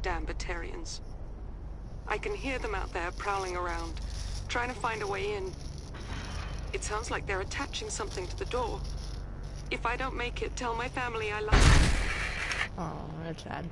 damn Batarians. I can hear them out there prowling around, trying to find a way in. It sounds like they're attaching something to the door. If I don't make it, tell my family I love them. Oh, that's sad.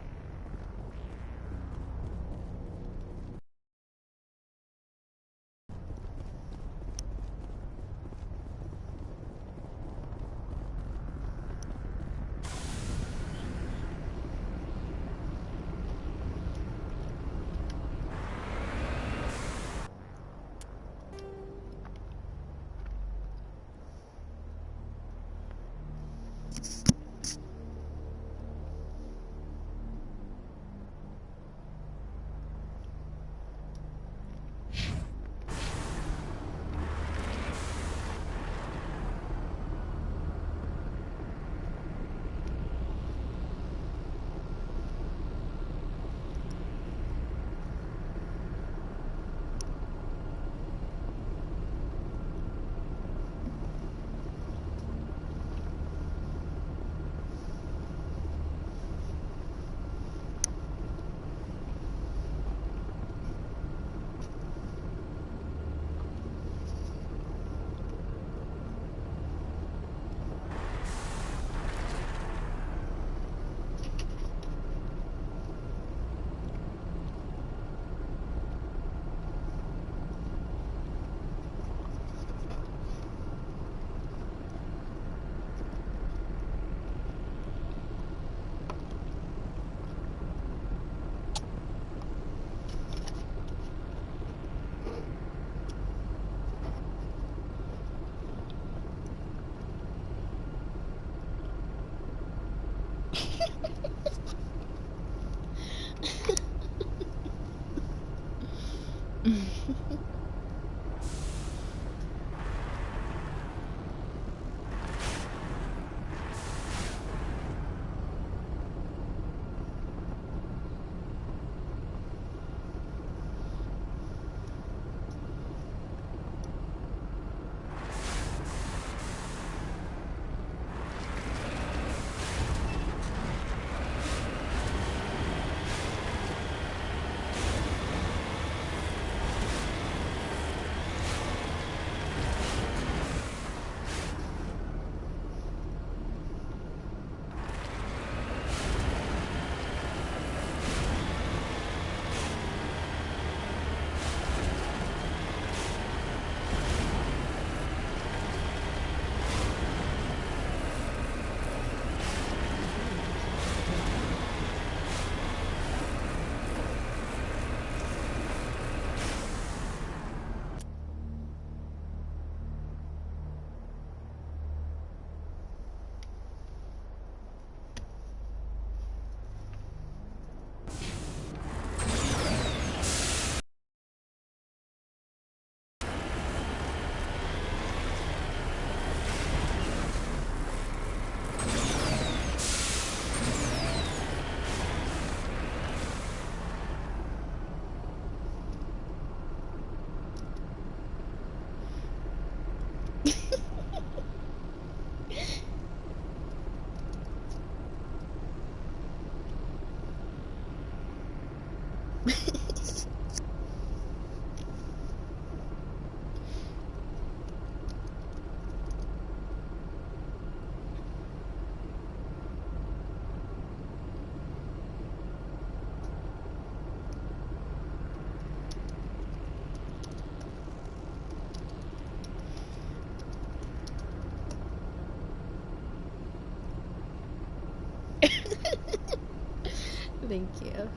Thank you.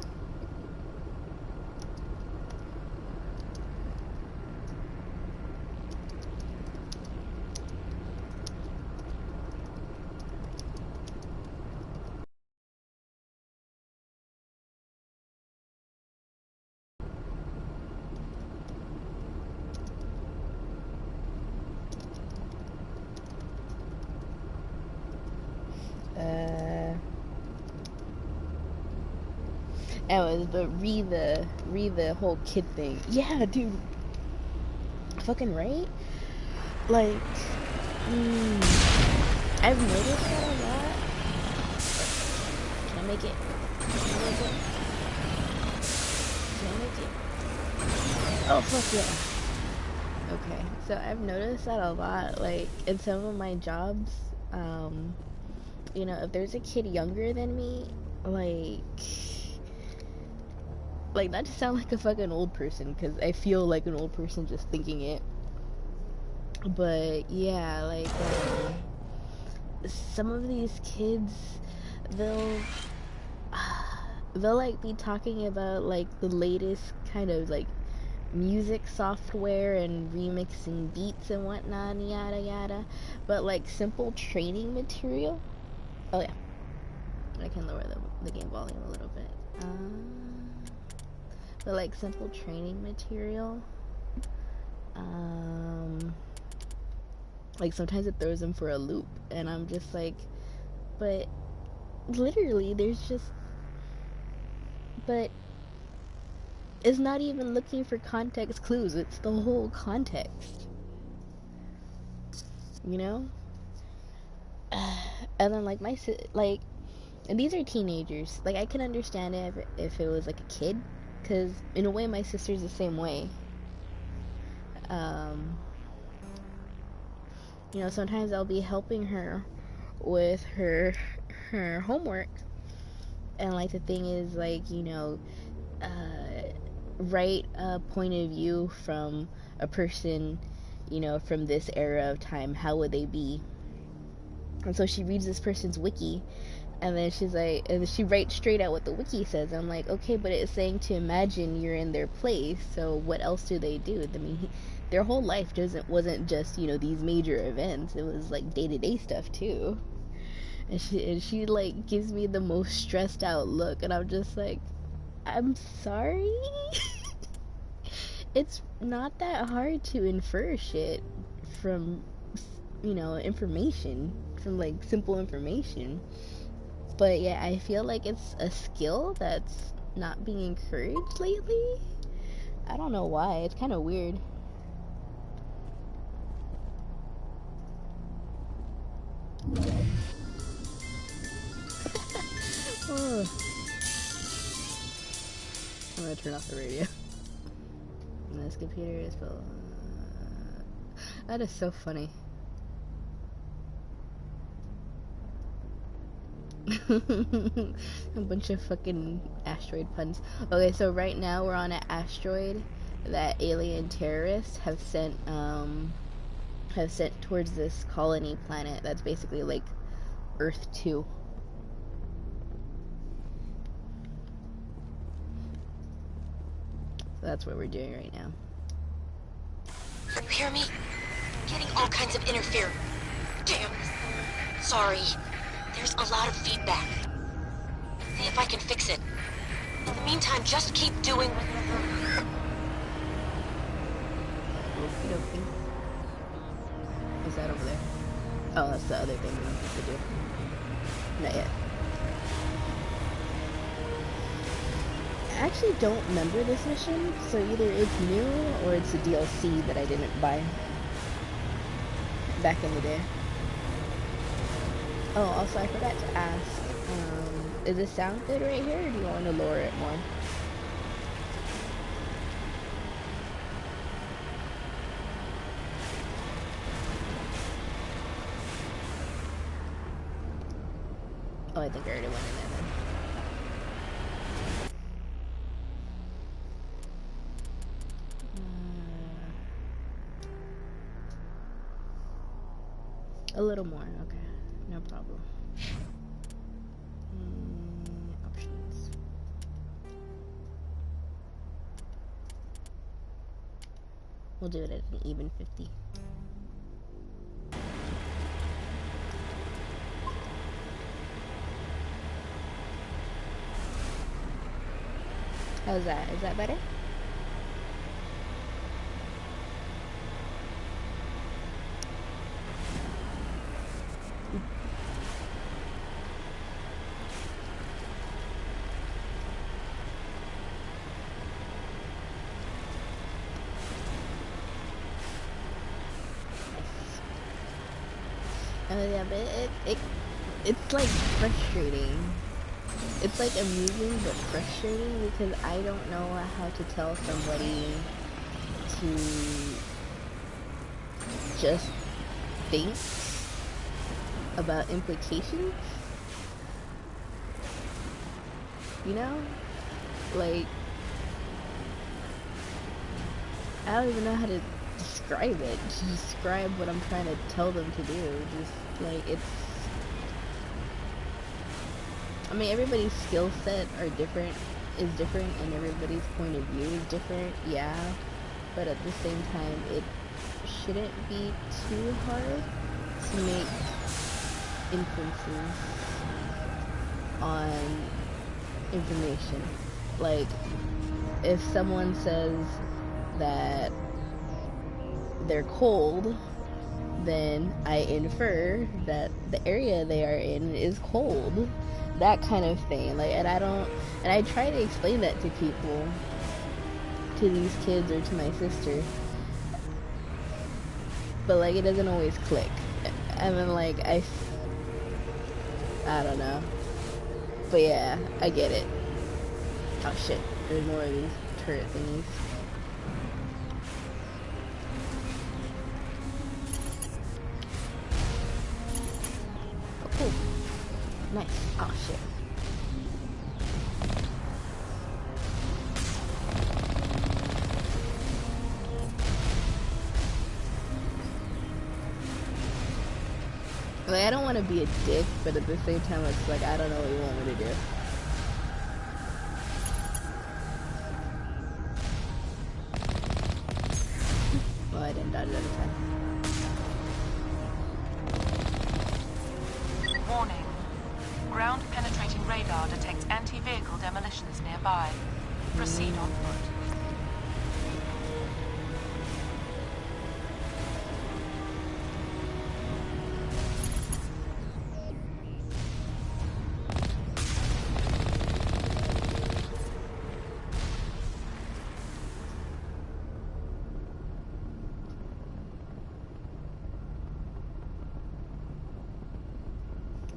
Anyways, but read the whole kid thing. Yeah, dude. Fucking right? Like, I've noticed that a lot. Can I make it? Can I make it? Oh, fuck yeah. Okay, so I've noticed that a lot, like, in some of my jobs, you know, if there's a kid younger than me, like, not to sound like a fucking old person, because I feel like an old person just thinking it, but, yeah, like, some of these kids, they'll, they'll, like, be talking about, like, the latest kind of, like, music software and remixing beats and whatnot, yada yada, but like simple training material. Oh yeah, I can lower the game volume a little bit. But like simple training material, like sometimes it throws them for a loop, and I'm just like, but literally there's just, but it's not even looking for context clues, it's the whole context, you know? And then like like, and these are teenagers, like I can understand it if it was like a kid, because in a way my sister's the same way. You know, sometimes I'll be helping her with her homework, and like the thing is, like, you know, write a point of view from a person, you know, from this era of time, how would they be? And so she reads this person's wiki, and then she's like, and she writes straight out what the wiki says. I'm like, okay, but it's saying to imagine you're in their place, so what else do they do? I mean, their whole life wasn't just, you know, these major events, it was like day-to-day stuff too. And she like gives me the most stressed out look, and I'm just like, I'm sorry. It's not that hard to infer shit from, you know, information, from like simple information. But yeah, I feel like it's a skill that's not being encouraged lately. I don't know why. It's kind of weird. Oh. I'm gonna turn off the radio. And this computer is full. That is so funny. A bunch of fucking asteroid puns. Okay, so right now we're on an asteroid that alien terrorists have sent towards this colony planet that's basically like Earth 2. So that's what we're doing right now. You hear me? I'm getting all kinds of interference. Damn. Sorry. There's a lot of feedback. See if I can fix it. In the meantime, just keep doing... Okie dokie. Is that over there? Oh, that's the other thing we have to do. Not yet. I actually don't remember this mission, so either it's new or it's a DLC that I didn't buy back in the day. Oh, also I forgot to ask, is the sound good right here, or do you want to lower it more? Oh, I think I already went in there then. A little more, okay, no problem. Options. We'll do it at an even 50. How's that? Is that better? Yeah, but it's like frustrating. It's like amusing but frustrating because I don't know how to tell somebody to just think about implications, you know? Like, I don't even know how to describe it, to describe what I'm trying to tell them to do. Just, like, it's, I mean, everybody's skill set is different, and everybody's point of view is different, yeah, but at the same time, it shouldn't be too hard to make inferences on information. Like, if someone says that they're cold, then I infer that the area they are in is cold. That kind of thing. Like, and I try to explain that to people, to these kids or to my sister, but like, it doesn't always click. I mean, like, I don't know, but yeah, I get it. Oh shit, there's more of these turret thingies. Oh, cool. Nice. Oh shit. Like, I don't want to be a dick, but at the same time, it's like, I don't know what you want me to do. Well, I didn't dodge it every time. Warning. Ground-penetrating radar detects anti-vehicle demolitions nearby. Proceed on foot.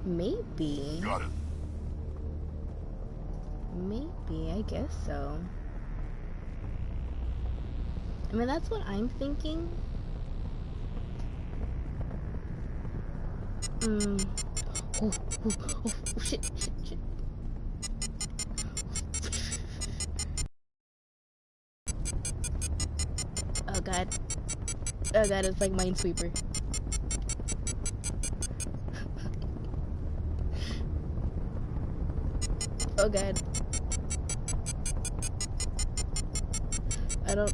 Maybe. Got it. Maybe, I guess so. I mean, that's what I'm thinking. Oh, shit. Oh god. Oh god, it's like Minesweeper. Oh god. I don't...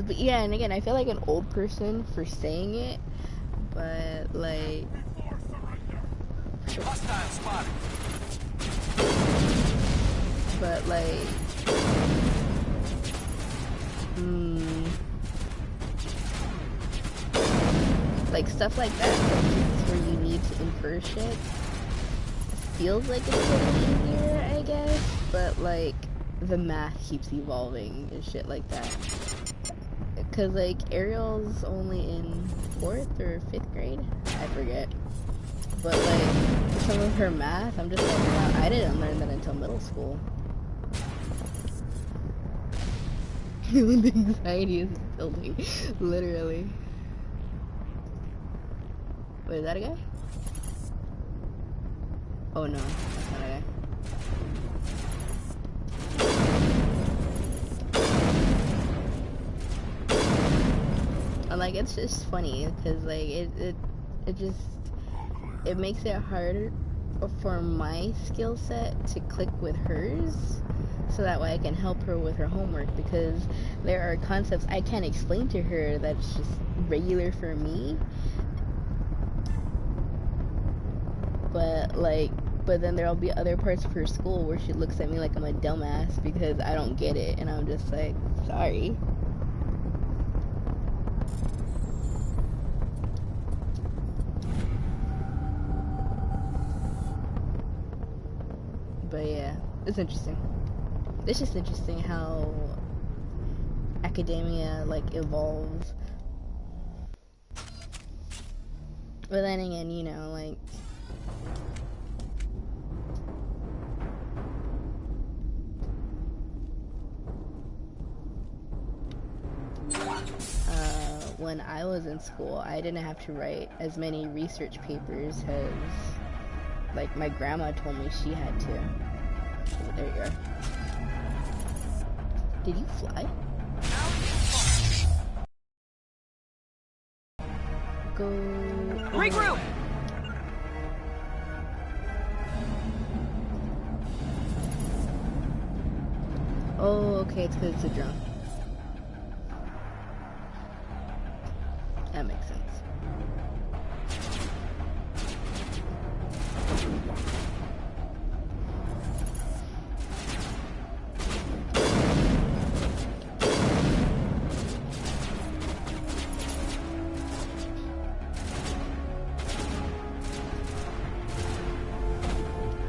But yeah, and again, I feel like an old person for saying it, but like... Hostile spotted. But like... like stuff like that, where you need to infer shit, feels like it's getting easier, I guess, but like, the math keeps evolving and shit like that. Cause like, Ariel's only in 4th or 5th grade? I forget. But like, some of her math, I'm just like, wow, I didn't learn that until middle school. The anxiety is building, literally. Wait, is that a guy? Oh no, that's not a guy. And like, it's just funny, because like, it makes it harder for my skill set to click with hers, so that way I can help her with her homework, because there are concepts I can't explain to her that's just regular for me, but then there'll be other parts of her school where she looks at me like I'm a dumbass because I don't get it, and I'm just like, sorry. But yeah, it's interesting. It's just interesting how academia like evolves. But then again, you know, like, when I was in school, I didn't have to write as many research papers as, like, my grandma told me she had to. Oh, there you are. Did you fly? Go. Regroup! Oh, okay, it's because it's a drone. That makes sense.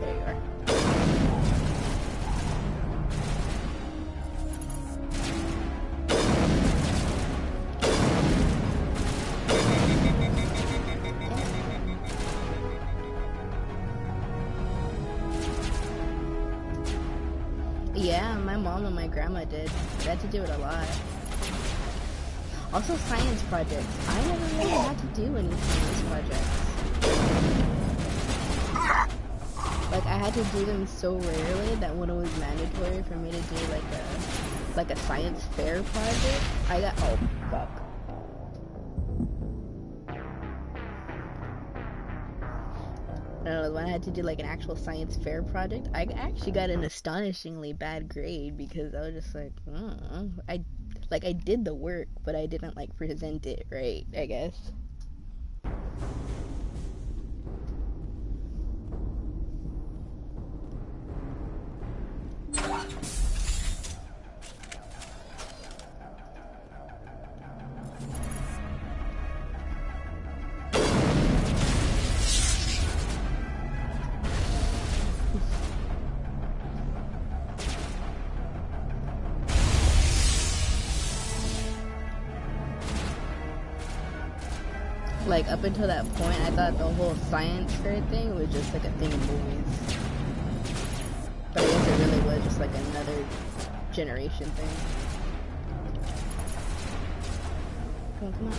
There you are. Yeah, my mom and my grandma did. They had to do it a lot. Also, science projects. I never really had to do any science projects. Like, I had to do them so rarely that when it was mandatory for me to do like a science fair project, I got, oh fuck. No, when I had to do like an actual science fair project, I actually got an astonishingly bad grade because I was just like, I did the work, but I didn't like present it right, I guess. Like, up until that point, I thought the whole science fair thing was just like a thing in movies. But I guess it really was just like another generation thing. Come on, come on.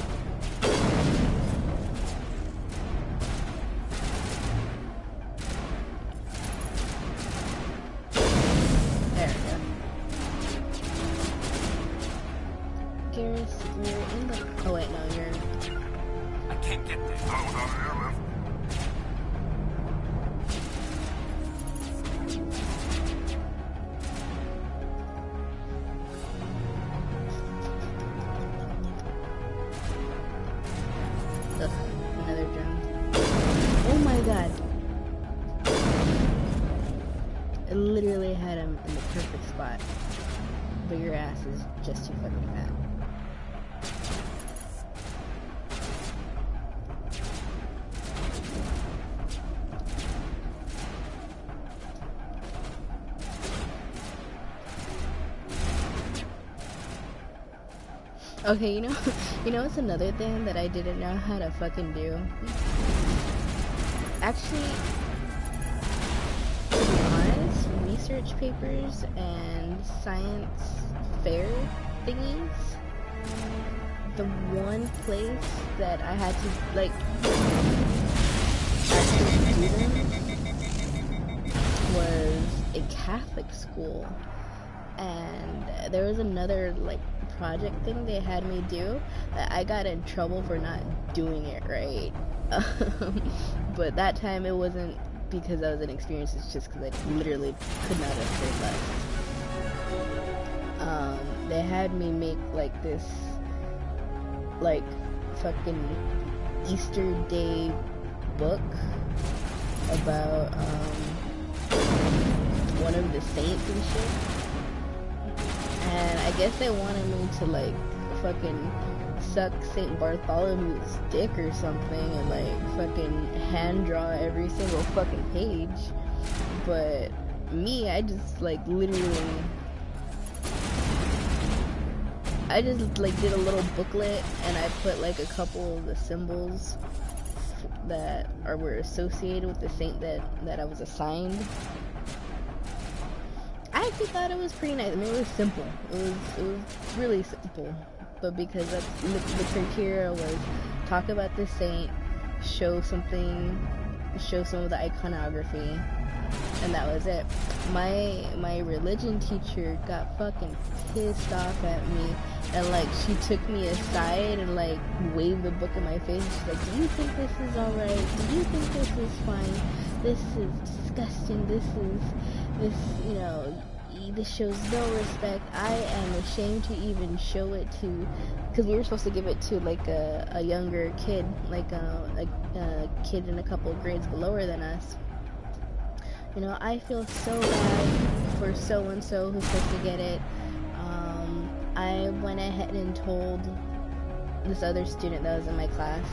There we go. Garrus, you're in the... Oh wait, no, you're... Can't get there. Ugh, another drone. Oh my god. I literally had him in the perfect spot. But your ass is just too fucking fat. Okay, you know what's another thing that I didn't know how to fucking do? Actually, to be honest, research papers and science fair thingies, the one place that I had to, like, actually do them was a Catholic school. And there was another, like, project thing they had me do that I got in trouble for not doing it right. But that time it wasn't because I was inexperienced, it's just because I literally could not have cared less. They had me make like this, like, fucking Easter Day book about one of the saints and shit. And I guess they wanted me to, like, fucking suck St. Bartholomew's dick or something and, like, fucking hand draw every single fucking page. But me, I just, like, literally... I just, like, did a little booklet and I put, like, a couple of the symbols were associated with the saint that I was assigned. I actually thought it was pretty nice. I mean, it was simple. It was really simple. But because the criteria was talk about the saint, show some of the iconography, and that was it. My religion teacher got fucking pissed off at me, and like she took me aside and like waved the book in my face. She's like, "Do you think this is alright? Do you think this is fine? This is disgusting. This this shows no respect. I am ashamed to even show it to," because we were supposed to give it to like a younger kid, like a kid in a couple of grades lower than us. You know, I feel so bad for so-and-so who's supposed to get it. I went ahead and told this other student that was in my class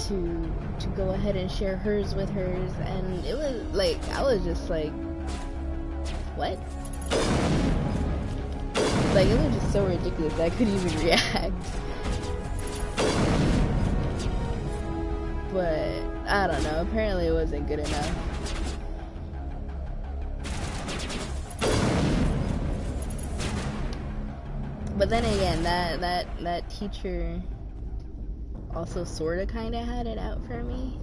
to go ahead and share hers with hers, and it was like, I was just like, what? Like, it was just so ridiculous that I couldn't even react. But I don't know, apparently it wasn't good enough. But then again, that teacher also sorta kinda had it out for me.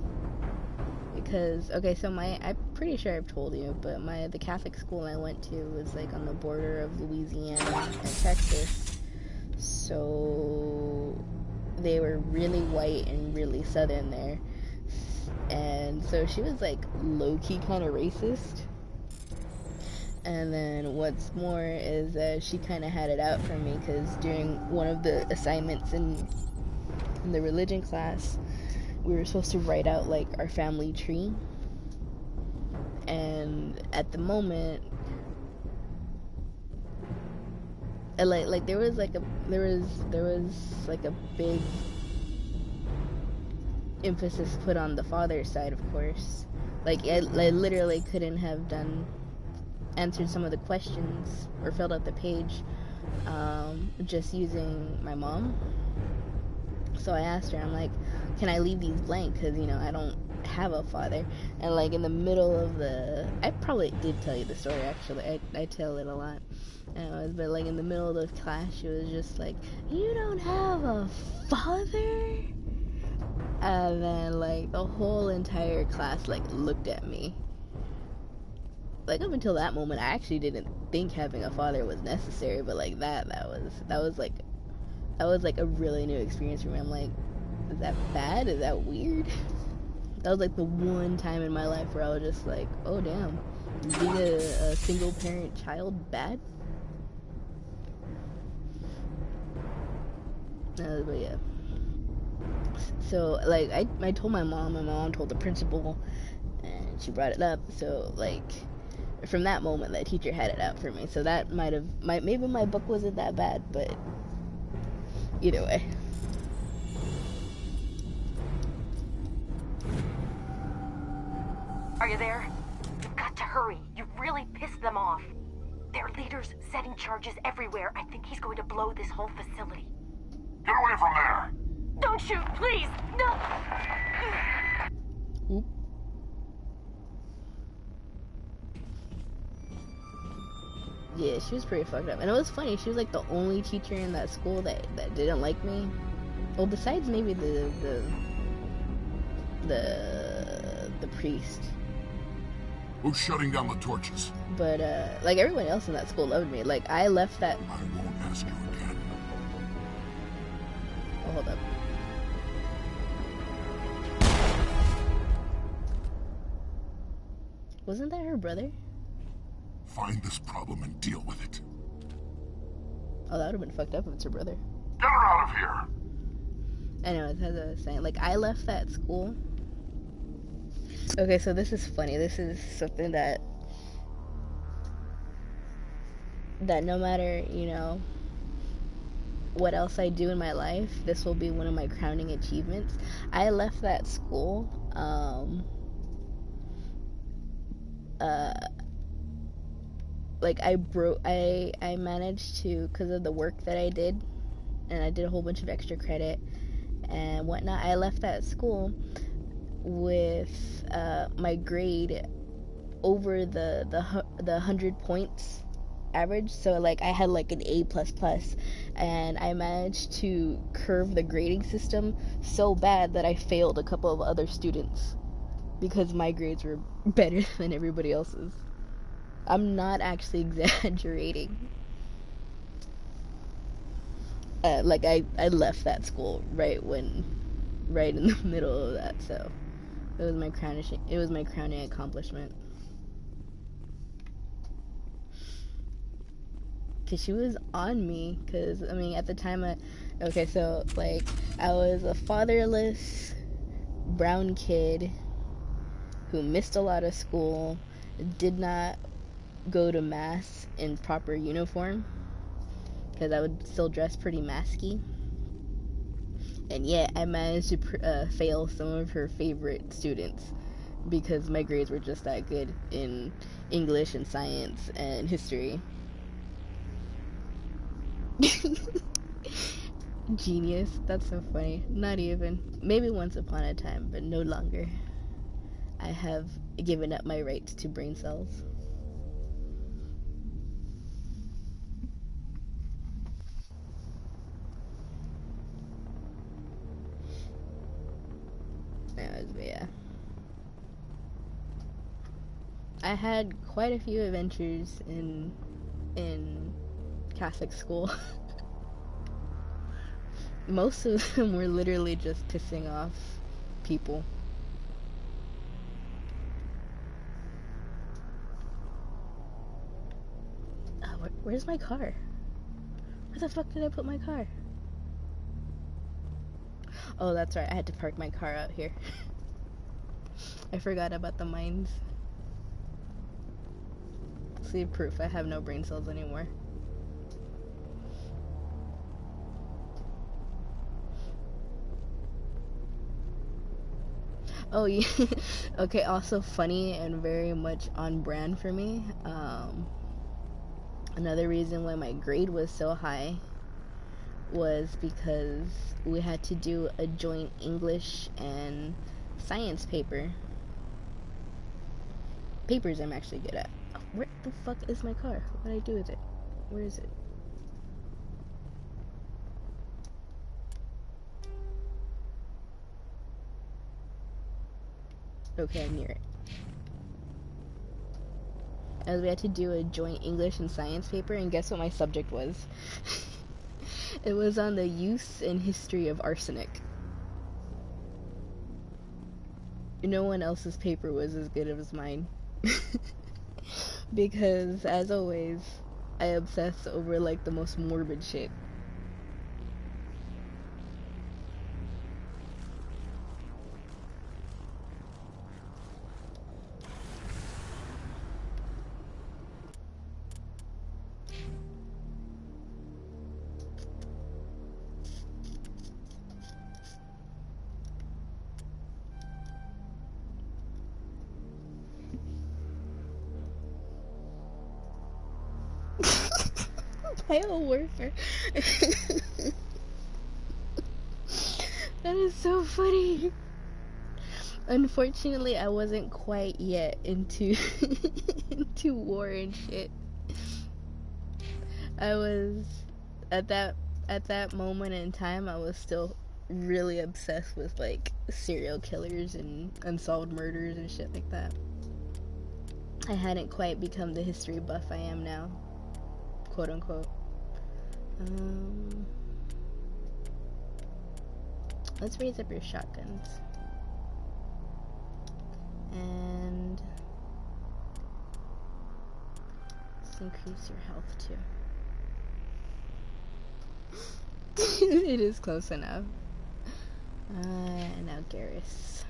Because, okay, so I'm pretty sure I've told you, but the Catholic school I went to was like on the border of Louisiana and Texas. So they were really white and really southern there. And so she was like low-key kind of racist. And then what's more is that she kind of had it out for me, because during one of the assignments in the religion class, we were supposed to write out like our family tree. And at the moment, like there was like a big emphasis put on the father's side, of course. Like I literally couldn't have answered some of the questions or filled out the page just using my mom. So I asked her, I'm like, can I leave these blank, because you know I don't have a father. And like in the middle of I probably did tell you the story, actually. I tell it a lot. But like in the middle of the class, she was just like, you don't have a father? And then like the whole entire class like looked at me. Like up until that moment, I actually didn't think having a father was necessary, but like that was like a really new experience for me. I'm like, is that bad? Is that weird? That was like the one time in my life where I was just like, oh damn, being a single parent child bad? But yeah. So like I told my mom, and my mom told the principal, and she brought it up. So like from that moment, that teacher had it out for me. So that maybe my book wasn't that bad, but either way. Are you there? You've got to hurry. You've really pissed them off. Their leader's setting charges everywhere. I think he's going to blow this whole facility. Get away from there! Don't shoot, please! No! Oop. Yeah, she was pretty fucked up. And it was funny, she was like the only teacher in that school that didn't like me. Well, besides maybe the priest. Who's shutting down the torches? But like everyone else in that school loved me. Like I left that. I won't ask you again. Oh, hold up. Wasn't that her brother? Find this problem and deal with it. Oh, that would have been fucked up if it's her brother. Get her out of here! Anyways, as I was saying, like I left that school. Okay, so this is funny. This is something that no matter, you know, what else I do in my life, this will be one of my crowning achievements. I left that school, like I managed to, because of the work that I did, and I did a whole bunch of extra credit, and whatnot. I left that school with my grade over the 100 points average, so like I had like an A++, and I managed to curve the grading system so bad that I failed a couple of other students because my grades were better than everybody else's. I'm not actually exaggerating. Like I left that school right in the middle of that, so it was my crowning accomplishment. Cause she was on me, cause I mean at the time so like I was a fatherless brown kid who missed a lot of school, did not go to mass in proper uniform, cause I would still dress pretty masky, and yet I managed to fail some of her favorite students because my grades were just that good in English and science and history. Genius. That's so funny. Not even. Maybe once upon a time, but no longer. I have given up my rights to brain cells. But yeah. I had quite a few adventures in Catholic school. Most of them were literally just pissing off people. Where's my car? Where the fuck did I put my car? Oh, that's right. I had to park my car out here. I forgot about the mines. See, proof I have no brain cells anymore. Oh yeah. Okay, also funny and very much on brand for me. Another reason why my grade was so high was because we had to do a joint English and science paper. Papers I'm actually good at. Where the fuck is my car? What did I do with it? Where is it? Okay, I'm near it. As we had to do a joint English and science paper, and guess what my subject was? It was on the use and history of arsenic. No one else's paper was as good as mine. Because, as always, I obsess over like the most morbid shit. Biowarfare. That is so funny. Unfortunately, I wasn't quite yet into into war and shit. I was at that moment in time. I was still really obsessed with like serial killers and unsolved murders and shit like that. I hadn't quite become the history buff I am now, quote unquote. Let's raise up your shotguns. And let's increase your health too. It is close enough. And now Garrus.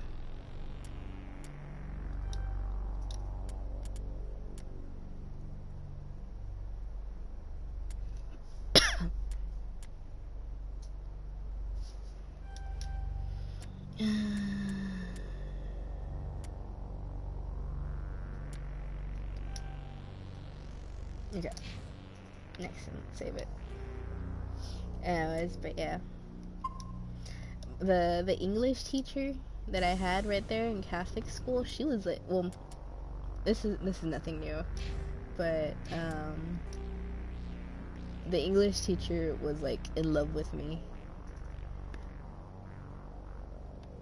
Okay. Next one, save it. Anyways, but yeah. the English teacher that I had right there in Catholic school, she was like, well, this is nothing new, but the English teacher was like in love with me.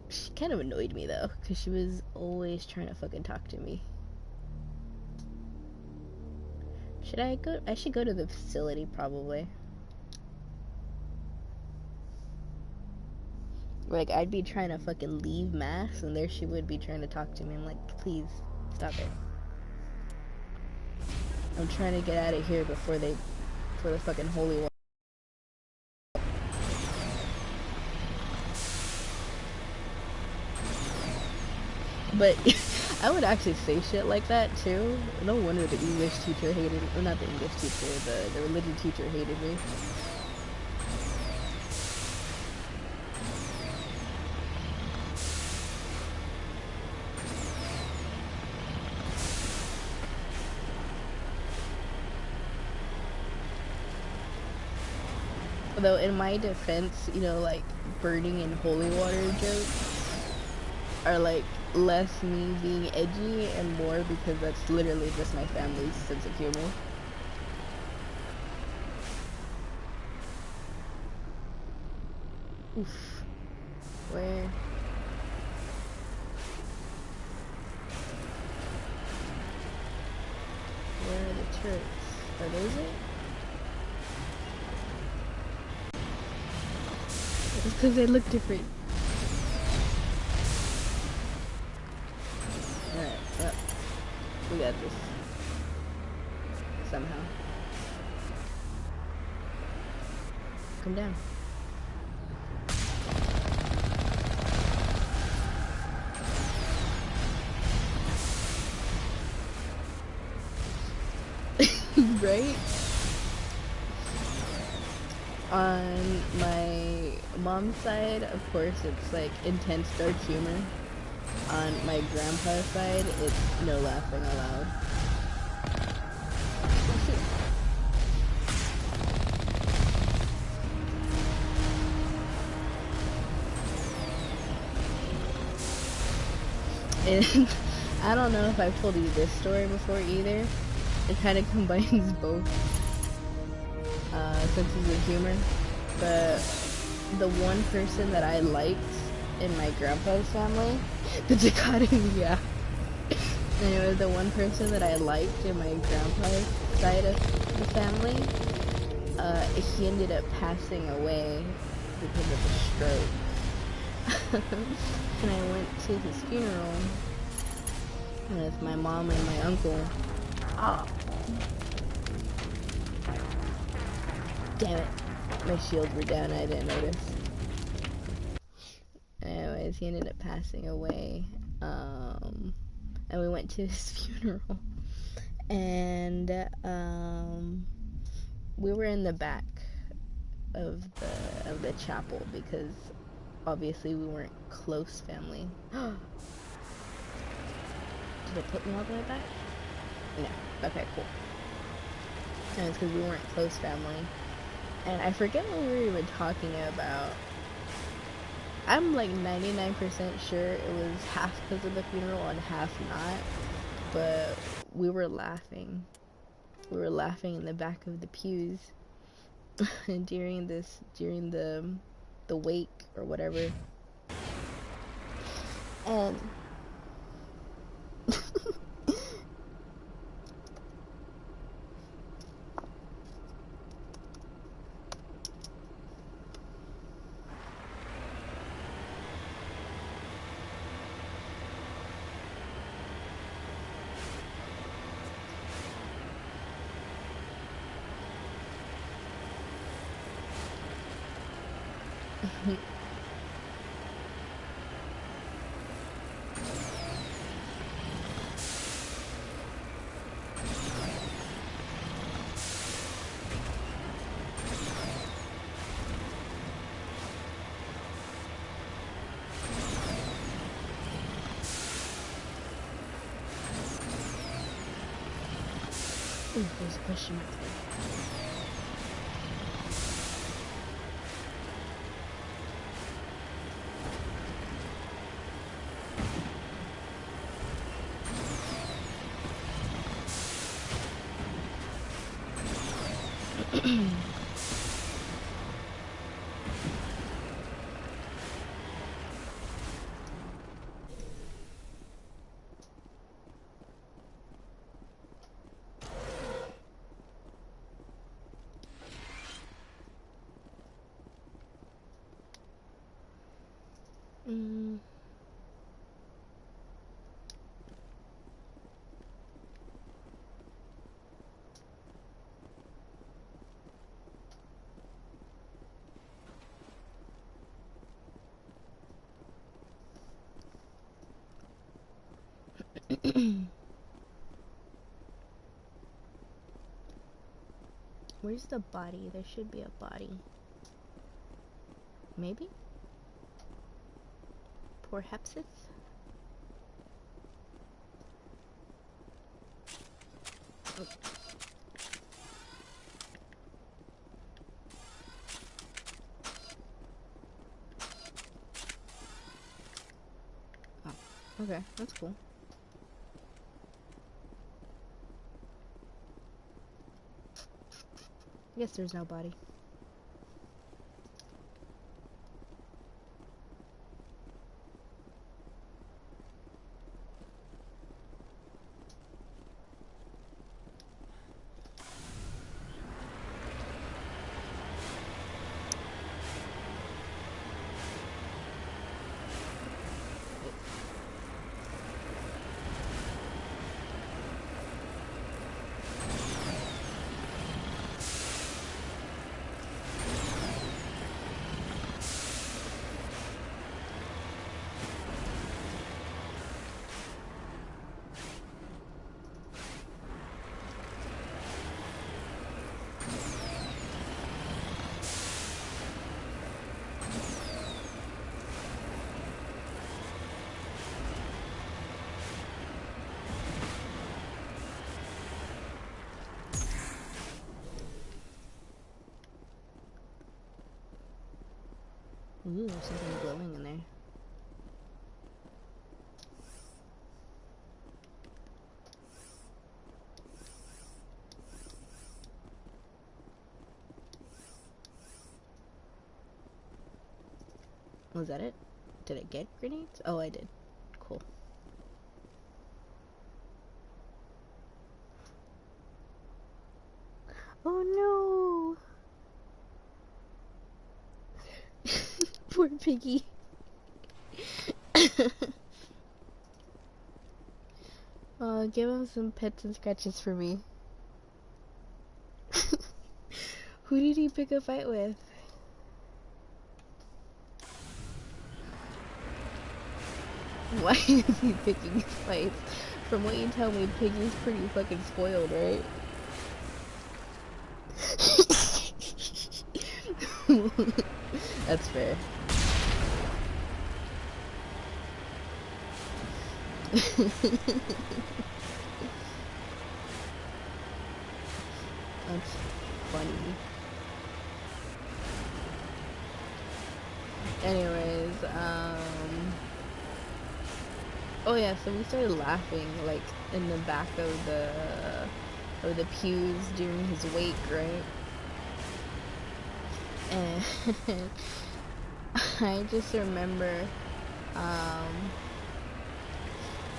She kind of annoyed me though, because she was always trying to fucking talk to me. Should I go? I should go to the facility probably. Like, I'd be trying to fucking leave mass, and there she would be trying to talk to me. I'm like, please, stop it. I'm trying to get out of here before the fucking holy war. But I would actually say shit like that too. No wonder the English teacher hated, or not the English teacher, the religion teacher hated me. Though in my defense, you know, like burning in holy water jokes are like less me being edgy and more because that's literally just my family's sense of humor. Oof. Where are the turrets? Are those it? It's because they look different. Alright, well, we got this. Somehow. Come down. Right? On my mom's side, of course, it's like intense dark humor. On my grandpa's side, it's no laughing aloud. And I don't know if I've told you this story before either. It kind of combines both senses of humor. The one person that I liked in my grandpa's family, the dichotomy, yeah. Anyway, the one person that I liked in my grandpa's side of the family, he ended up passing away because of a stroke. And I went to his funeral with my mom and my uncle. Oh. Damn it. My shields were down, I didn't notice. Anyways, he ended up passing away. And we went to his funeral. And we were in the back of the chapel because obviously we weren't close family. Did it put me all the way back? No. Okay, cool. And it's because we weren't close family. And I forget what we were even talking about. I'm like 99% sure it was half because of the funeral and half not. But we were laughing. We were laughing in the back of the pews during the wake or whatever. And ooh, there's a question mark there. Mm. Where's the body? There should be a body. Maybe? Poor Hepsith? Oh. Oh, okay, that's cool. I guess there's no body. Ooh, there's something glowing in there. Was that it? Did I get grenades? Oh, I did. Cool. Oh no! Poor piggy. Oh, give him some pets and scratches for me. Who did he pick a fight with? Why is he picking fights? From what you tell me, Piggy's pretty fucking spoiled, right? That's fair. That's funny. Anyways, oh yeah, so we started laughing like in the back of the pews during his wake, right? And I just remember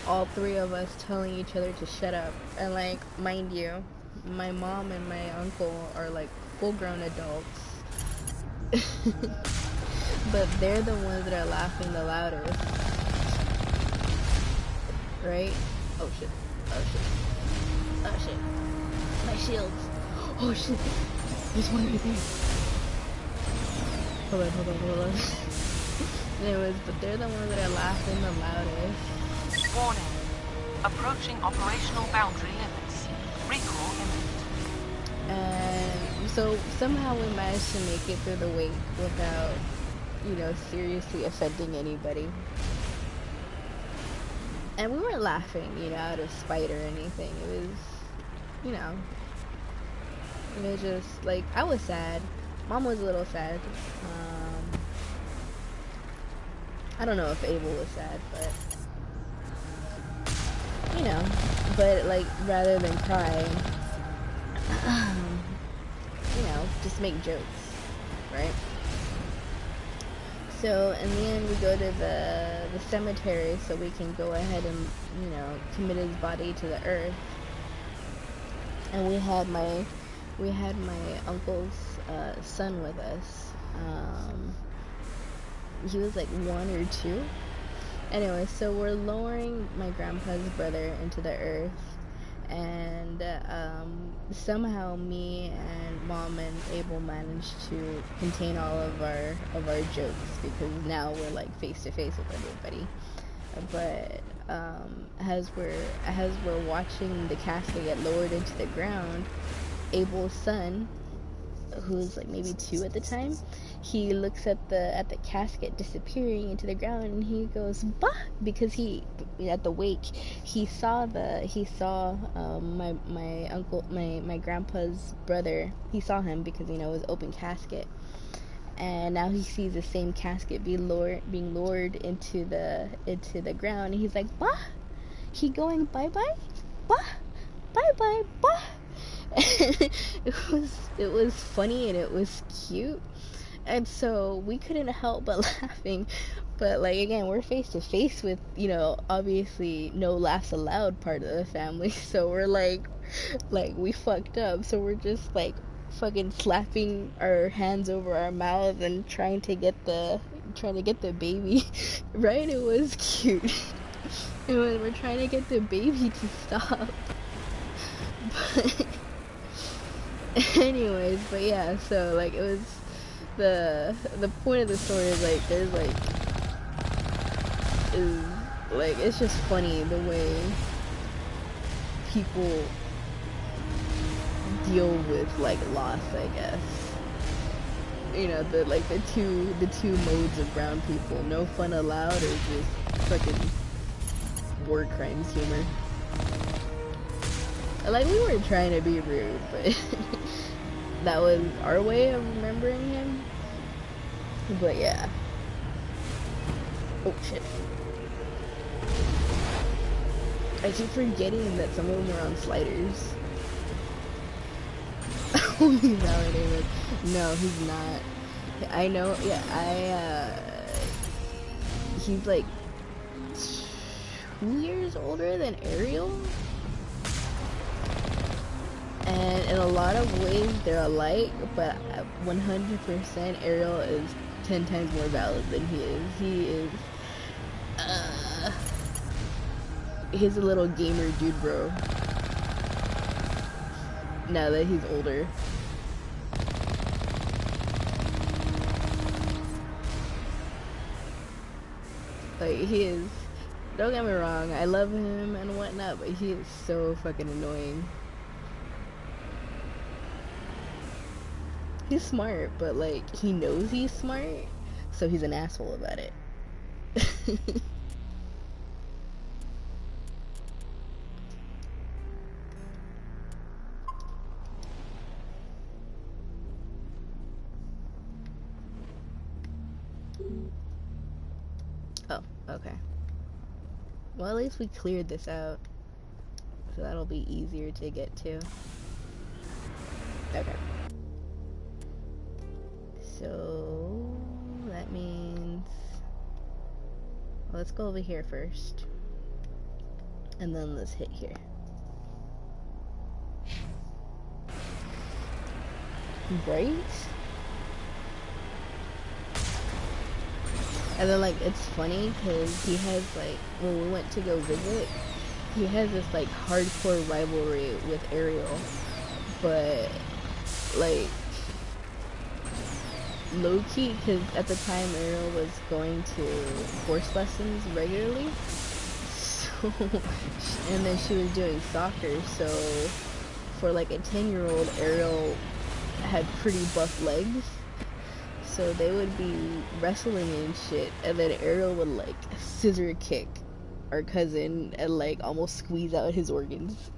all three of us telling each other to shut up. And like, mind you, my mom and my uncle are like full-grown adults. But they're the ones that are laughing the loudest. Right? Oh shit. Oh shit. Oh shit. My shields. Oh shit. There's one right there. Hold on. Anyways, but they're the ones that are laughing the loudest. Warning. Approaching operational boundary limits. Recall imminent. And so somehow we managed to make it through the wake without, you know, seriously offending anybody. And we weren't laughing, you know, out of spite or anything. It was, you know, it was just like, I was sad. Mom was a little sad. I don't know if Abel was sad, but you know, but like rather than cry, you know, just make jokes, right? So in the end, we go to the cemetery so we can go ahead and, you know, commit his body to the earth. And we had my uncle's son with us. He was like 1 or 2. Anyway, so we're lowering my grandpa's brother into the earth, and somehow me and Mom and Abel managed to contain all of our jokes, because now we're like face to face with everybody. But as we're watching the casket get lowered into the ground, Abel's son, who's like maybe 2 at the time, he looks at the casket disappearing into the ground, and he goes, "Bah!" Because he, at the wake, he saw my uncle, my grandpa's brother. He saw him because, you know, it was open casket, and now he sees the same casket being lowered into the ground, and he's like, "Bah!" He going, "Bye bye, bah, bye bye, bah." It was funny and it was cute, and so we couldn't help but laughing. But like, again, we're face to face with, you know, obviously no laughs allowed part of the family, so we're like we fucked up, so we're just like fucking slapping our hands over our mouth and trying to get the baby right. It was cute. And when we're trying to get the baby to stop. But anyways, but yeah, so like, it was the point of the story is like, there's like, is like, it's just funny the way people deal with like loss, I guess. You know, the two modes of brown people: no fun allowed, or just fucking war crimes humor. Like, we weren't trying to be rude, but that was our way of remembering him. But yeah. Oh shit. I keep forgetting that some of them were on sliders. Oh, he's validated. No, he's not. I know, yeah, he's like 2 years older than Ariel. And in a lot of ways they're alike, but 100% Ariel is 10 times more valid than he is. He is, he's a little gamer dude, bro. Now that he's older. Like, he is, don't get me wrong, I love him and whatnot, but he is so fucking annoying. He's smart, but like, he knows he's smart, so he's an asshole about it. Oh, okay. Well, at least we cleared this out, so that'll be easier to get to. Okay. So that means, well, let's go over here first, and then let's hit here. Right? And then, like, it's funny because he has, like, when we went to go visit, he has this like hardcore rivalry with Ariel, but like low-key, because at the time Ariel was going to horse lessons regularly, so and then she was doing soccer, so for like a 10-year-old, Ariel had pretty buff legs, so they would be wrestling and shit, and then Ariel would like scissor kick our cousin and like almost squeeze out his organs.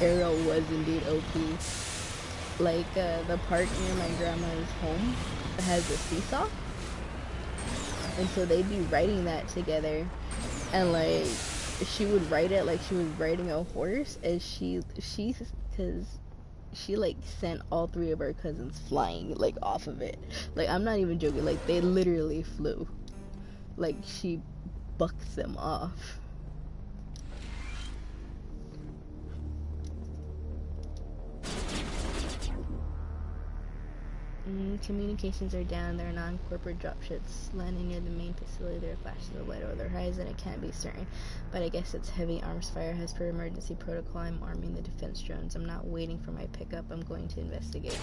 Ariel was indeed OP. Like, the park near my grandma's home has a seesaw, and so they'd be riding that together, and like she would ride it like she was riding a horse, and because she like sent all three of our cousins flying like off of it. Like, I'm not even joking. Like, they literally flew. Like, she bucked them off. Communications are down. There are non-corporate dropships landing near the main facility. There are flashes of light over their horizon. It can't be certain, but I guess it's heavy arms fire. As per emergency protocol, I'm arming the defense drones. I'm not waiting for my pickup. I'm going to investigate.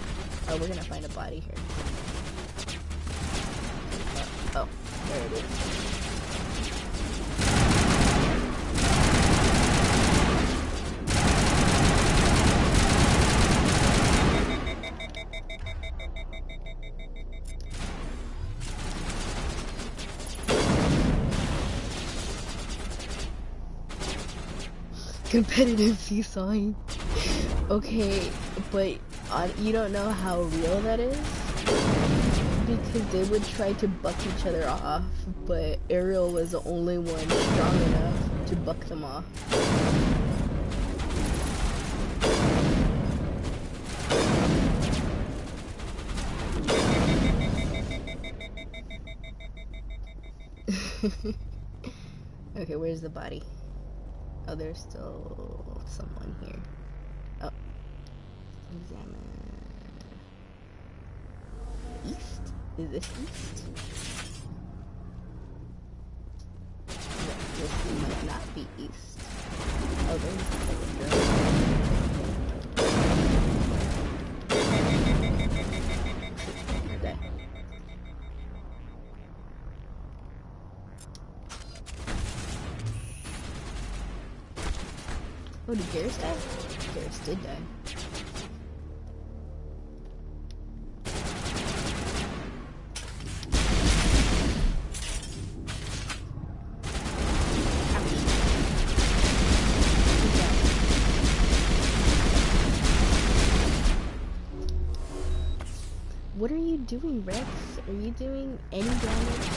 Oh, we're gonna find a body here. Oh, there it is. Competitive seesawing. Okay, but you don't know how real that is? Because they would try to buck each other off, but Ariel was the only one strong enough to buck them off. Okay, where's the body? Oh, there's still someone here. Oh. Examine. East? Is this east? No, this might not be east. Oh, there's a okay. Oh, did Garrus die? Garrus did die. What are you doing, Rex? Are you doing any damage?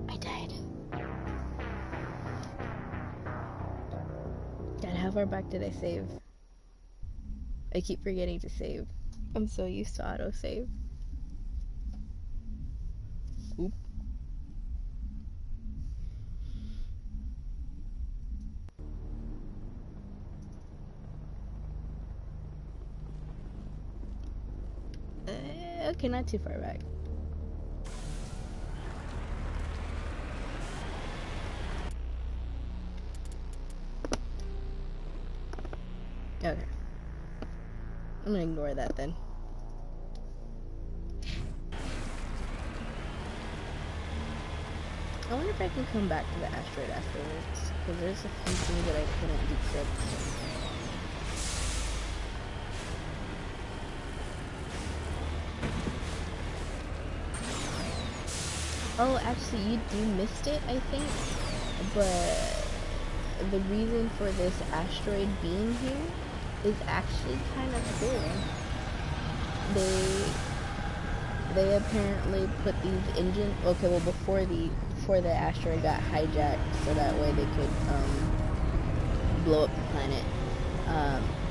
I died. God, how far back did I save? I keep forgetting to save. I'm so used to autosave. Oop. Okay, not too far back. Okay. I'm gonna ignore that then. I wonder if I can come back to the asteroid afterwards, because there's a few things that I couldn't decrypt. Oh, actually, you missed it, I think, but the reason for this asteroid being here is actually kind of cool. They apparently put these engines. Okay, well, before the asteroid got hijacked, so that way they could blow up the planet.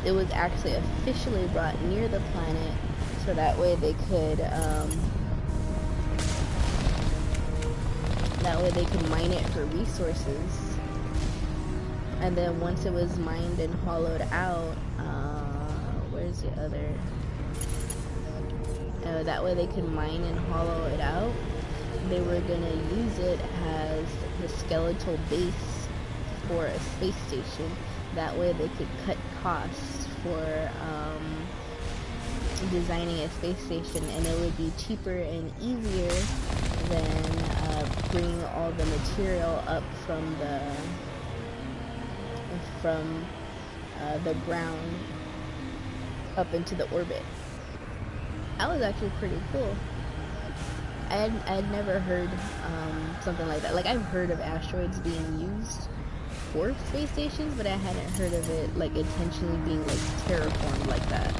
It was actually officially brought near the planet, so that way they could mine it for resources. And then once it was mined and hollowed out, where's the other? That way they could mine and hollow it out. They were gonna use it as the skeletal base for a space station. That way they could cut costs for designing a space station, and it would be cheaper and easier than bringing all the material up from the ground up into the orbit. That was actually pretty cool. I'd never heard something like that. Like, I've heard of asteroids being used for space stations, but I hadn't heard of it like intentionally being like terraformed like that.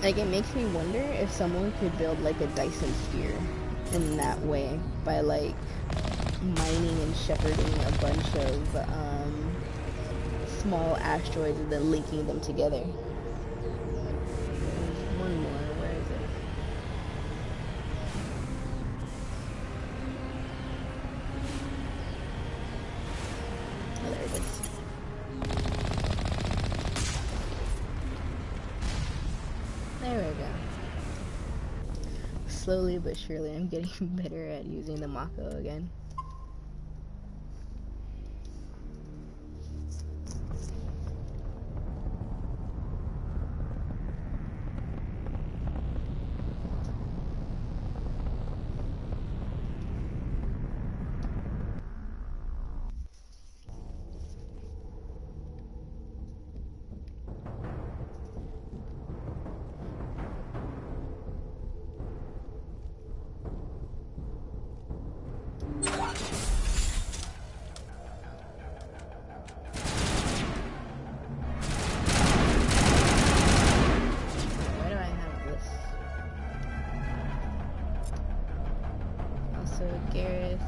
Like, it makes me wonder if someone could build like a Dyson sphere in that way by like mining and shepherding a bunch of small asteroids and then linking them together. There's one more. Where is it? Oh, there it is. There we go. Slowly but surely, I'm getting better at using the Mako again.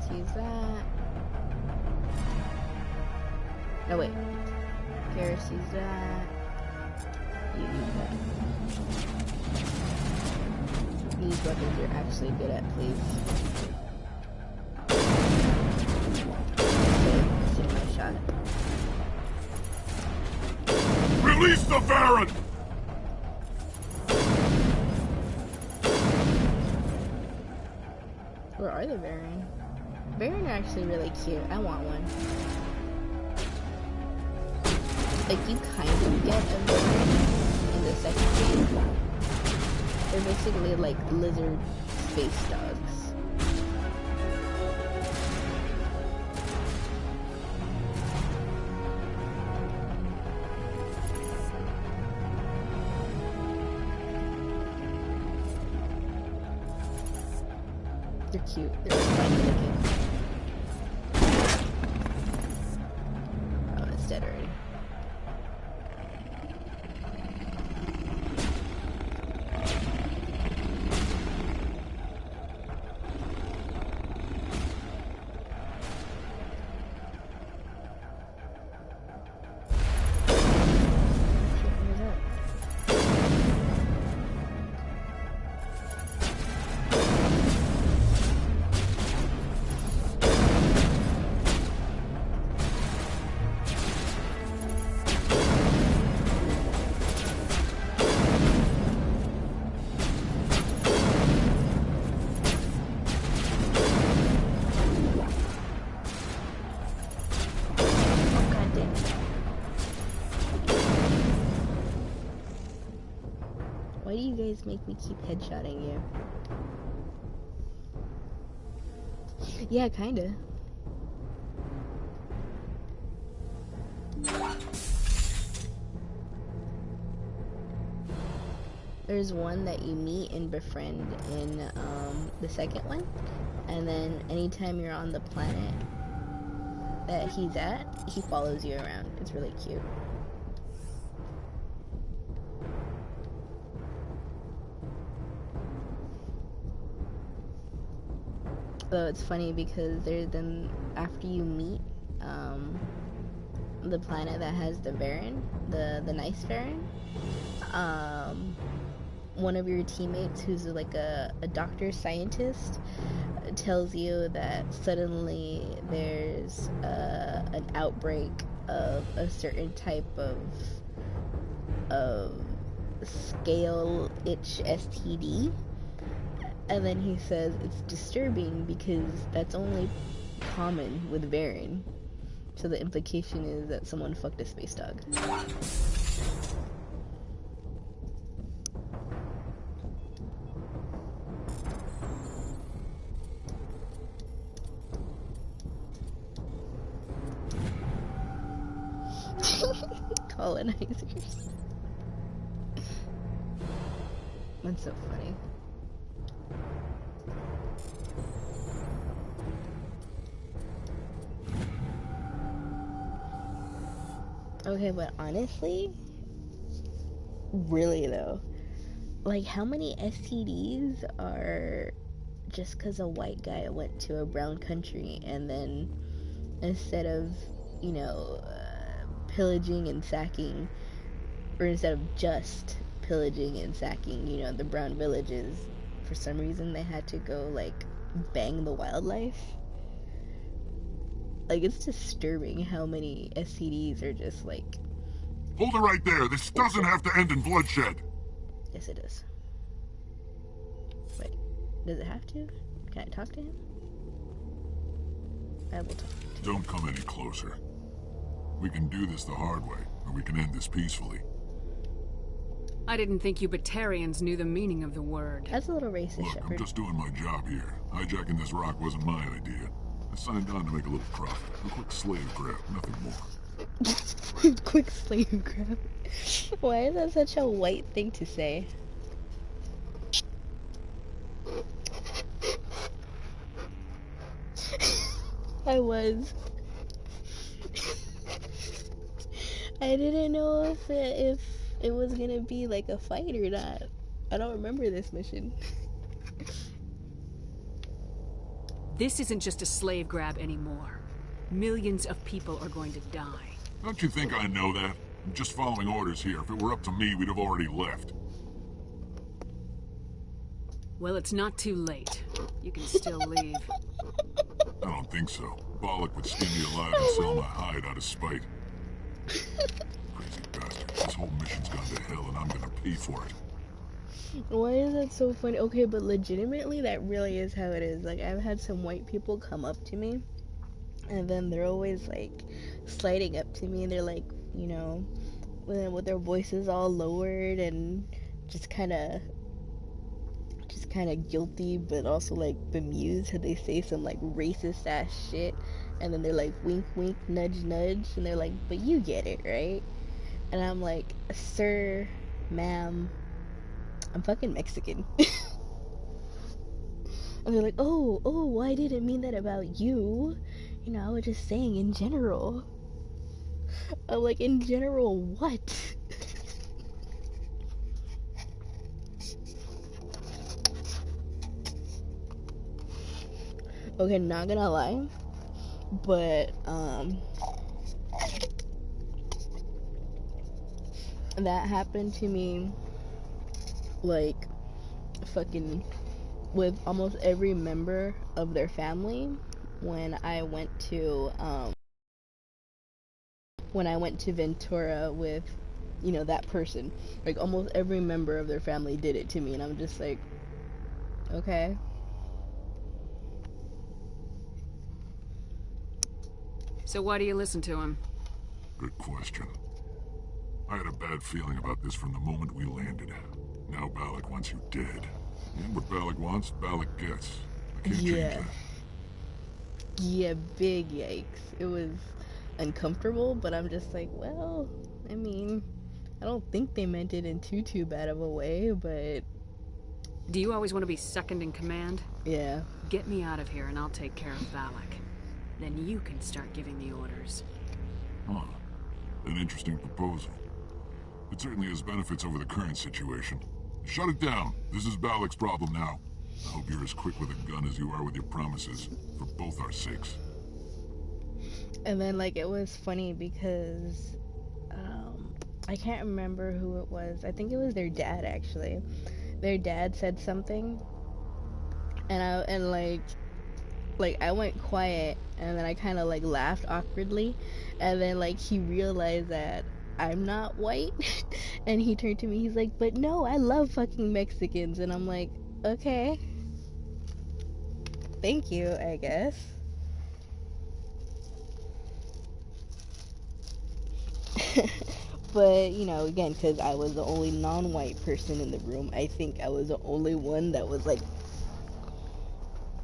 Use that. No, wait. Garrus, use that. You use that. Use weapons you're actually good at, please. Okay, see my shot. Release the Varren! Where are the Varren? Varren are actually really cute. I want one. Like, you kind of get a Varren in the second game. They're basically like lizard space dogs. They're cute. They're funny looking. Oh, it's dead already. Why do you guys make me keep headshotting you? Yeah, kinda. There's one that you meet and befriend in the second one, and then anytime you're on the planet that he's at, he follows you around. It's really cute. So it's funny because there's then after you meet the planet that has the Varren, the nice Varren, one of your teammates who's like a doctor scientist tells you that suddenly there's an outbreak of a certain type of scale itch STD. And then he says it's disturbing because that's only common with Varren. So the implication is that someone fucked a space dog. Colonizers. That's so funny. Okay, but honestly, really though, like, how many STDs are just because a white guy went to a brown country and then instead of, you know, pillaging and sacking, or instead of just pillaging and sacking, you know, the brown villages, for some reason they had to go, like, bang the wildlife. Like, it's disturbing how many STDs are just, like... Hold it right there. This doesn't have to end in bloodshed. Yes, it does. Wait, does it have to? Can I talk to him? I will talk to him. Don't come any closer. We can do this the hard way, or we can end this peacefully. I didn't think you Batarians knew the meaning of the word. That's a little racist, Look, Shepard. I'm just doing my job here. Hijacking this rock wasn't my idea. I signed on to make a little profit. A quick slave grab, nothing more. Quick slave grab. Why is that such a white thing to say? I was. I didn't know if it was gonna be like a fight or not. I don't remember this mission. This isn't just a slave grab anymore. Millions of people are going to die. Don't you think I know that? I'm just following orders here. If it were up to me, we'd have already left. Well, it's not too late. You can still leave. I don't think so. Balak would skin me alive and sell my hide out of spite. Crazy bastard. This whole mission's gone to hell and I'm gonna pay for it. Why is that so funny? Okay, but legitimately, that really is how it is. Like, I've had some white people come up to me, and then they're always, like, sliding up to me, and they're, like, you know, with their voices all lowered, and just kind of guilty, but also, like, bemused how they say some, like, racist-ass shit, and then they're like, wink, wink, nudge, nudge, and they're like, but you get it, right? And I'm like, sir, ma'am, I'm fucking Mexican. And they're like, oh, I didn't mean that about you. You know, I was just saying in general. I'm like, in general, what? Okay, not gonna lie, but, that happened to me, like, fucking with almost every member of their family when I went to Ventura with, you know, that person. Like, almost every member of their family did it to me, and I'm just like, okay. So why do you listen to him? Good question. I had a bad feeling about this from the moment we landed. Now Balak wants you dead. And what Balak wants, Balak gets. I can't change that. Yeah, big yikes. It was uncomfortable, but I'm just like, well, I mean, I don't think they meant it in too bad of a way, but... Do you always want to be second in command? Yeah. Get me out of here and I'll take care of Balak. Then you can start giving the orders. Huh. An interesting proposal. It certainly has benefits over the current situation. Shut it down. This is Balak's problem now. I hope you're as quick with a gun as you are with your promises, for both our sakes. And then, like, it was funny because, I can't remember who it was. I think it was their dad, actually. Their dad said something, and I went quiet, and then I kind of, like, laughed awkwardly, and then, like, he realized that I'm not white, and he turned to me, he's like, but no, I love fucking Mexicans, and I'm like, okay, thank you, I guess. But, you know, again, because I was the only non-white person in the room, I think I was the only one that was, like,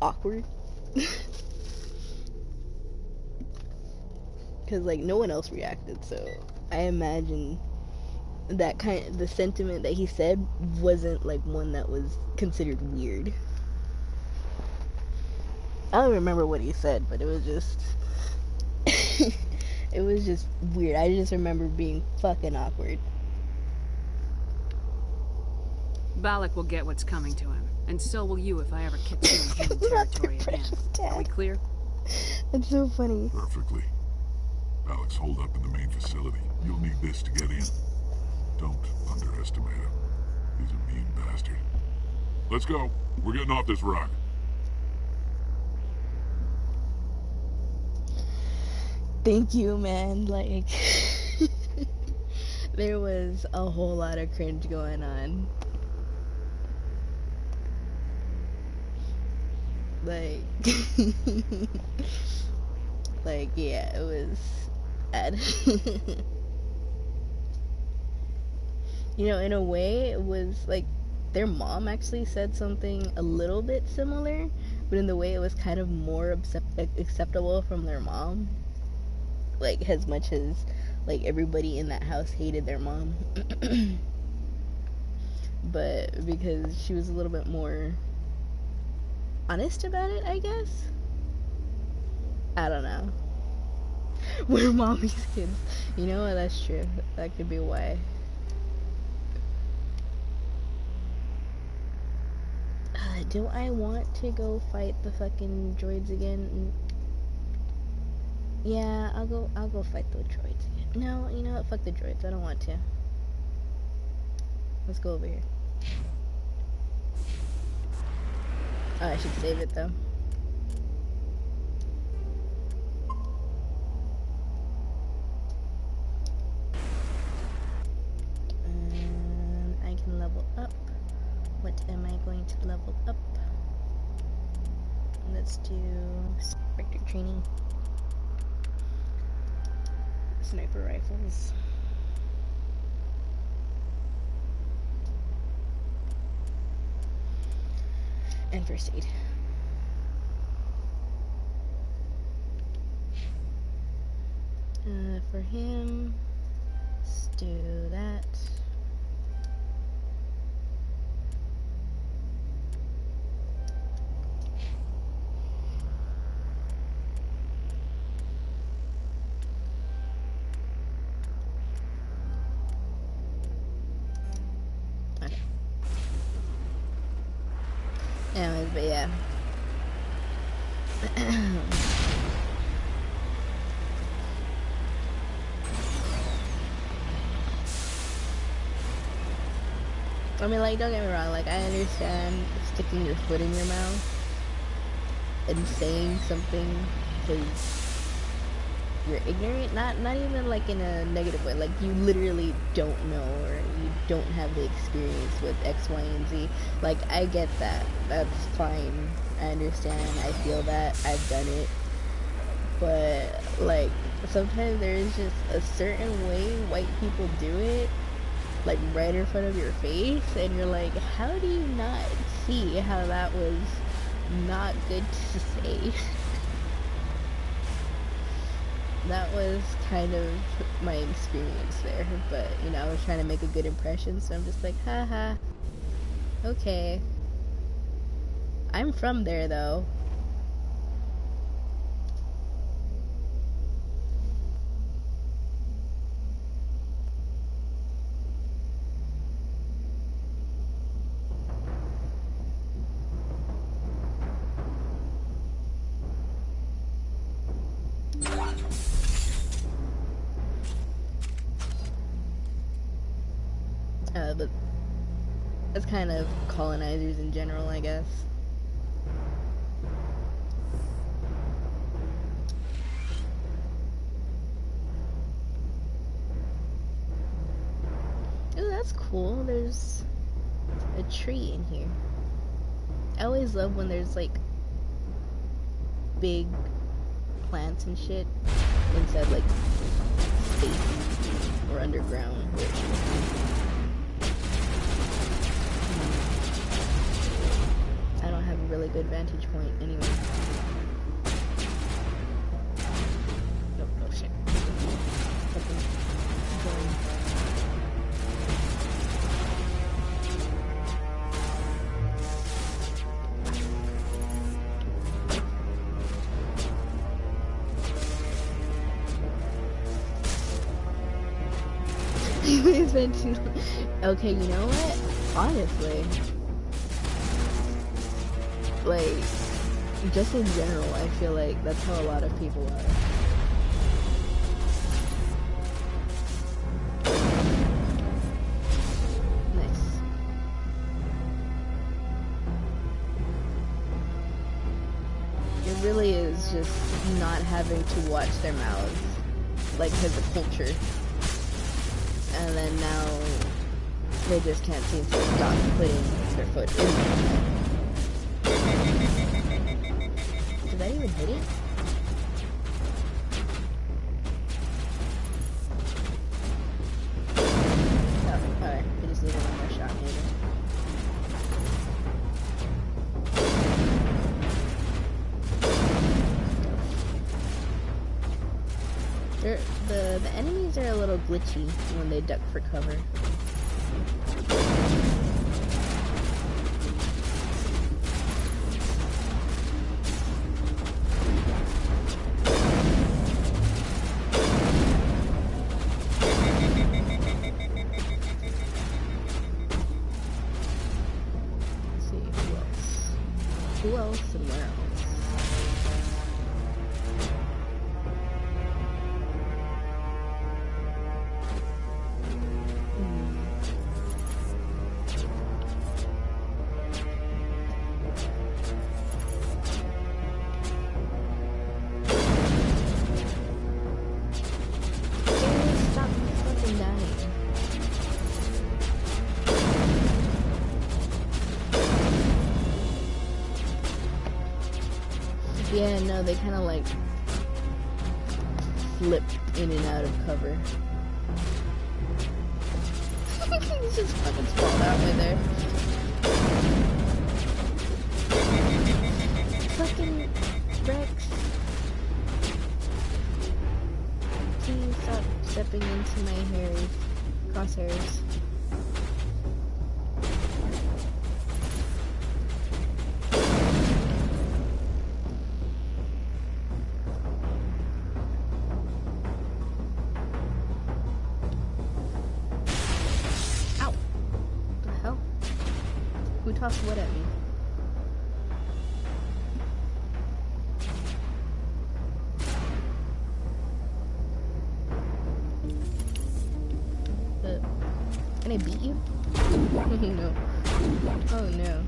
awkward. Because, like, no one else reacted, so I imagine that the sentiment that he said wasn't, like, one that was considered weird. I don't remember what he said, but it was just... it was just weird. I just remember being fucking awkward. Balak will get what's coming to him, and so will you if I ever catch you in human territory again. Are we clear? That's so funny. Perfectly. Balak's holed up in the main facility. You'll need this to get in. Don't underestimate him. He's a mean bastard. Let's go. We're getting off this rock. Thank you, man. Like, there was a whole lot of cringe going on. Like, like, yeah, it was bad. You know, in a way, it was like their mom actually said something a little bit similar, but in the way it was kind of more acceptable from their mom. Like, as much as, like, everybody in that house hated their mom. But because she was a little bit more honest about it, I guess. I don't know. We're mommy's kids. You know what? That's true. That could be why. Do I want to go fight the fucking droids again? Yeah, I'll go fight the droids again. No, you know what? Fuck the droids. I don't want to. Let's go over here. Oh, I should save it though. And I can level up. What am I going to level up? Let's do Spectre training. Sniper rifles. And first aid. For him, let's do that. Okay. Anyways, but yeah. I mean, like, don't get me wrong, like, I understand sticking your foot in your mouth and saying something because you're ignorant, not even, like, in a negative way, like, you literally don't know, or you don't have the experience with X, Y, and Z, like, I get that, that's fine, I understand, I feel that, I've done it, but, like, sometimes there is just a certain way white people do it, like, right in front of your face, and you're like, how do you not see how that was not good to say? That was kind of my experience there, but, you know, I was trying to make a good impression, so I'm just like, haha, okay. I'm from there, though. But that's kind of colonizers in general, I guess. Ooh, that's cool. There's a tree in here. I always love when there's, like, big plants and shit inside, like, space or underground. I don't have a really good vantage point anyway. Oh shit. Something's going. It's been too long. Okay, you know what? Honestly. Like, just in general, I feel like that's how a lot of people are. Nice. It really is just not having to watch their mouths, like, because of culture. And then now they just can't seem to stop putting their foot in their mouth. Did that even hit it? Oh, alright. I just needed one more shot, maybe. The enemies are a little glitchy when they duck for cover. Let's see, who else? Who else and where else? Stop fucking dying. Yeah, no, they kind of like flip in and out of cover. He's just fucking sprawled out right there. Fucking Rex. Please stop stepping into my hairy crosshairs. Ow! What the hell? Who tossed what at me? Can I beat you? No. Oh no.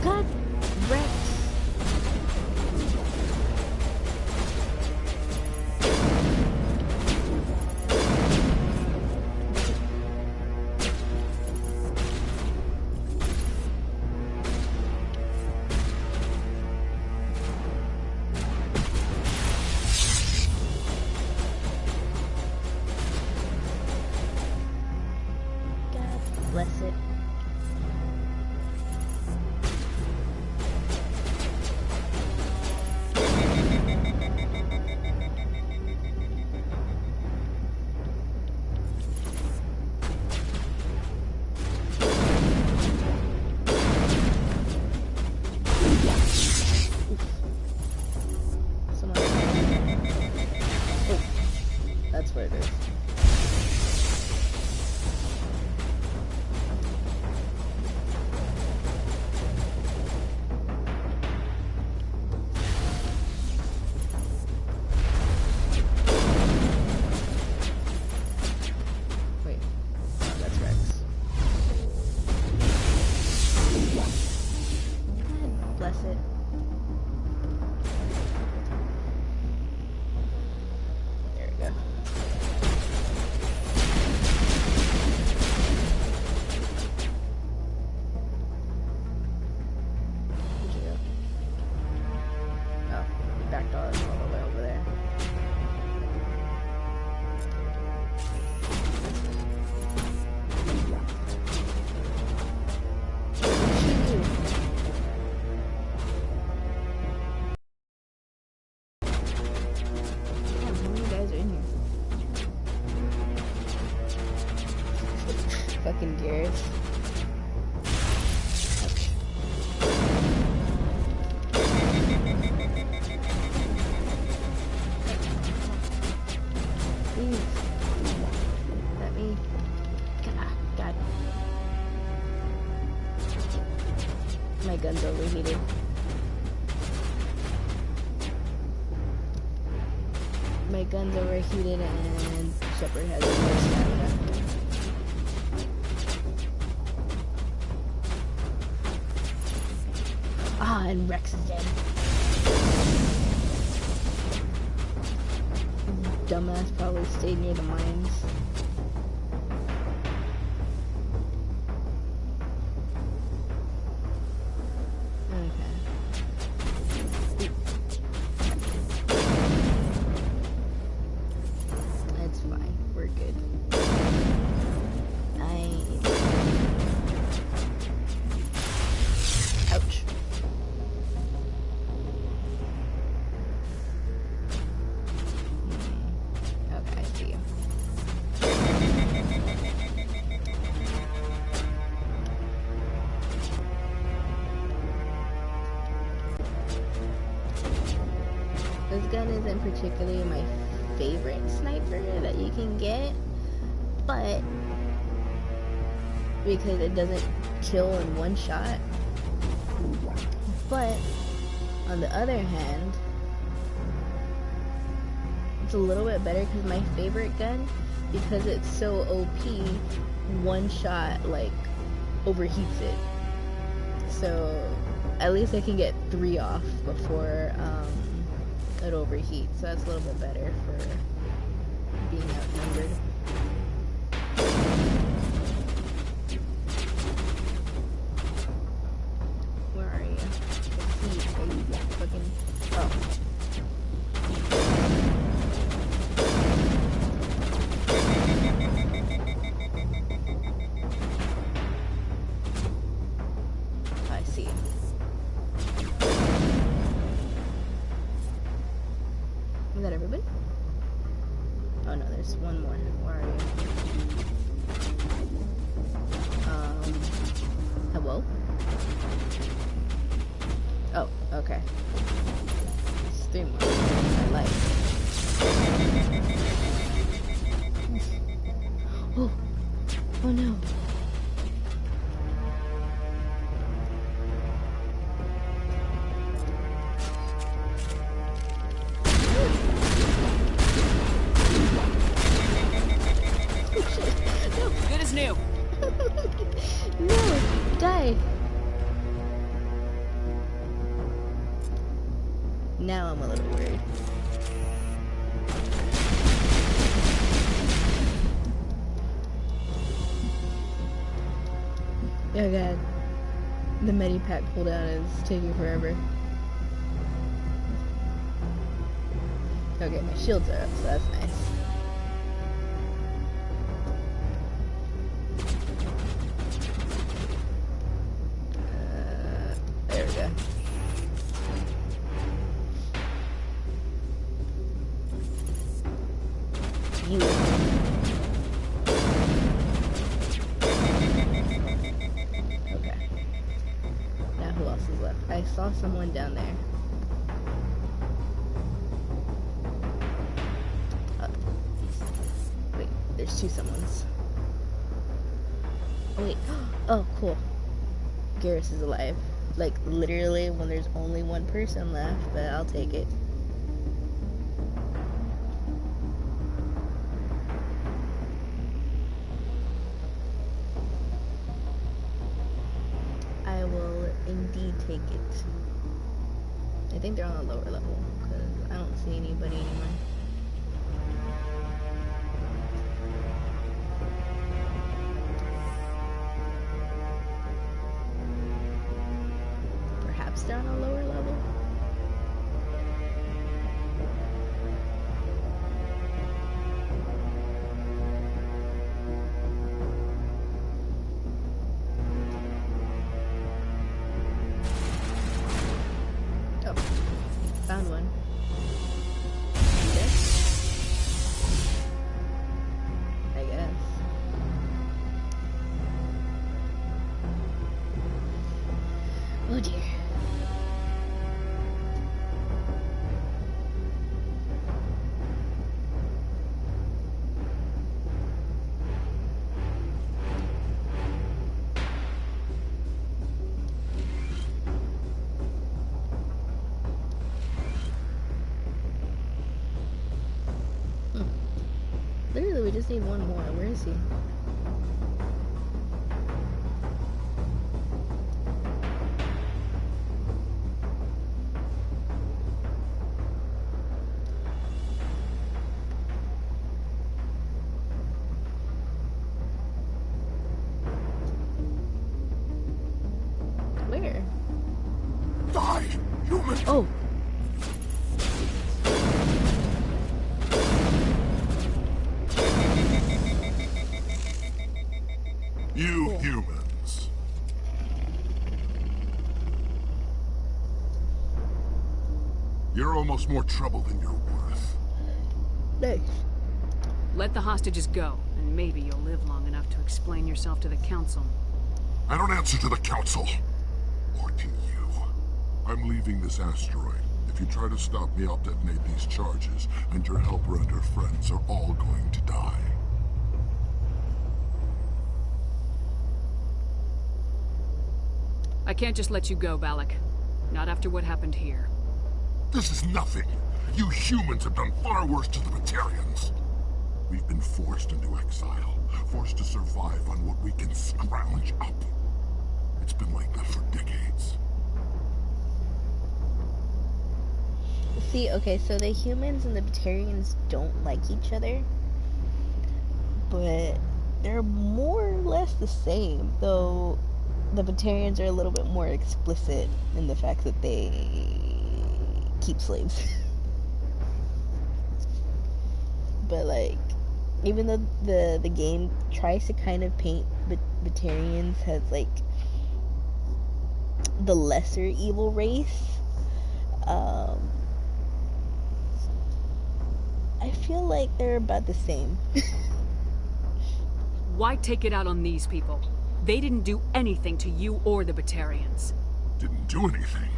God, Rex. God bless it. Someone. Oh, that's where it is. Wait, oh, that's Rex. God bless it. There we go. Where'd you go? Oh, you backed all the way over there. Shoot you. My gun's overheated. My gun's overheated and Shepard has no stamina. Ah, and Rex is dead. Dumbass probably stayed near the mines. This gun isn't particularly my favorite sniper that you can get, but because it doesn't kill in one shot. But on the other hand, it's a little bit better because my favorite gun, because it's so OP, one shot like overheats it. So at least I can get 3 off before it overheats. So that's a little bit better for being outnumbered. Where are you? Are you fucking... Oh. I see. Is that everybody? Oh no, there's one more. Where are you? Hello? Oh, okay. It's 3 more. I like. Oh! Oh no! Good as new. No! Die! Now I'm a little worried. Oh god. The Medipack cooldown is taking forever. Okay, my shields are up, so that's nice. There we go. You. Okay. Now who else is left? I saw someone down there. Wait, there's 2 someones. Oh wait. Oh, cool. Garrus is alive. Like, literally when there's only 1 person left, but I'll take it. I will indeed take it. I think they're on the lower level, because I don't see anybody anymore. Perhaps they're on a lower level? Oh, found one. I guess. Oh dear. we just need one more. Where is he? Where? Die, human! Oh. You humans. You're almost more trouble than you're worth. Nice. Let the hostages go, and maybe you'll live long enough to explain yourself to the council. I don't answer to the council. Or to you. I'm leaving this asteroid. If you try to stop me, I'll detonate these charges, and your helper and her friends are all going to die. I can't just let you go, Balak. Not after what happened here. This is nothing. You humans have done far worse to the Batarians. We've been forced into exile, forced to survive on what we can scrounge up. It's been like that for decades. See, okay, so the humans and the Batarians don't like each other, but they're more or less the same, though the Batarians are a little bit more explicit in the fact that they keep slaves. But like, even though the game tries to kind of paint Batarians as like the lesser evil race, I feel like they're about the same. Why take it out on these people? They didn't do anything to you or the Batarians. Didn't do anything.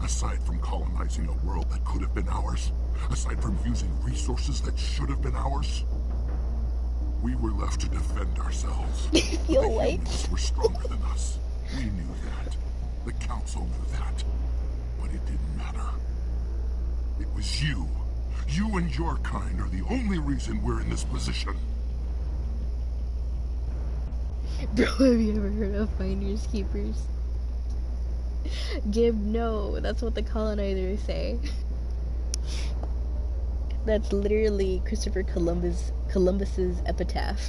Aside from colonizing a world that could have been ours. Aside from using resources that should have been ours. We were left to defend ourselves. You feel The like? humans were stronger than us. We knew that. The council knew that. But it didn't matter. It was you. You and your kind are the only reason we're in this position. Bro, have you ever heard of Finders Keepers? Gib, no, that's what the colonizers say. That's literally Christopher Columbus's epitaph.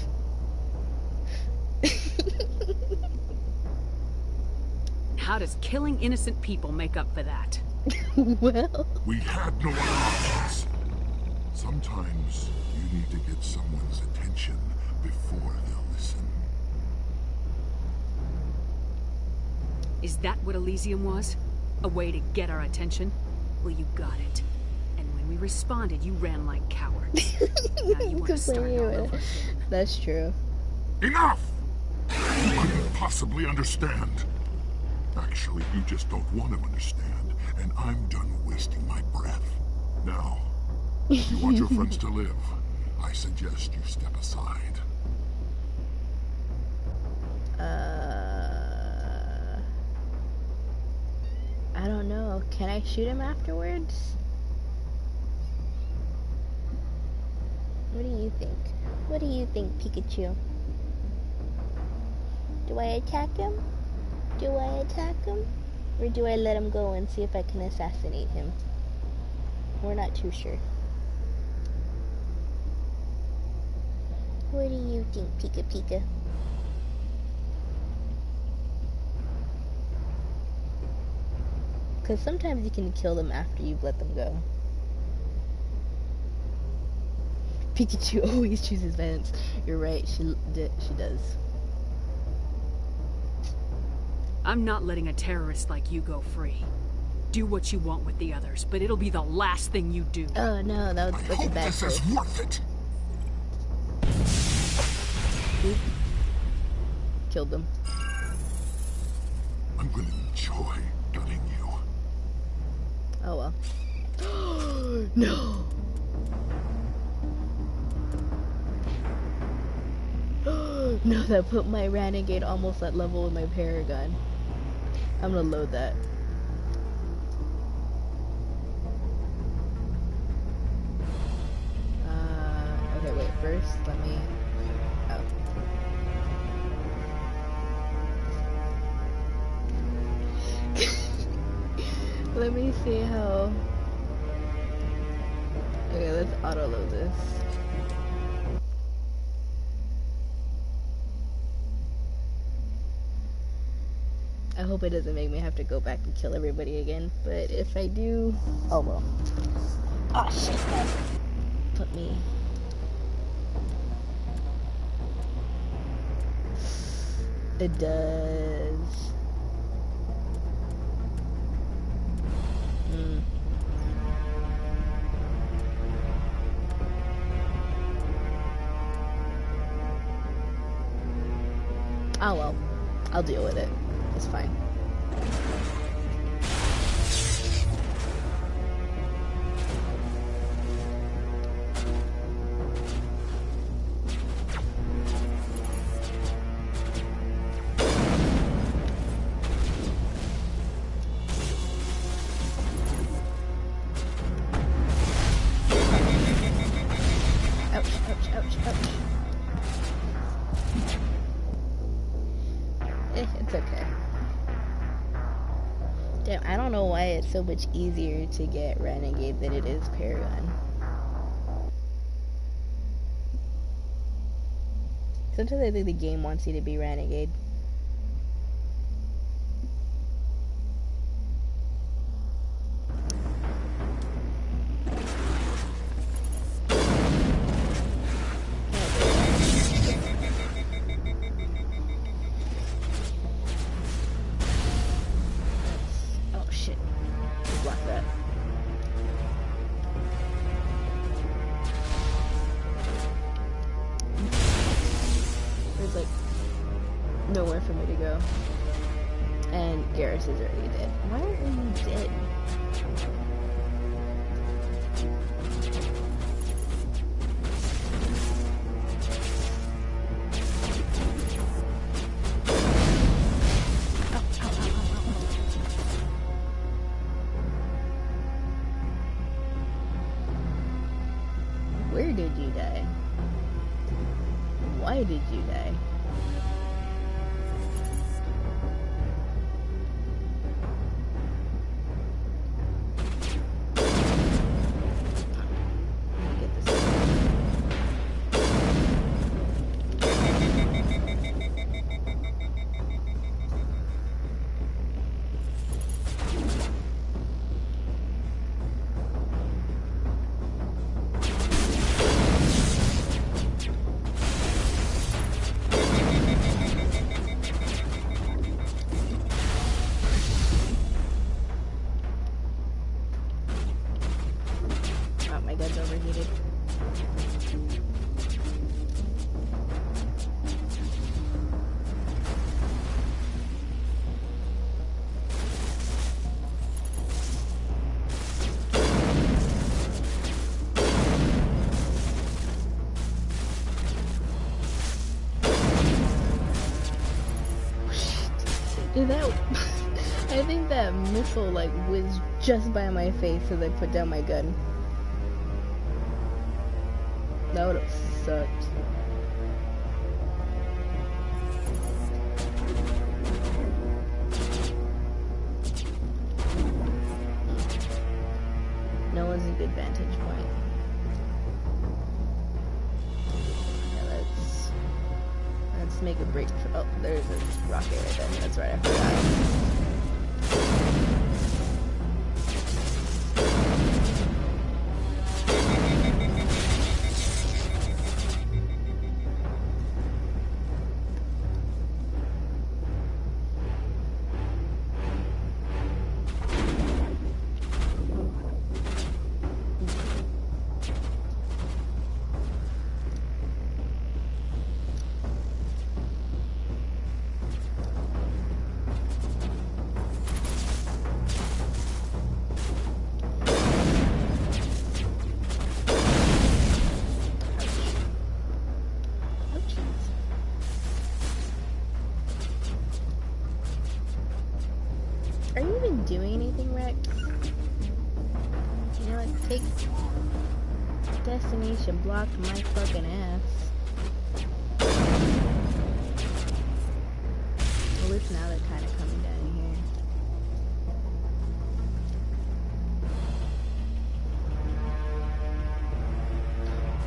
How does killing innocent people make up for that? Well, We had no other options. Sometimes you need to get someone's attention before they'll listen. Is that what Elysium was? A way to get our attention? Well, you got it. And when we responded, you ran like cowards. Now you want to start complaining all about over it. again. That's true. Enough! You couldn't possibly understand. Actually, you just don't want to understand, and I'm done wasting my breath. Now, if you want your friends to live, I suggest you step aside. I don't know. Can I shoot him afterwards? What do you think? What do you think, Pikachu? Do I attack him? Do I attack him? Or do I let him go and see if I can assassinate him? We're not too sure. What do you think, Pika Pika? Because sometimes you can kill them after you've let them go. Pikachu always chooses violence. You're right, she does. I'm not letting a terrorist like you go free. Do what you want with the others, but it'll be the last thing you do. Oh no, I that's a hope bad this is choice. worth it. Oop. Killed them. I'm gonna enjoy gunning you. Oh well. No. No, that put my Renegade almost at level with my Paragon. I'm gonna load that. Okay, wait, first, let me... Oh. Let me see how... Okay, let's auto-load this. I hope it doesn't make me have to go back and kill everybody again, but if I do... Oh well. Oh shit, that put me... It does... Oh well, I'll deal with it. It's fine. Ouch, ouch, ouch, ouch. It's okay. Damn, I don't know why it's so much easier to get Renegade than it is Paragon. Sometimes I think the game wants you to be Renegade. Nowhere for me to go. And Garrus is already dead. Why are you dead? Where did you die? Why did you die? Overheated. Dude, that I think that missile like whizzed just by my face as I put down my gun. That would have sucked. No one's a good vantage point. Okay, let's make a break for, oh, there's a rocket right there. That's right, I forgot. Are you even doing anything, Rex? You know what? Destination blocked my fucking ass. At least now they're kind of coming down here.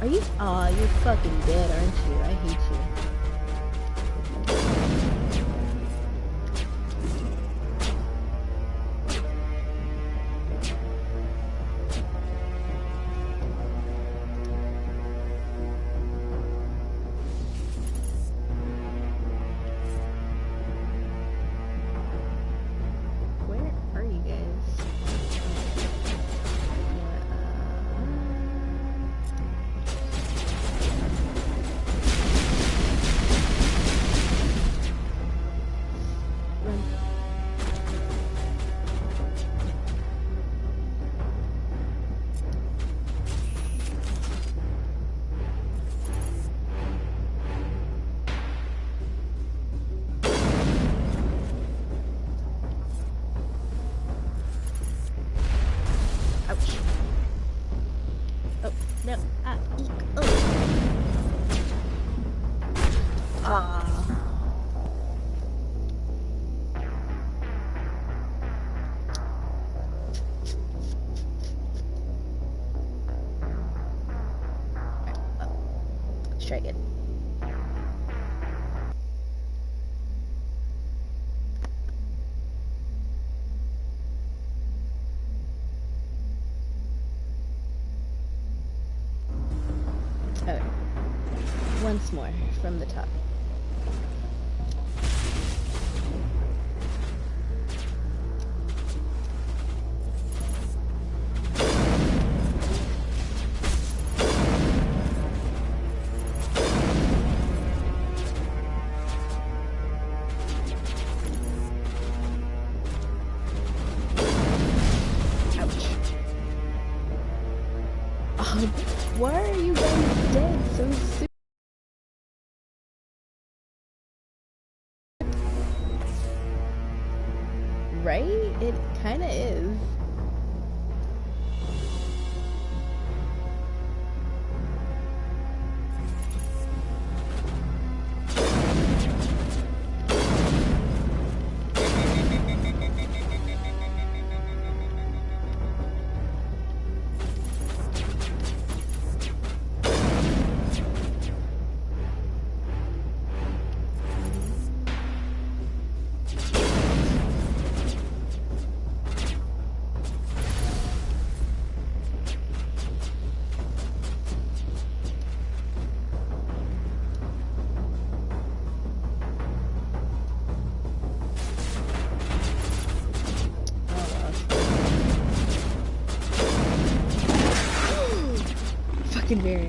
Are you? Aw, you're fucking dead, aren't you? I hate you. Try again. Okay. Once more from the top. Why are you guys dead so soon? Right? It kinda is. Fucking Baron.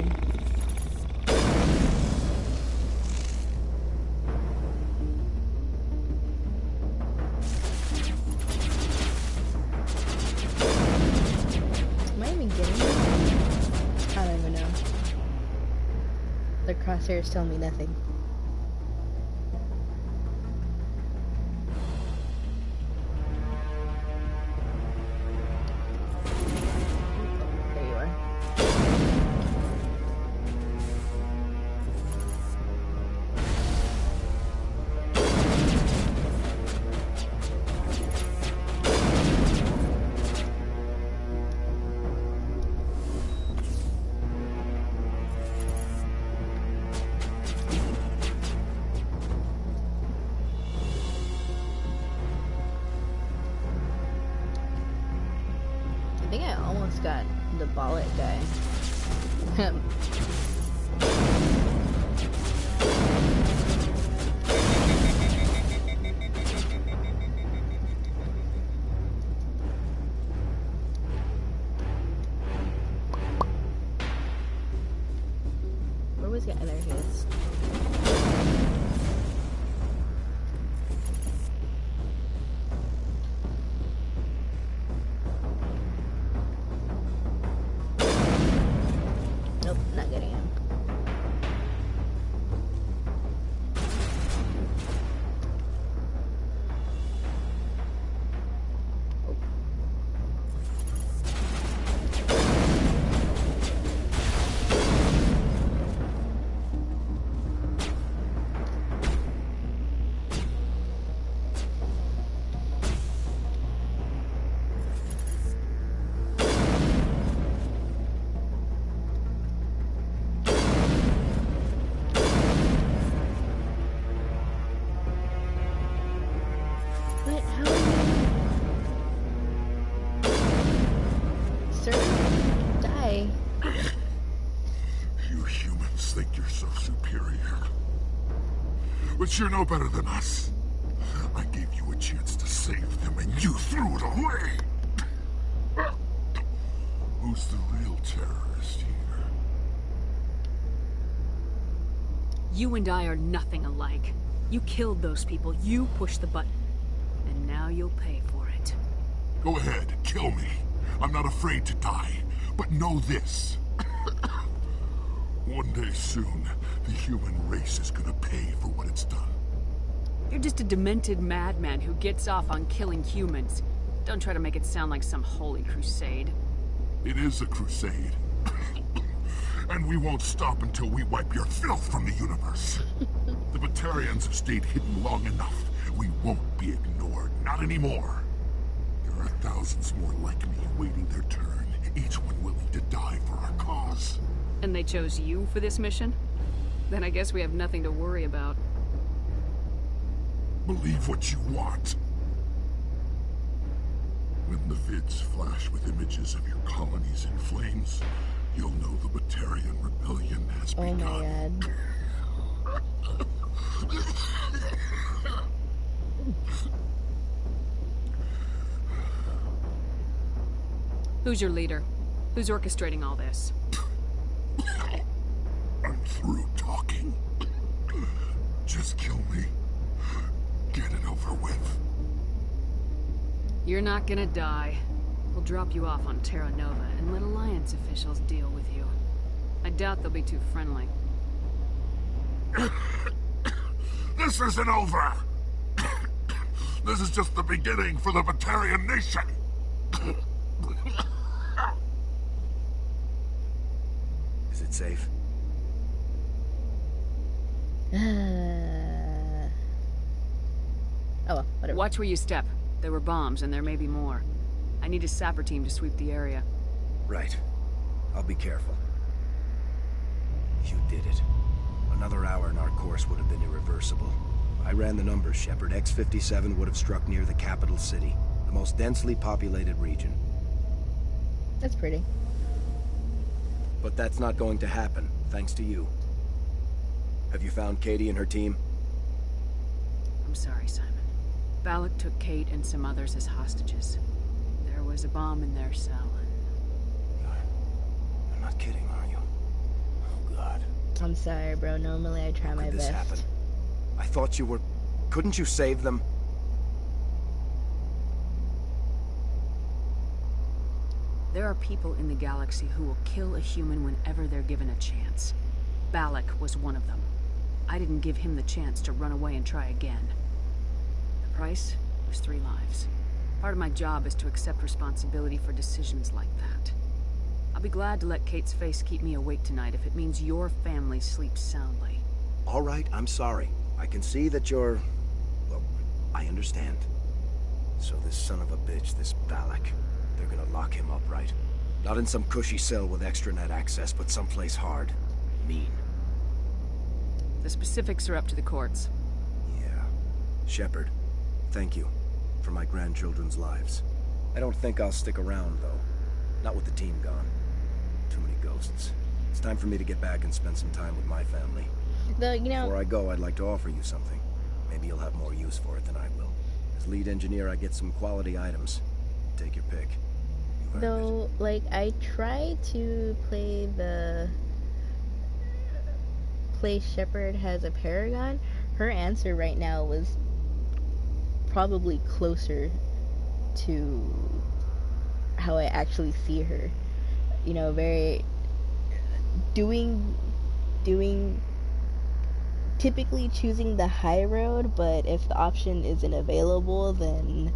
Am I even getting it? I don't even know. The crosshairs tell me nothing. There you are. I think I almost got the Bollet guy. Where was he? There he is. Nope, not getting him. You're no better than us. I gave you a chance to save them, and you threw it away! Who's the real terrorist here? You and I are nothing alike. You killed those people, you pushed the button. And now you'll pay for it. Go ahead, kill me. I'm not afraid to die. But know this. One day soon, the human race is gonna pay for what it's done. You're just a demented madman who gets off on killing humans. Don't try to make it sound like some holy crusade. It is a crusade. And we won't stop until we wipe your filth from the universe. The Batarians have stayed hidden long enough. We won't be ignored, not anymore. There are thousands more like me waiting their turn, each one willing to die for our cause. And they chose you for this mission? Then I guess we have nothing to worry about. Believe what you want. When the vids flash with images of your colonies in flames, you'll know the Batarian rebellion has begun. Oh my god. Who's your leader? Who's orchestrating all this? I'm through talking. Just kill me. Get it over with. You're not gonna die. We'll drop you off on Terra Nova and let Alliance officials deal with you. I doubt they'll be too friendly. This isn't over! This is just the beginning for the Batarian nation! Is it safe? Oh well, whatever. Watch where you step. There were bombs, and there may be more. I need a sapper team to sweep the area. Right. I'll be careful. You did it. Another hour and our course would have been irreversible. I ran the numbers, Shepard. X-57 would have struck near the capital city, the most densely populated region. That's pretty. But that's not going to happen, thanks to you. Have you found Katie and her team? I'm sorry, Simon. Balak took Kate and some others as hostages. There was a bomb in their cell. You're not kidding, are you? Oh, God. I'm sorry, bro. Normally I try How my could this best. happen? I thought you were... Couldn't you save them? There are people in the galaxy who will kill a human whenever they're given a chance. Balak was one of them. I didn't give him the chance to run away and try again. The price was 3 lives. Part of my job is to accept responsibility for decisions like that. I'll be glad to let Kate's face keep me awake tonight if it means your family sleeps soundly. All right, I'm sorry. I can see that you're... Well, I understand. So this son of a bitch, this Balak, they're gonna lock him up, right? Not in some cushy cell with extranet access, but someplace hard. Mean. The specifics are up to the courts. Yeah. Shepard, thank you for my grandchildren's lives. I don't think I'll stick around, though. Not with the team gone. Too many ghosts. It's time for me to get back and spend some time with my family. Though, you know... Before I go, I'd like to offer you something. Maybe you'll have more use for it than I will. As lead engineer, I get some quality items. Take your pick. You've earned it. Though, like, I try to play Shepard as a Paragon. Her answer right now was probably closer to how I actually see her. You know, very doing typically choosing the high road, but if the option isn't available, then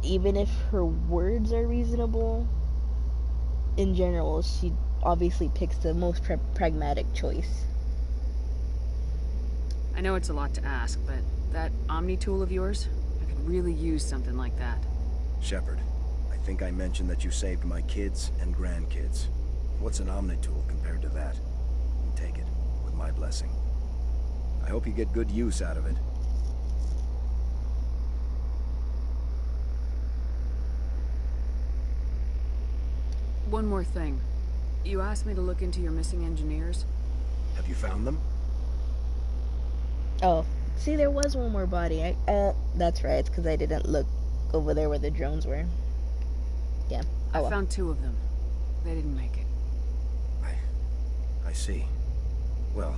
even if her words are reasonable, in general, she obviously picks the most pragmatic choice. I know it's a lot to ask, but that Omni tool of yours, I could really use something like that. Shepard, I think I mentioned that you saved my kids and grandkids. What's an Omnitool compared to that? Take it, with my blessing. I hope you get good use out of it. One more thing. You asked me to look into your missing engineers? Have you found them? Oh, see, there was one more body. That's right. It's because I didn't look over there where the drones were. Yeah. I found 2 of them. They didn't make it. I see. Well,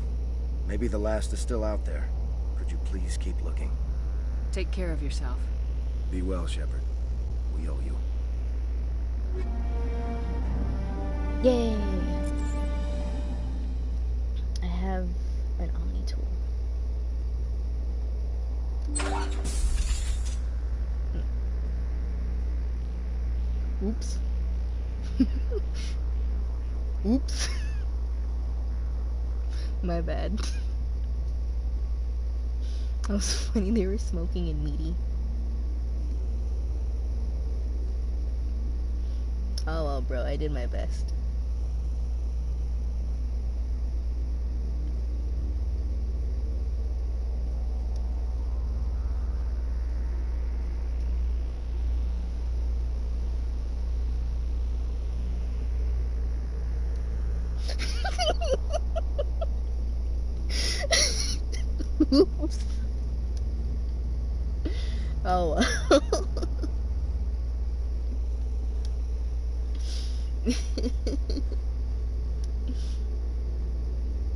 maybe the last is still out there. Could you please keep looking? Take care of yourself. Be well, Shepard. We owe you. Yay! I have an Omni tool. Oops. Oops. My bad. That was funny, they were smoking and meaty. Oh well, bro, I did my best. Oops. Oh well.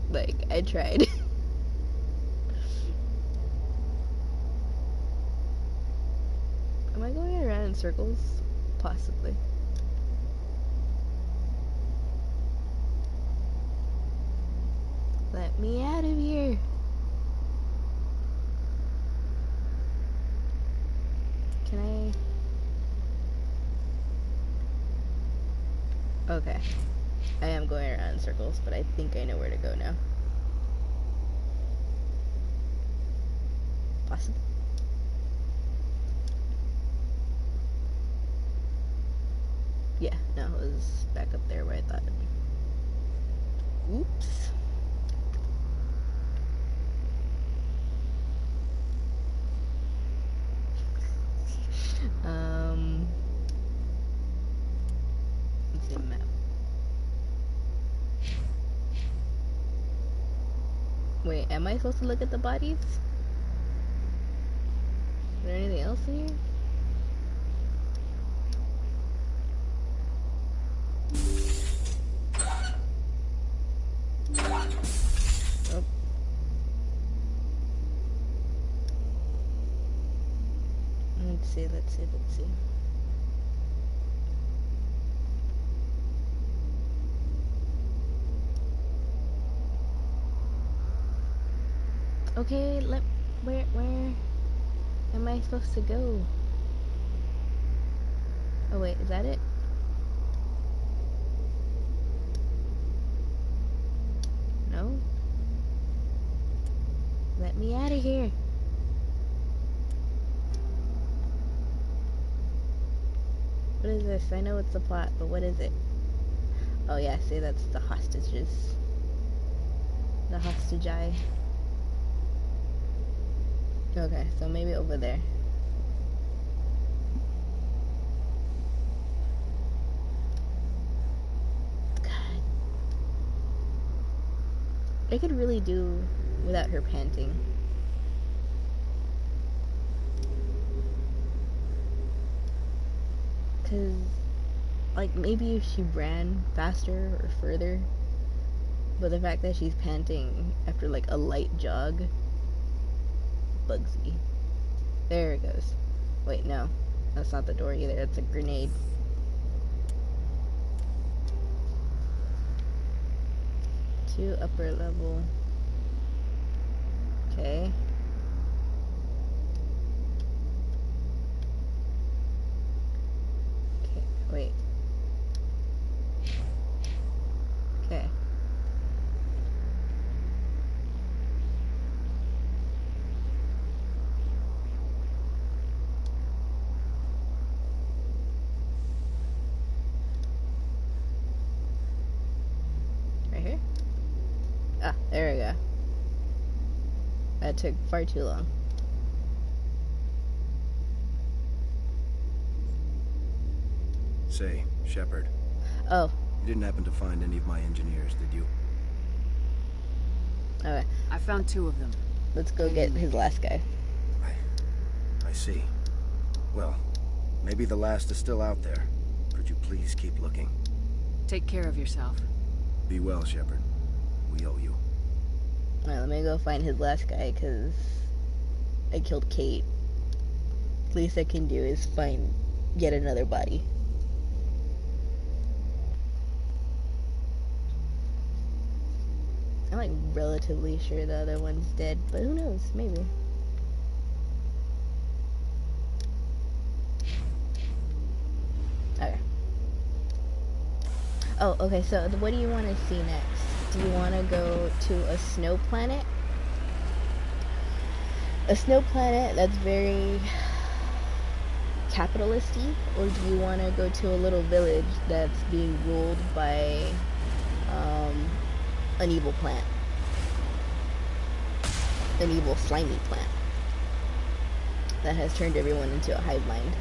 Like, I tried. Am I going around in circles? Possibly. Let me out of here. Can I? Okay. I am going around in circles, but I think I know where to go now. Possible. Yeah, no, it was back up there where I thought. Oops. Let's see the map. Wait, am I supposed to look at the bodies? Is there anything else in here? Oh. Let's see. Okay, where am I supposed to go? Oh wait, is that it? No? Let me out of here. What is this? I know it's the plot, but what is it? Oh yeah, see, that's the hostages. The hostage-eye. Okay, so maybe over there. God. I could really do without her panting. Cause, like, maybe if she ran faster or further, but the fact that she's panting after, like, a light jog bugs me. There it goes. Wait, no. That's not the door either. That's a grenade. To upper level. Okay. Okay, wait. Okay. Ah, there we go. That took far too long. Say, Shepard. Oh. You didn't happen to find any of my engineers, did you? Okay. I found 2 of them. Let's go get his last guy. I see. Well, maybe the last is still out there. Could you please keep looking? Take care of yourself. Be well, Shepard. We owe you. Alright, let me go find his last guy, because I killed Kate. Least I can do is find yet another body. I'm like relatively sure the other one's dead, but who knows? Maybe. Okay. Oh, okay, so what do you want to see next? Do you want to go to a snow planet? A snow planet that's very capitalisty, or do you want to go to a little village that's being ruled by an evil plant, an evil slimy plant that has turned everyone into a hive mind?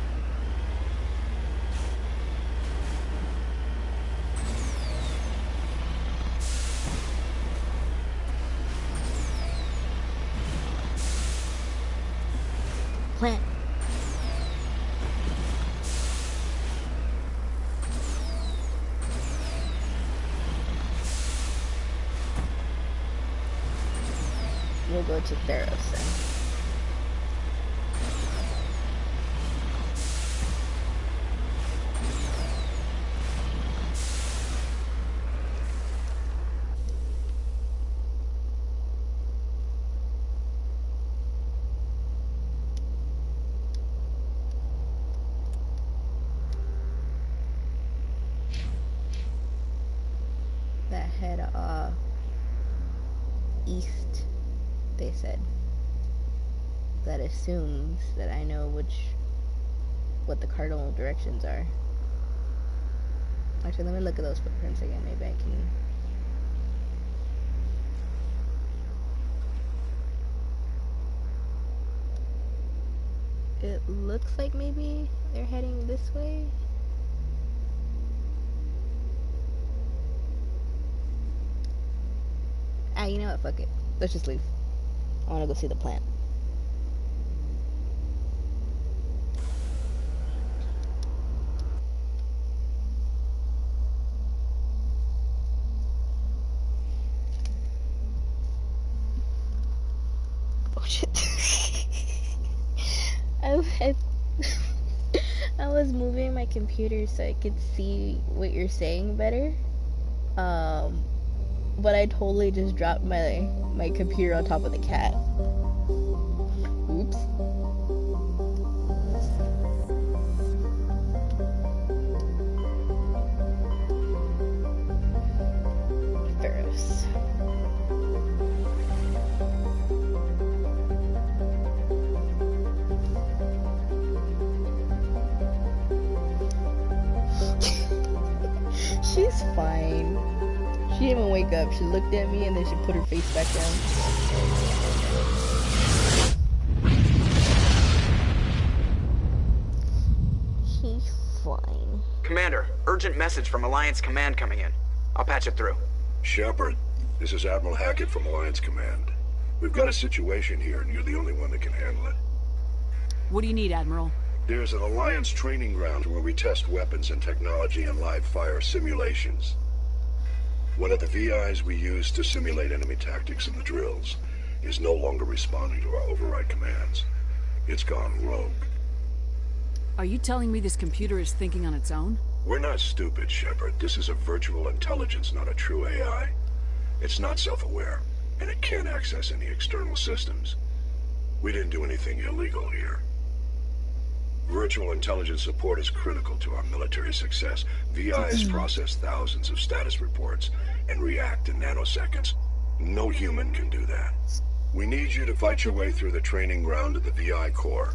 Plant. We'll go to Theros then. That head east, they said. That assumes that I know what the cardinal directions are. Actually, let me look at those footprints again. Maybe I can. It looks like maybe they're heading this way. You know what? Fuck it. Let's just leave. I want to go see the plant. Oh shit. I was moving my computer so I could see what you're saying better. But I totally just dropped my computer on top of the cat. Oops. Theros. She's fine. She didn't even wake up. She looked at me and then she put her face back down. She's fine. Commander, urgent message from Alliance Command coming in. I'll patch it through. Shepard, this is Admiral Hackett from Alliance Command. We've got a situation here and you're the only one that can handle it. What do you need, Admiral? There's an Alliance training ground where we test weapons and technology in live fire simulations. One of the VIs we use to simulate enemy tactics in the drills is no longer responding to our override commands. It's gone rogue. Are you telling me this computer is thinking on its own? We're not stupid, Shepard. This is a virtual intelligence, not a true AI. It's not self-aware, and it can't access any external systems. We didn't do anything illegal here. Virtual intelligence support is critical to our military success. VIs process thousands of status reports and react in nanoseconds. No human can do that. We need you to fight your way through the training ground of the VI core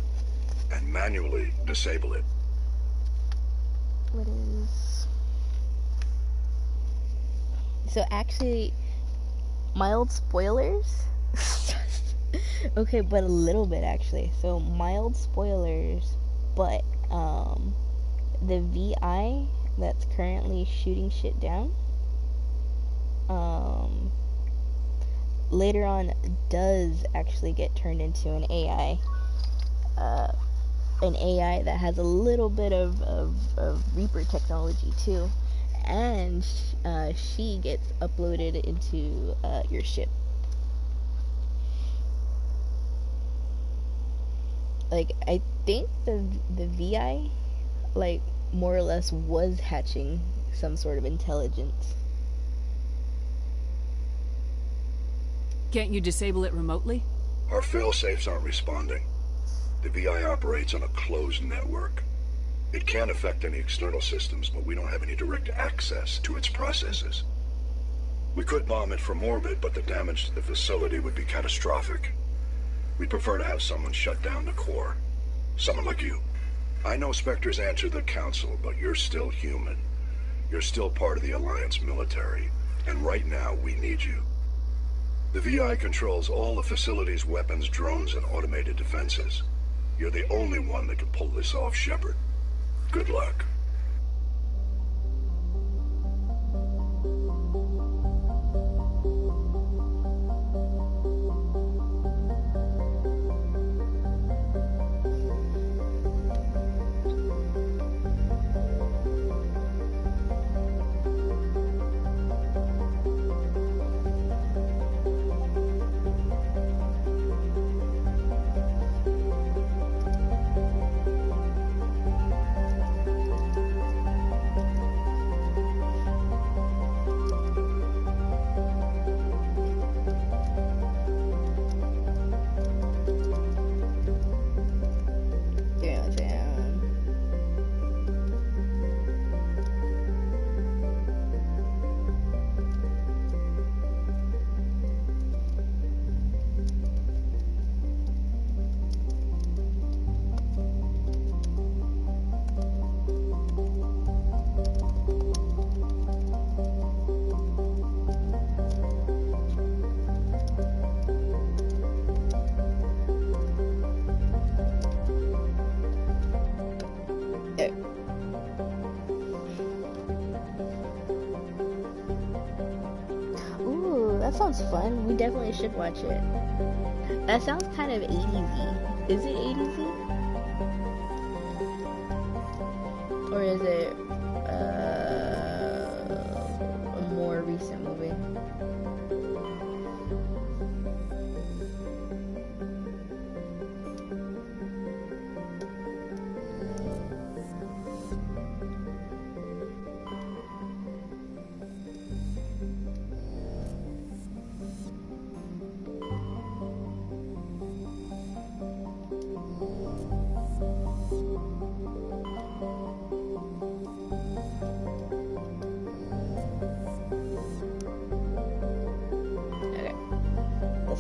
and manually disable it. What is... So actually, mild spoilers? Okay, but a little bit actually. So mild spoilers, but the VI that's currently shooting shit down, later on does actually get turned into an AI. An AI that has a little bit of Reaper technology too. And she gets uploaded into your ship. Like, I think the VI, like, more or less was hatching some sort of intelligence. Can't you disable it remotely? Our failsafes aren't responding. The VI operates on a closed network. It can affect any external systems, but we don't have any direct access to its processes. We could bomb it from orbit, but the damage to the facility would be catastrophic. We'd prefer to have someone shut down the core. Someone like you. I know Spectres answered the Council, but you're still human. You're still part of the Alliance military, and right now we need you. The VI controls all the facility's weapons, drones, and automated defenses. You're the only one that can pull this off, Shepard. Good luck. That sounds fun. We definitely should watch it. That sounds kind of 80s-y. Is it 80s-y? Or is it a more recent movie?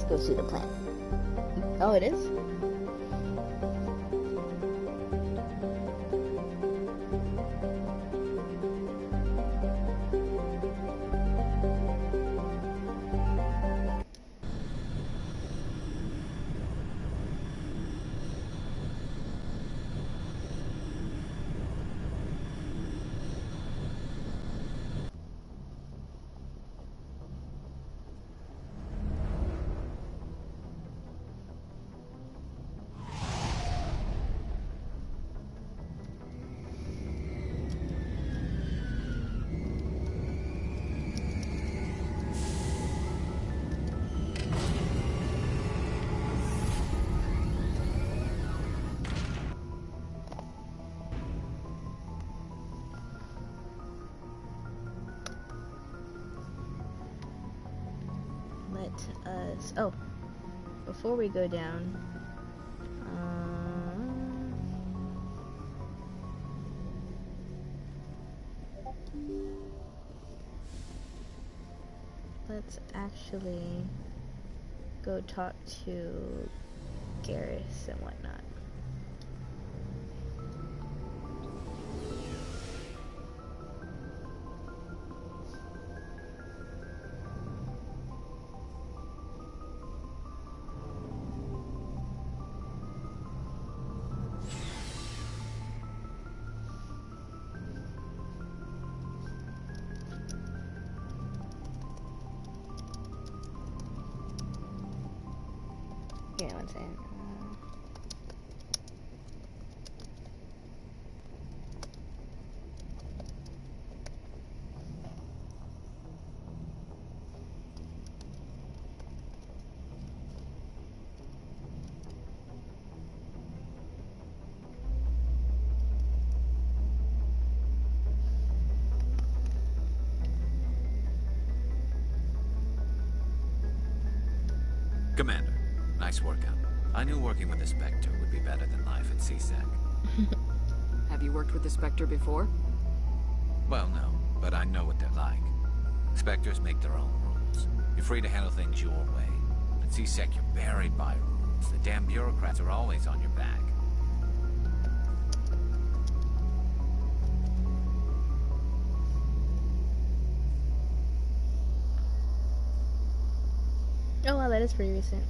Go see the plant. Oh, it is? Us. Oh, before we go down, let's actually go talk to Garrus and whatnot. second. Commander, nice workout. I knew working with the Spectre would be better than life at CSEC. Have you worked with the Spectre before? Well, no, but I know what they're like. Spectres make their own rules. You're free to handle things your way. At CSEC, you're buried by rules. The damn bureaucrats are always on your back. Oh wow, that is pretty recent.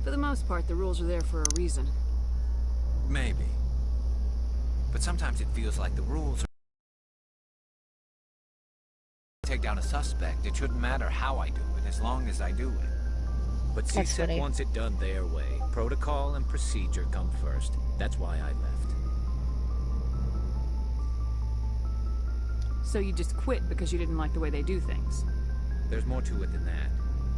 For the most part, the rules are there for a reason. Maybe. But sometimes it feels like the rules are... Take down a suspect, it shouldn't matter how I do it, as long as I do it. But CSEC wants it done their way. Protocol and procedure come first. That's why I left. So you just quit because you didn't like the way they do things? There's more to it than that.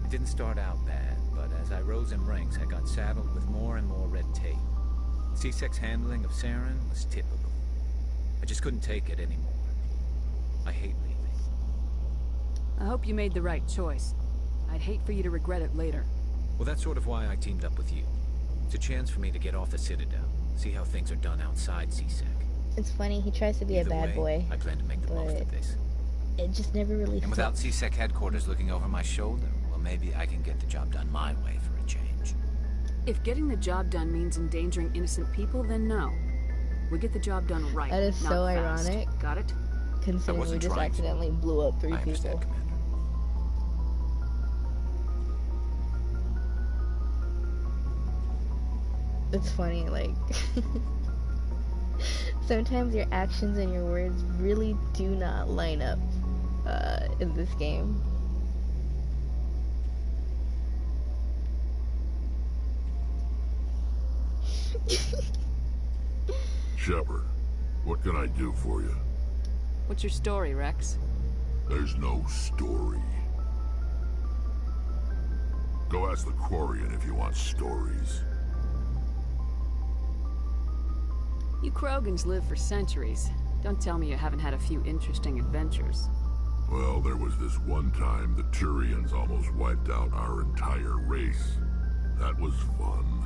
It didn't start out bad, but as I rose in ranks, I got saddled with more and more red tape. CSEC's handling of Saren was typical. I just couldn't take it anymore. I hate leaving. I hope you made the right choice. I'd hate for you to regret it later. Well, that's sort of why I teamed up with you. It's a chance for me to get off the Citadel, see how things are done outside CSEC. It's funny, he tries to be a bad boy. I plan to make the most of this. It just never really And without CSEC headquarters looking over my shoulder, well, maybe I can get the job done my way for a change. If getting the job done means endangering innocent people, then no. We get the job done right. That is not so fast. ironic. Got it? Considering we just accidentally blew up 3 people. Commander. It's funny, like... sometimes your actions and your words really do not line up in this game. Shepard, what can I do for you? What's your story, Rex? There's no story. Go ask the Quarian if you want stories. You Krogans live for centuries. Don't tell me you haven't had a few interesting adventures. Well, there was this one time the Turians almost wiped out our entire race. That was fun.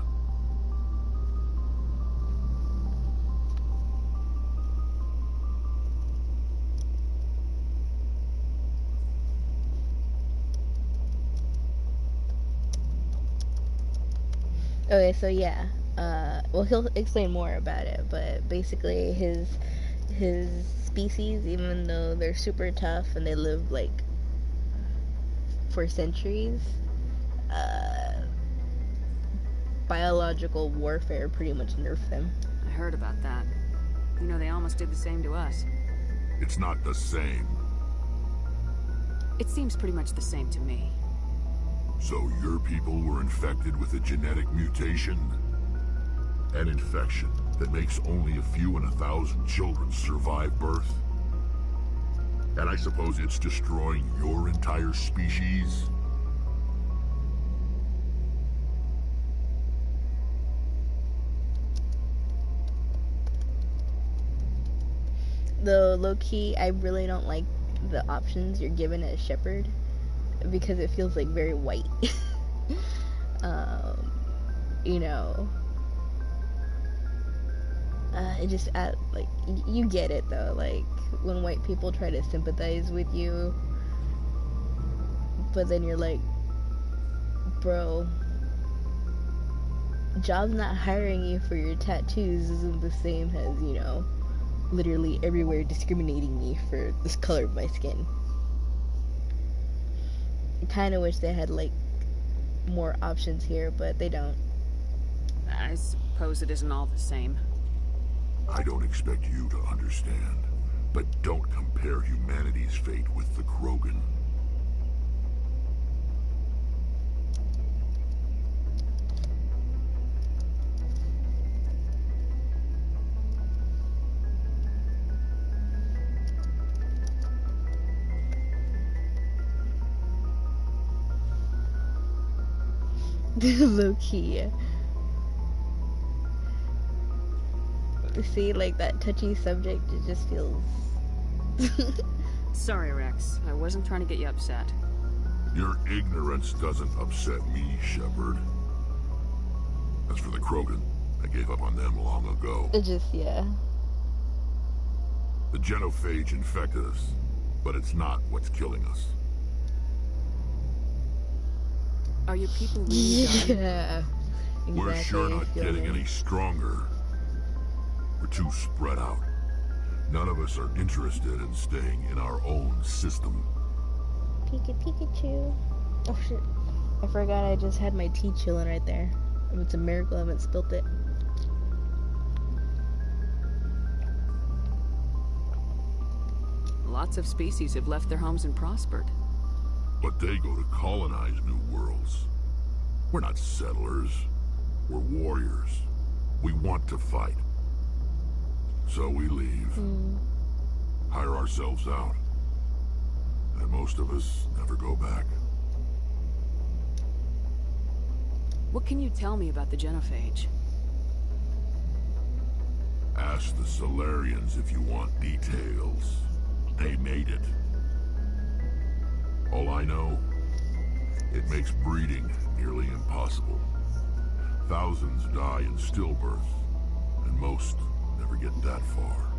Okay, so yeah. Well, he'll explain more about it, but basically his species, even though they're super tough and they live like for centuries, biological warfare pretty much nerfed them. I heard about that. You know, they almost did the same to us. It's not the same. It seems pretty much the same to me. So your people were infected with a genetic mutation? An infection that makes only a few in 1,000 children survive birth? And I suppose it's destroying your entire species? Though, low-key, I really don't like the options you're given as Shepard, because it feels like very white. You know, it just like you get it though, like when white people try to sympathize with you, but then you're like, bro, job's not hiring you for your tattoos isn't the same as, you know, literally everywhere discriminating me for this color of my skin. I kind of wish they had like more options here, but they don't. I suppose it isn't all the same. I don't expect you to understand, but don't compare humanity's fate with the Krogan. 'Cause Low key, yeah. See, like that touchy subject, it just feels... Sorry, Rex. I wasn't trying to get you upset. Your ignorance doesn't upset me, Shepard. As for the Krogan, I gave up on them long ago. It just, yeah. The genophage infected us, but it's not what's killing us. Are your people really dying? Yeah. Exactly. We're sure not getting any stronger. We're too spread out. None of us are interested in staying in our own system. Pikachu. Oh shit. I forgot I just had my tea chilling right there. It's a miracle I haven't spilt it. Lots of species have left their homes and prospered. But they go to colonize new worlds. We're not settlers. We're warriors. We want to fight. So we leave. Hire ourselves out. And most of us never go back. What can you tell me about the genophage? Ask the Solarians if you want details. They made it. All I know, it makes breeding nearly impossible. Thousands die in stillbirth, and most never get that far.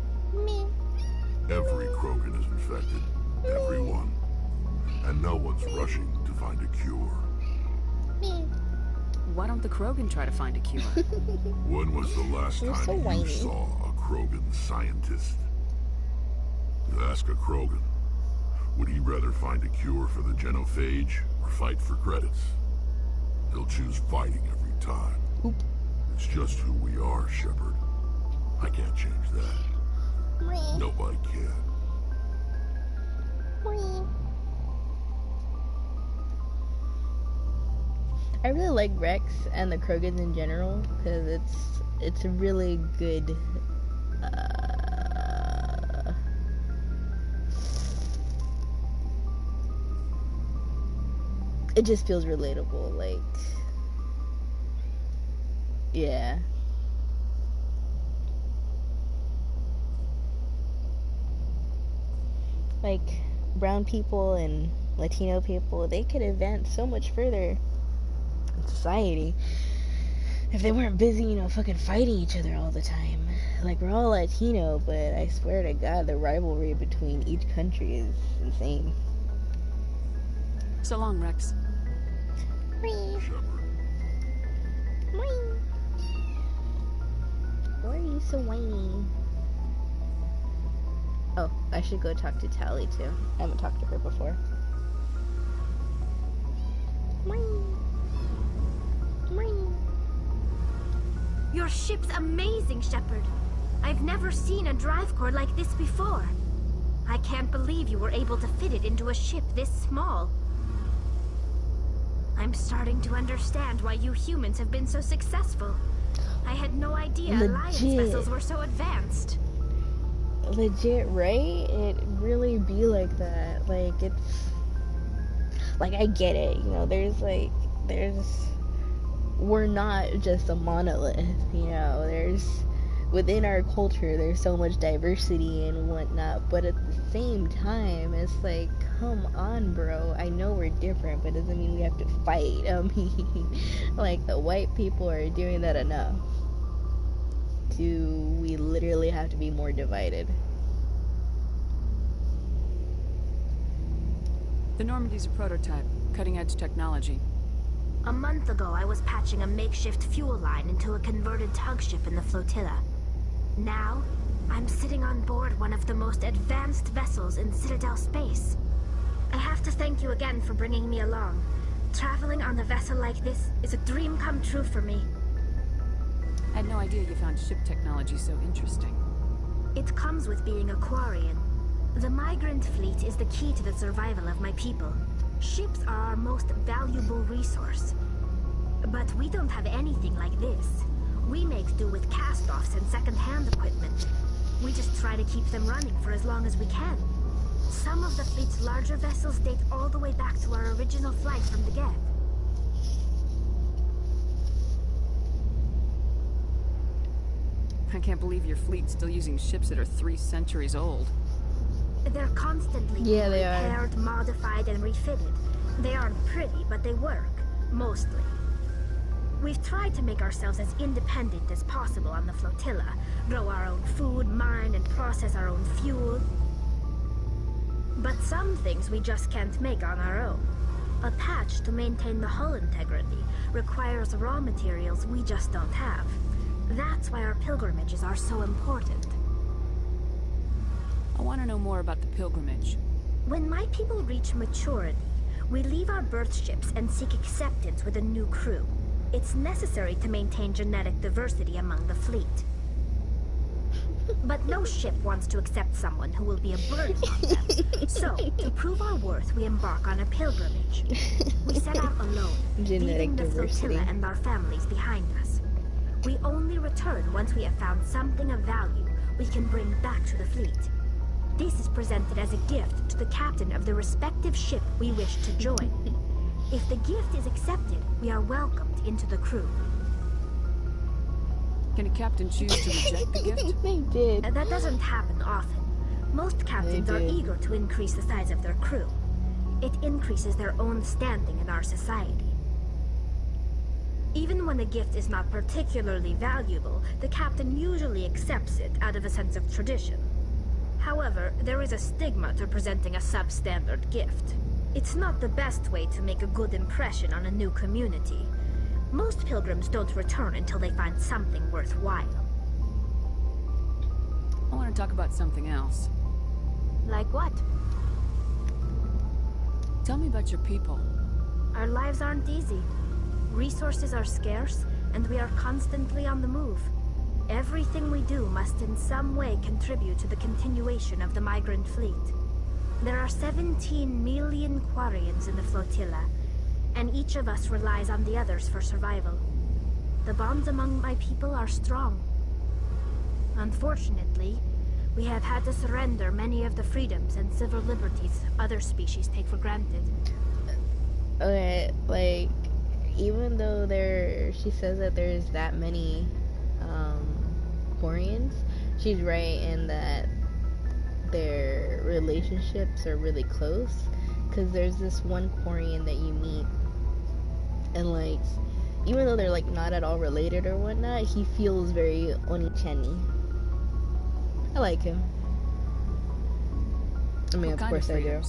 Every Krogan is infected. Everyone. And no one's rushing to find a cure. Why don't the Krogan try to find a cure? When was the last time you saw a Krogan scientist? Ask a Krogan. Would he rather find a cure for the genophage or fight for credits? He'll choose fighting every time. Oop. It's just who we are, Shepard. I can't change that. Nobody can. I really like Rex and the Krogans in general because it's a really good it just feels relatable, like, yeah. Like, brown people and Latino people, they could advance so much further in society if they weren't busy, you know, fucking fighting each other all the time. Like, we're all Latino, but I swear to God, the rivalry between each country is insane. So long, Rex. Shepard. Why are you so whiny? Oh, I should go talk to Tali too. I haven't talked to her before. Your ship's amazing, Shepard. I've never seen a drive core like this before. I can't believe you were able to fit it into a ship this small. I'm starting to understand why you humans have been so successful. I had no idea Alliance vessels were so advanced. Legit, right? It really be like that. Like, it's... Like, I get it, you know, we're not just a monolith, you know, within our culture, there's so much diversity and whatnot, but at the same time, it's like, come on, bro, I know we're different, but it doesn't mean we have to fight. I mean, like, the white people are doing that enough. Do we literally have to be more divided? The Normandy's a prototype, cutting-edge technology. A month ago, I was patching a makeshift fuel line into a converted tug ship in the flotilla. Now, I'm sitting on board one of the most advanced vessels in Citadel space. I have to thank you again for bringing me along. Traveling on a vessel like this is a dream come true for me. I had no idea you found ship technology so interesting. It comes with being a Quarian. The migrant fleet is the key to the survival of my people. Ships are our most valuable resource. But we don't have anything like this. We make do with cast-offs and second-hand equipment. We just try to keep them running for as long as we can. Some of the fleet's larger vessels date all the way back to our original flight from the Geth. I can't believe your fleet's still using ships that are 3 centuries old. They're constantly being they are. repaired, modified, and refitted. They aren't pretty, but they work. Mostly. We've tried to make ourselves as independent as possible on the flotilla. Grow our own food, mine, and process our own fuel. But some things we just can't make on our own. A patch to maintain the hull integrity requires raw materials we just don't have. That's why our pilgrimages are so important. I want to know more about the pilgrimage. When my people reach maturity, we leave our birth ships and seek acceptance with a new crew. It's necessary to maintain genetic diversity among the fleet. But no ship wants to accept someone who will be a burden on them. So, to prove our worth, we embark on a pilgrimage. We set out alone, leaving the flotilla and our families behind us. We only return once we have found something of value we can bring back to the fleet. This is presented as a gift to the captain of the respective ship we wish to join. If the gift is accepted, we are welcomed into the crew. Can a captain choose to reject the gift? They did. That doesn't happen often. Most captains are eager to increase the size of their crew. It increases their own standing in our society. Even when a gift is not particularly valuable, the captain usually accepts it out of a sense of tradition. However, there is a stigma to presenting a substandard gift. It's not the best way to make a good impression on a new community. Most pilgrims don't return until they find something worthwhile. I want to talk about something else. Like what? Tell me about your people. Our lives aren't easy. Resources are scarce, and we are constantly on the move. Everything we do must in some way contribute to the continuation of the migrant fleet. There are 17 million Quarians in the flotilla, and each of us relies on the others for survival. The bonds among my people are strong. Unfortunately, we have had to surrender many of the freedoms and civil liberties other species take for granted. Okay, like, even though she says that there's that many, Quarians, she's right in that their relationships are really close. Because there's this one Quarian that you meet, and, like, even though they're, like, not at all related or whatnot, he feels very Onicheni. I like him. I mean, of course I do.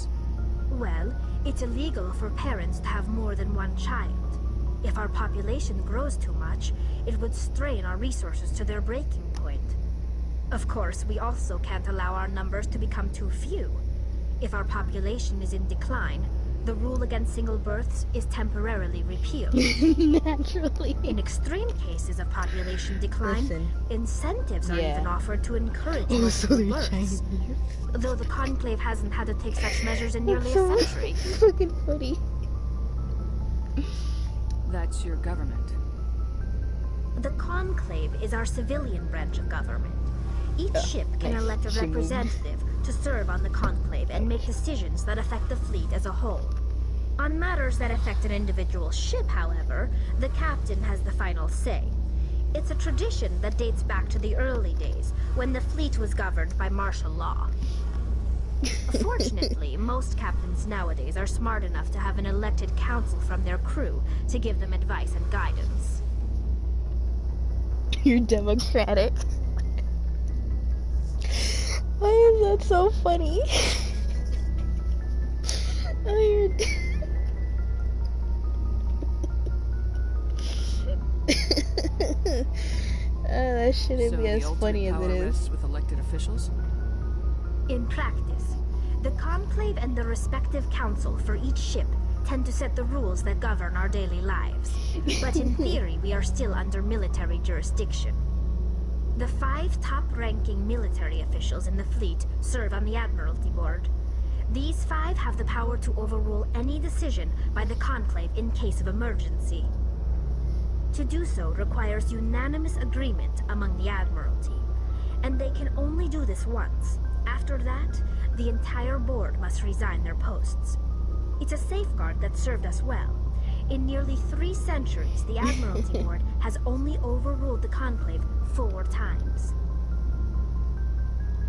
Well, it's illegal for parents to have more than one child. If our population grows too much, it would strain our resources to their breaking point. Of course, we also can't allow our numbers to become too few. If our population is in decline, the rule against single births is temporarily repealed. Naturally. In extreme cases of population decline, incentives are even offered to encourage multiple births. Though the Conclave hasn't had to take such measures in nearly a century. Fucking funny. That's your government. The Conclave is our civilian branch of government. Each ship can elect a representative to serve on the Conclave and make decisions that affect the fleet as a whole. On matters that affect an individual ship, however, the captain has the final say. It's a tradition that dates back to the early days, when the fleet was governed by martial law. Fortunately, most captains nowadays are smart enough to have an elected council from their crew to give them advice and guidance. You're democratic. Why is that so funny? Oh, you're... that shouldn't be as funny as it is. With elected officials? In practice, the Conclave and the respective council for each ship tend to set the rules that govern our daily lives. But in theory, we are still under military jurisdiction. The 5 top-ranking military officials in the fleet serve on the Admiralty Board. These 5 have the power to overrule any decision by the Conclave in case of emergency. To do so requires unanimous agreement among the Admiralty, and they can only do this once. After that, the entire board must resign their posts. It's a safeguard that served us well. In nearly 3 centuries, the Admiralty Board has only overruled the Conclave 4 times.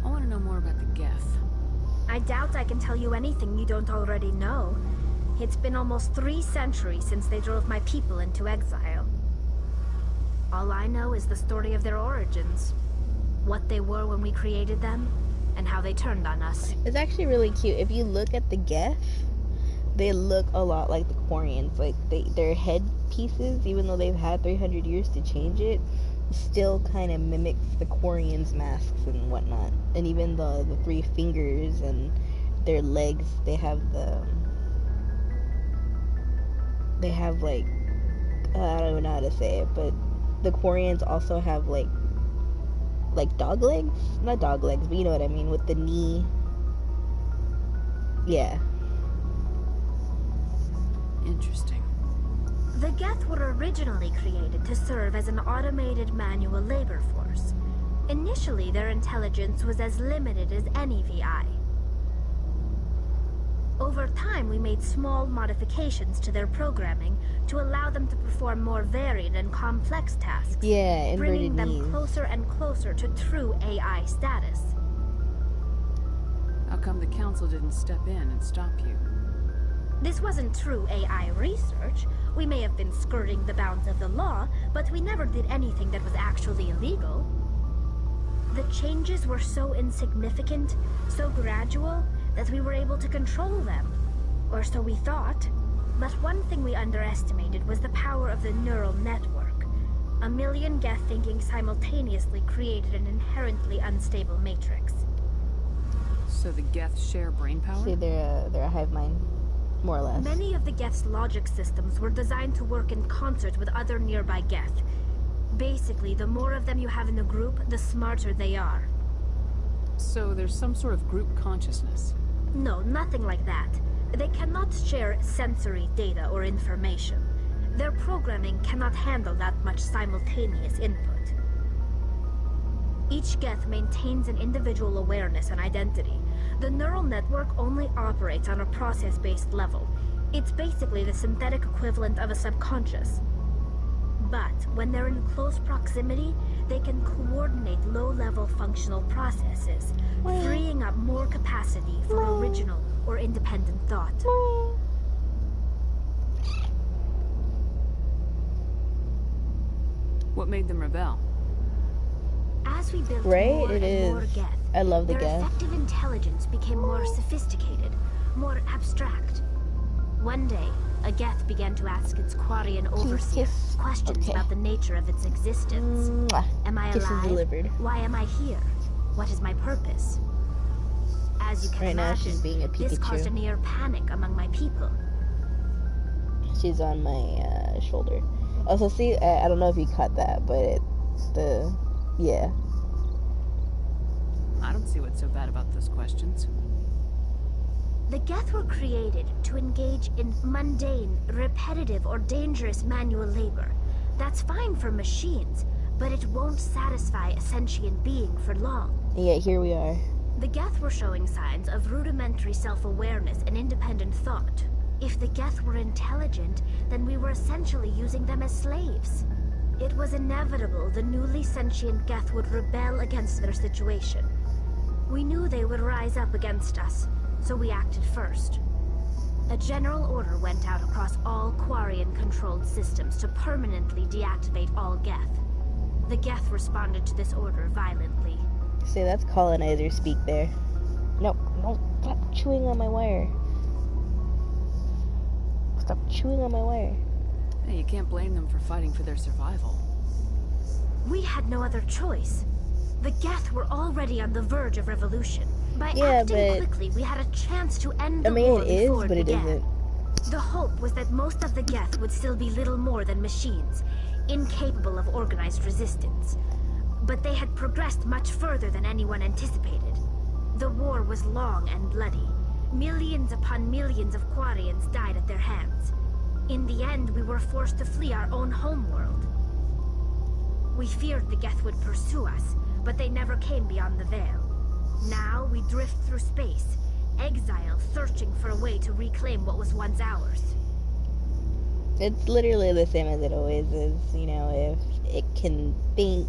I want to know more about the Geth. I doubt I can tell you anything you don't already know. It's been almost 3 centuries since they drove my people into exile. All I know is the story of their origins. What they were when we created them, and how they turned on us. It's actually really cute. If you look at the Geth, they look a lot like the Quarians. Like, their head pieces, even though they've had 300 years to change it, still kind of mimics the Quarians' masks and whatnot. And even the 3 fingers and their legs, they have like, I don't even know how to say it, but the Quarians also have like dog legs? Not dog legs, but you know what I mean, with the knee. Yeah. Interesting. The Geth were originally created to serve as an automated manual labor force. Initially, their intelligence was as limited as any VI. Over time, we made small modifications to their programming to allow them to perform more varied and complex tasks, Yeah, bringing them knees. closer and closer to true AI status. How come the Council didn't step in and stop you? This wasn't true AI research. We may have been skirting the bounds of the law, but we never did anything that was actually illegal. The changes were so insignificant, so gradual, that we were able to control them. Or so we thought. But one thing we underestimated was the power of the neural network. 1 million Geth thinking simultaneously created an inherently unstable matrix. So the Geth share brain power? See, they're a hive mind, more or less. Many of the Geth's logic systems were designed to work in concert with other nearby Geth. Basically, the more of them you have in a group, the smarter they are. So there's some sort of group consciousness? No, nothing like that. They cannot share sensory data or information. Their programming cannot handle that much simultaneous input. Each Geth maintains an individual awareness and identity. The neural network only operates on a process-based level. It's basically the synthetic equivalent of a subconscious. But when they're in close proximity, they can coordinate low-level functional processes, freeing up more capacity for original or independent thought. What made them rebel? As we built Right? more It and more is. Geth, I love the their Geth. effective intelligence became more sophisticated, more abstract. One day, a Geth began to ask its Quarian overseer kiss. questions Okay. about the nature of its existence. Mwah. Am I Kisses alive? delivered. Why am I here? What is my purpose? As you can Right now, imagine, she's being a this caused a Pikachu. near panic among my people. She's on my shoulder. Also, see, I don't know if you caught that, but yeah. I don't see what's so bad about those questions. The Geth were created to engage in mundane, repetitive, or dangerous manual labor. That's fine for machines, but it won't satisfy a sentient being for long. And yet here we are. The Geth were showing signs of rudimentary self-awareness and independent thought. If the Geth were intelligent, then we were essentially using them as slaves. It was inevitable the newly sentient Geth would rebel against their situation. We knew they would rise up against us, so we acted first. A general order went out across all Quarian-controlled systems to permanently deactivate all Geth. The Geth responded to this order violently. See, that's colonizer speak there. No, stop chewing on my wire. Stop chewing on my wire. Hey, you can't blame them for fighting for their survival. We had no other choice. The Geth were already on the verge of revolution. By Yeah, acting but- quickly, we had a chance to end the I mean, war it is, before but it began. isn't. The hope was that most of the Geth would still be little more than machines, incapable of organized resistance. But they had progressed much further than anyone anticipated. The war was long and bloody. Millions upon millions of Quarians died at their hands. In the end, we were forced to flee our own homeworld. We feared the Geth would pursue us, but they never came beyond the veil. Now we drift through space, exile, searching for a way to reclaim what was once ours. It's literally the same as it always is. You know, if it can think,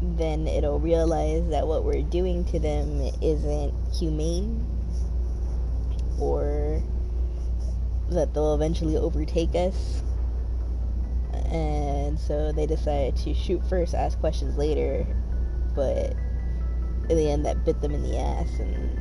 then it'll realize that what we're doing to them isn't humane, or that they'll eventually overtake us. And so they decide to shoot first, ask questions later, but in the end that bit them in the ass. And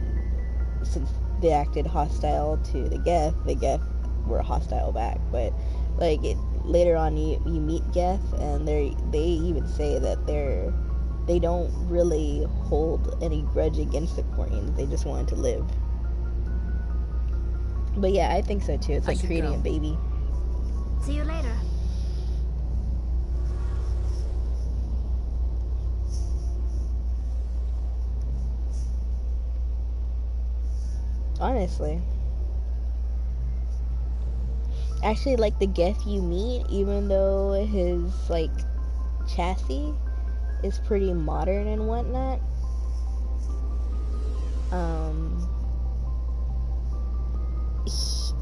since they acted hostile to the Geth were hostile back. But like later on you meet Geth, and they even say that they don't really hold any grudge against the Quarians. They just wanted to live. But yeah, I think so too. It's like creating a baby. See you later. Honestly. Actually, like the Geth you meet, even though his like chassis is pretty modern and whatnot,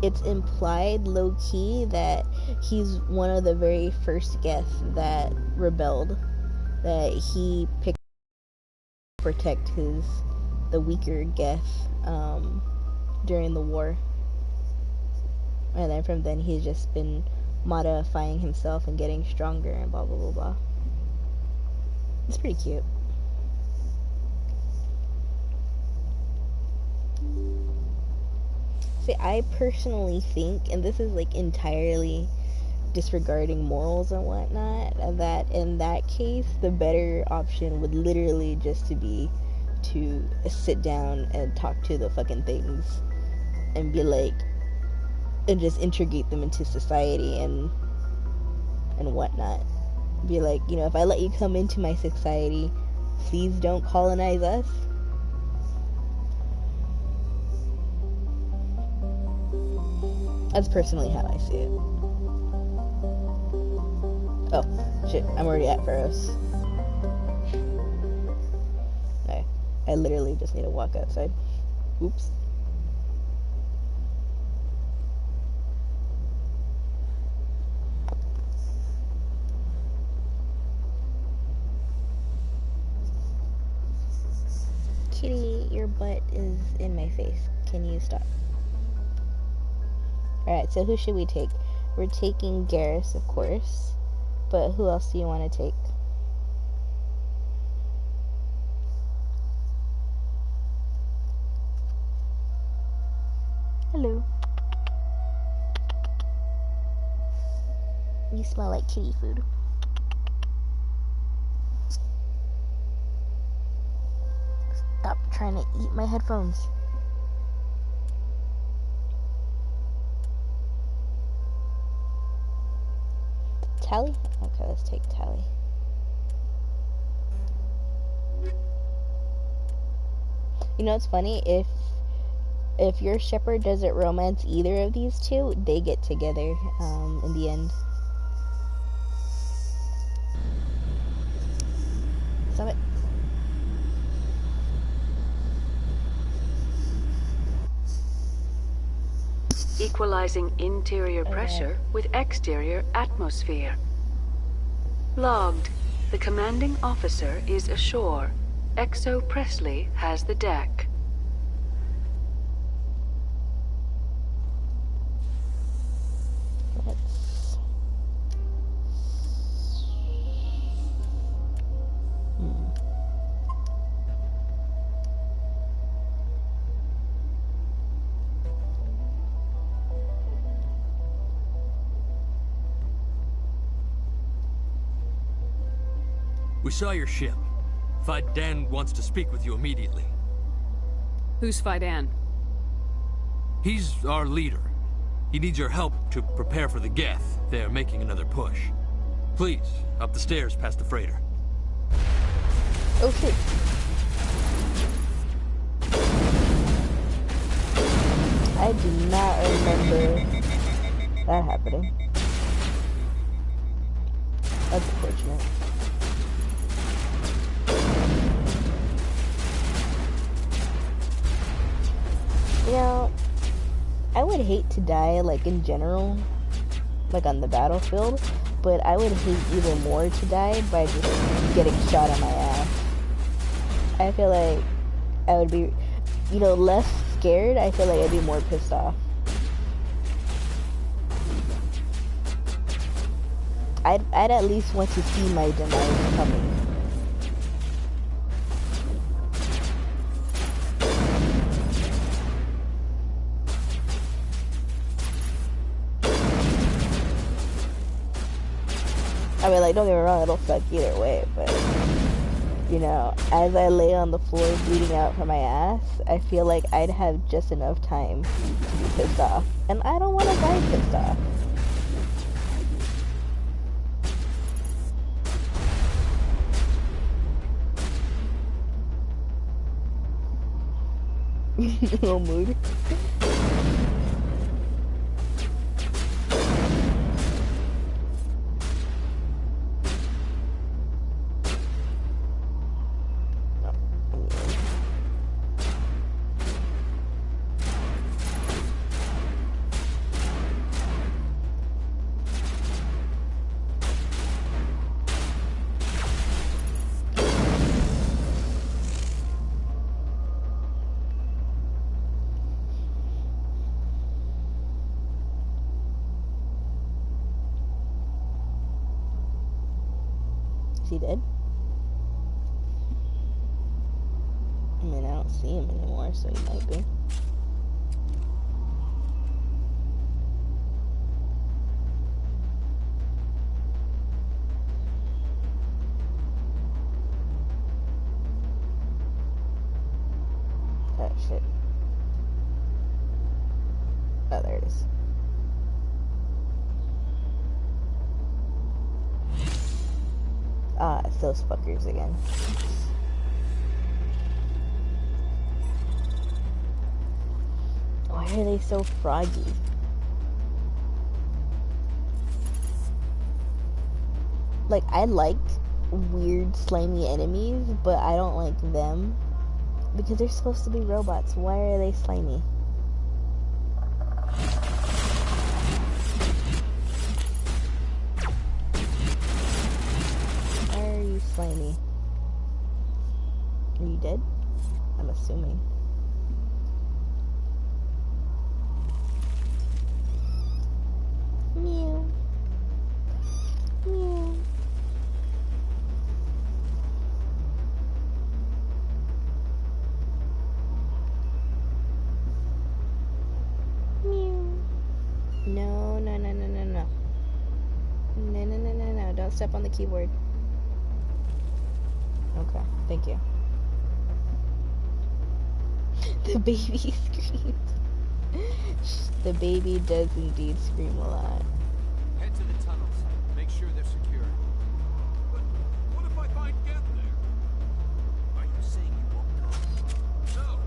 it's implied low-key that he's one of the very first Geth that rebelled, that he picked to protect the weaker Geth during the war. And then from then he's just been modifying himself and getting stronger and blah blah blah blah. It's pretty cute. See, I personally think, and this is like entirely disregarding morals and whatnot, that in that case the better option would literally just to be to sit down and talk to the fucking things and be like, and just integrate them into society and whatnot. Be like, you know, if I let you come into my society, please don't colonize us. That's personally how I see it. Oh, shit, I'm already at Pharaoh's. Okay, I literally just need to walk outside. Oops. Kitty, your butt is in my face. Can you stop? Alright, so who should we take? We're taking Garrus, of course. But who else do you want to take? Hello. You smell like kitty food. Stop trying to eat my headphones. Tally? Okay, let's take Tally. You know what's funny? If your shepherd doesn't romance either of these two, they get together in the end. Stop it. Equalizing interior pressure with exterior atmosphere. Logged. The commanding officer is ashore. Exo Presley has the deck. We saw your ship. Faidan wants to speak with you immediately. Who's Faidan? He's our leader. He needs your help to prepare for the Geth. They're making another push. Please, up the stairs past the freighter. Okay. I do not remember that happening. That's unfortunate. You know, I would hate to die, like, in general. like on the battlefield, but I would hate even more to die by just getting shot on my ass. I feel like I would be, you know, less scared. I feel like I'd be more pissed off. I'd at least want to see my demise coming. I mean, like, don't get me wrong, it'll suck either way, but, you know, as I lay on the floor bleeding out from my ass, I feel like I'd have just enough time to be pissed off. And I don't want to die pissed off. Little mood. Is he dead? I mean, I don't see him anymore, so he might be. Oh, shit. Oh, there it is. Ah, it's those fuckers again. Why are they so froggy? Like, I like weird, slimy enemies, but I don't like them. Because they're supposed to be robots. Why are they slimy? Slimy. Are you dead? I'm assuming. Meow. Meow. Meow. No, no, no, no, no, no. No, no, no, no, no. Don't step on the keyboard. Okay, thank you. The baby screams. The baby does indeed scream a lot. Head to the tunnels. Make sure they're secure. But what if I find Geth there? Are you saying you won't go? No.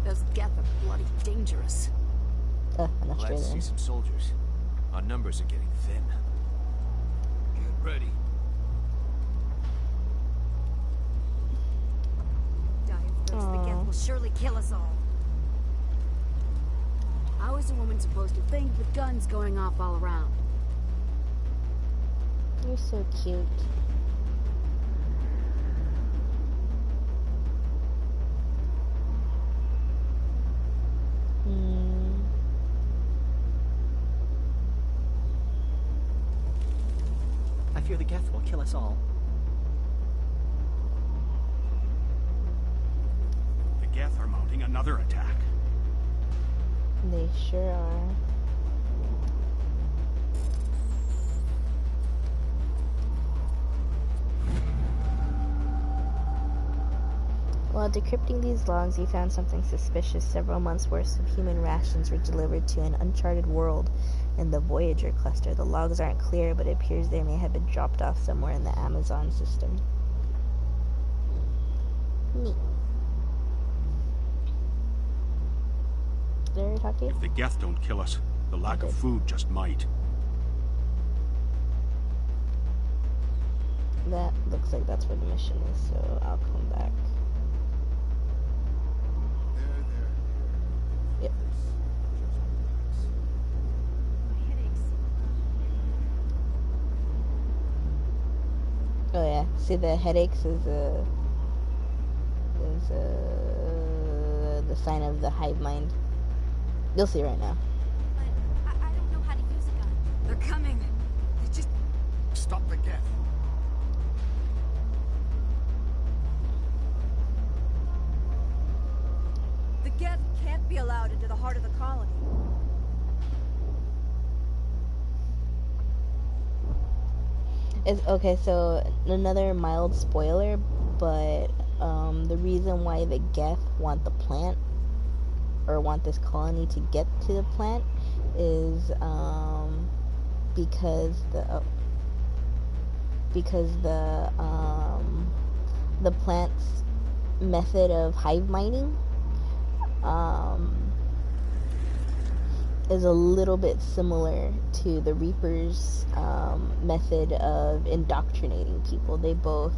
Those Geth are bloody dangerous. An Glad to Australian. see some soldiers. Our numbers are getting thin. Get ready. The Geth will surely kill us all. How is a woman supposed to think with guns going off all around? You're so cute. I fear the Geth will kill us all. Geth are mounting another attack. They sure are. While decrypting these logs, he found something suspicious. Several months' worth of human rations were delivered to an uncharted world in the Voyager cluster. The logs aren't clear, but it appears they may have been dropped off somewhere in the Amazon system. Neat. Did I talk to you? If the Geth don't kill us, the lack of food just might. That looks like that's where the mission is, so I'll come back. Yep. say the headaches is the sign of the hive mind. You'll see right now. But I don't know how to use a gun. They're coming. They just... Stop the geth. The geth can't be allowed into the heart of the colony. It's okay, so another mild spoiler, but the reason why the geth want the plant, or want this colony to get to the plant, is because the plant's method of hive mining is a little bit similar to the Reaper's method of indoctrinating people. They both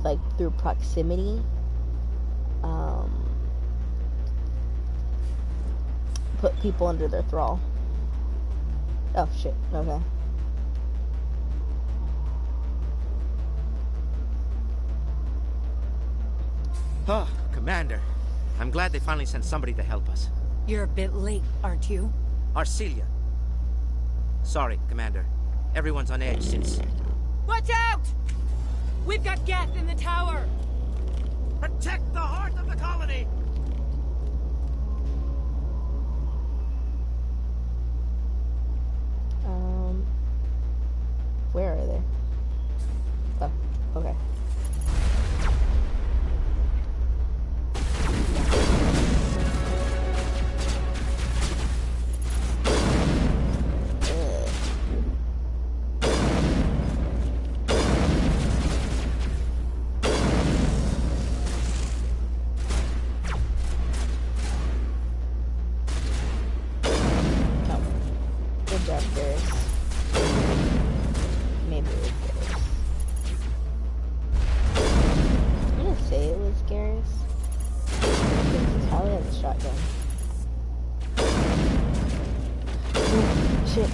like through proximity put people under their thrall. Oh shit, okay. Oh, Commander. I'm glad they finally sent somebody to help us. You're a bit late, aren't you? Arcelia. Sorry, Commander. Everyone's on edge since... Watch out! We've got geth in the tower! Protect the heart of the colony! Where are they? Oh, okay.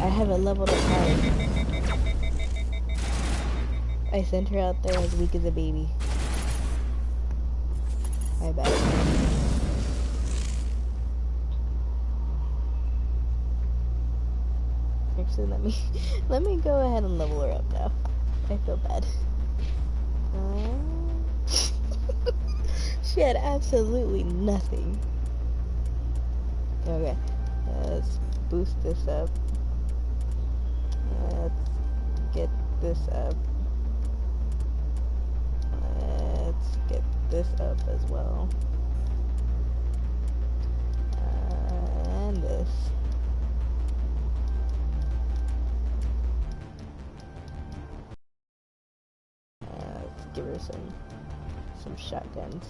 I haven't leveled up hard. I sent her out there as weak as a baby. My bad. Actually, let me go ahead and level her up now. I feel bad. She had absolutely nothing. Okay, let's boost this up. Let's get this up. Let's get this up as well. And this. Let's give her some shotguns.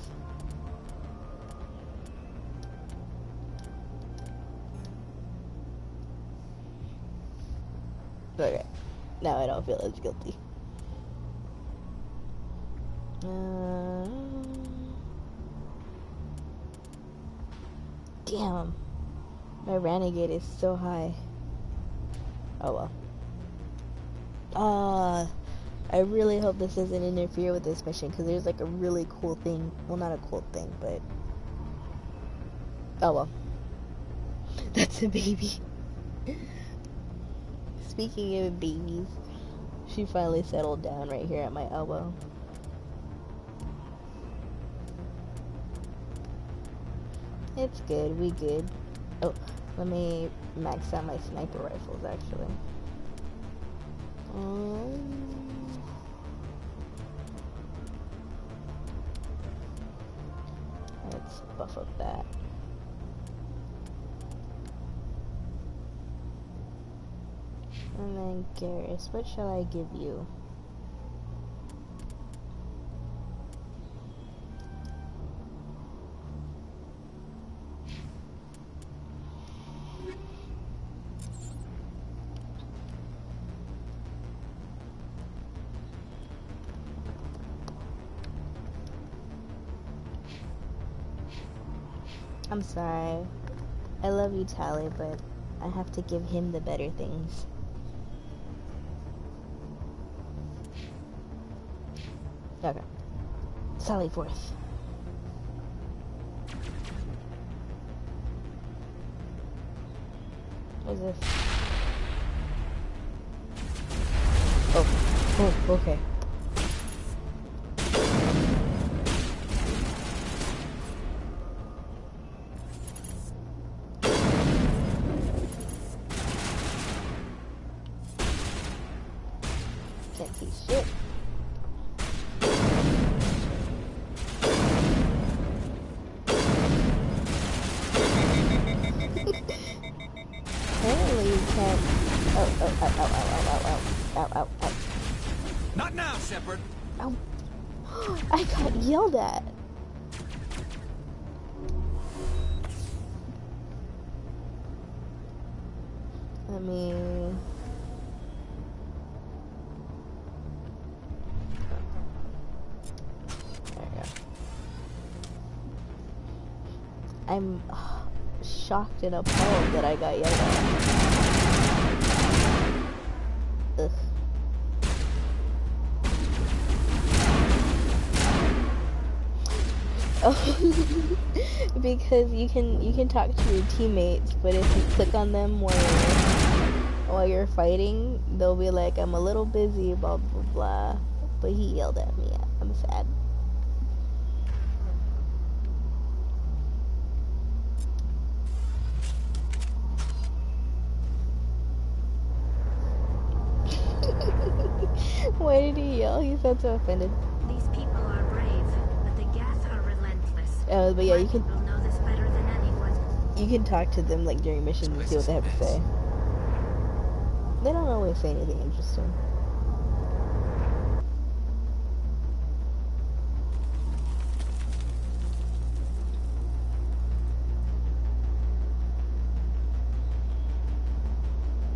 Okay, now I don't feel as guilty. Damn, my renegade is so high. Oh well. I really hope this doesn't interfere with this mission, because there's like a really cool thing. Well, not a cool thing, but oh well. That's a baby. Speaking of babies, she finally settled down right here at my elbow. It's good, we good. Oh, let me max out my sniper rifles actually. Let's buff up that. And then Garrus, what shall I give you? I'm sorry. I love you, Tali, but I have to give him the better things. Okay. Sally forth. What is this? Oh, okay. Can't see shit. Apparently you can't. Ow. Not now, Shepard. Ow. I got yelled at. I mean... There we go. I'm shocked and appalled that I got yelled at. Ugh. Oh, because you can talk to your teammates, but if you click on them while you're fighting, they'll be like, "I'm a little busy, blah blah blah." But he yelled at me. I'm sad. Why did he yell? He sounded so offended. These people are brave, but the Geth are relentless. Oh, but yeah, you can. People know this better than anyone. You can talk to them like during missions and see what they have to say. They don't always say anything interesting.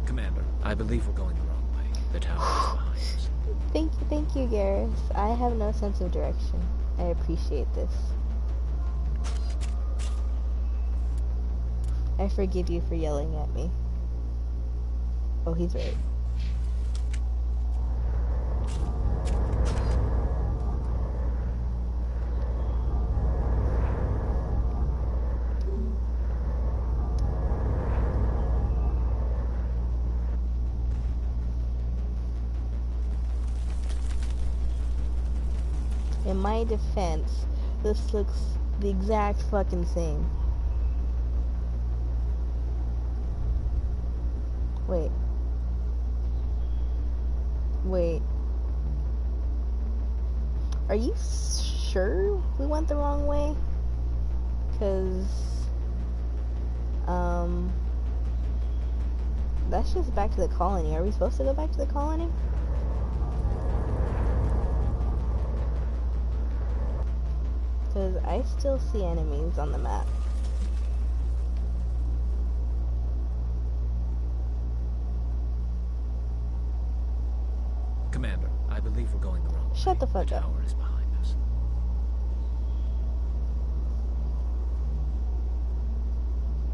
Commander, I believe we're going the wrong way. The tower is behind us. Thank you, Garrus. I have no sense of direction. I appreciate this. I forgive you for yelling at me. Oh, he's right. In my defense, this looks the exact fucking same. Wait. Are you sure we went the wrong way? 'Cause, that's just back to the colony. Are we supposed to go back to the colony? Because I still see enemies on the map. Commander, I believe we're going the wrong way. Shut the fuck up. The tower is behind us.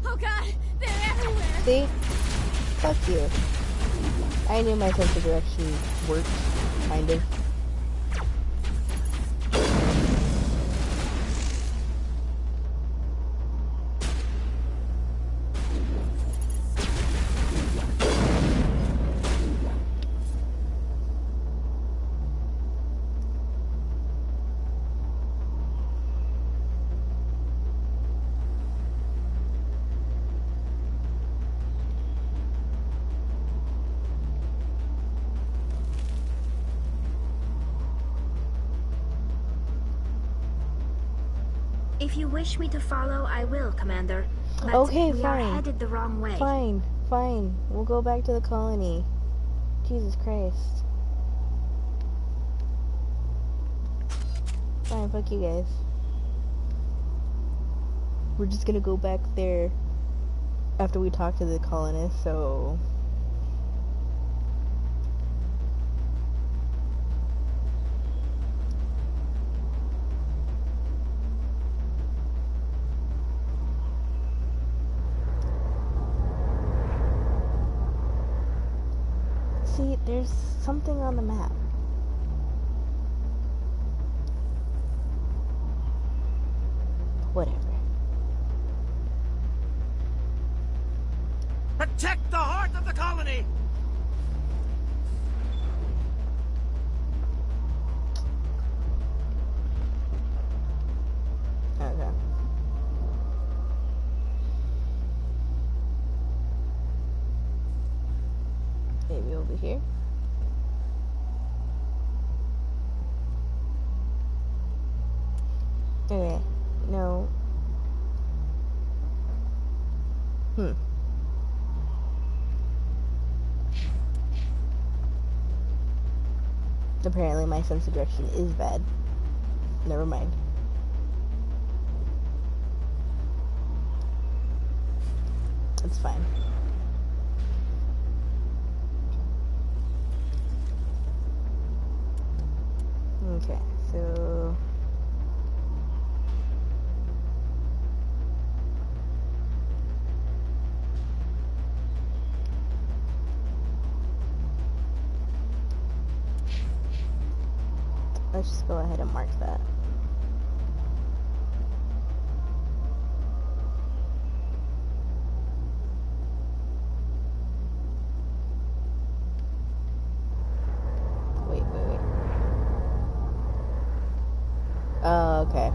Oh god, they're everywhere. See? Fuck you. I knew my sense of direction worked, kind of. If you wish me to follow, I will, Commander. But Okay, we fine. are headed the wrong way. Fine. We'll go back to the colony. Jesus Christ. Fine, fuck you guys. We're just gonna go back there after we talk to the colonists, so... See, there's something on the map. Protect the heart of the colony! Okay. Maybe over here. Okay. No. Apparently my sense of direction is bad. Never mind. It's fine. Okay, so... let's just go ahead and mark that. Wait. Oh, okay.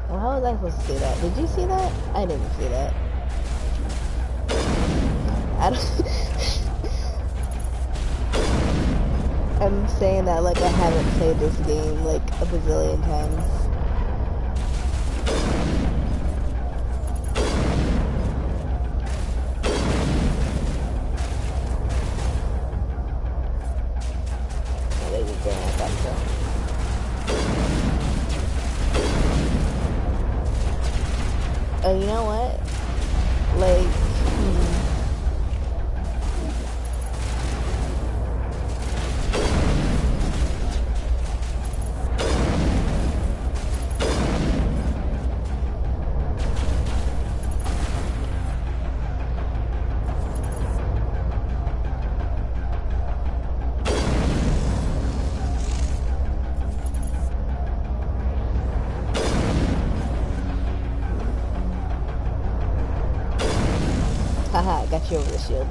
Well, how was I supposed to see that? Did you see that? I didn't see that. I don't... I'm saying that like I haven't played this game like a bazillion times. Oh, they were going at that so. Oh, you know what? Like, haha, got you over the shield.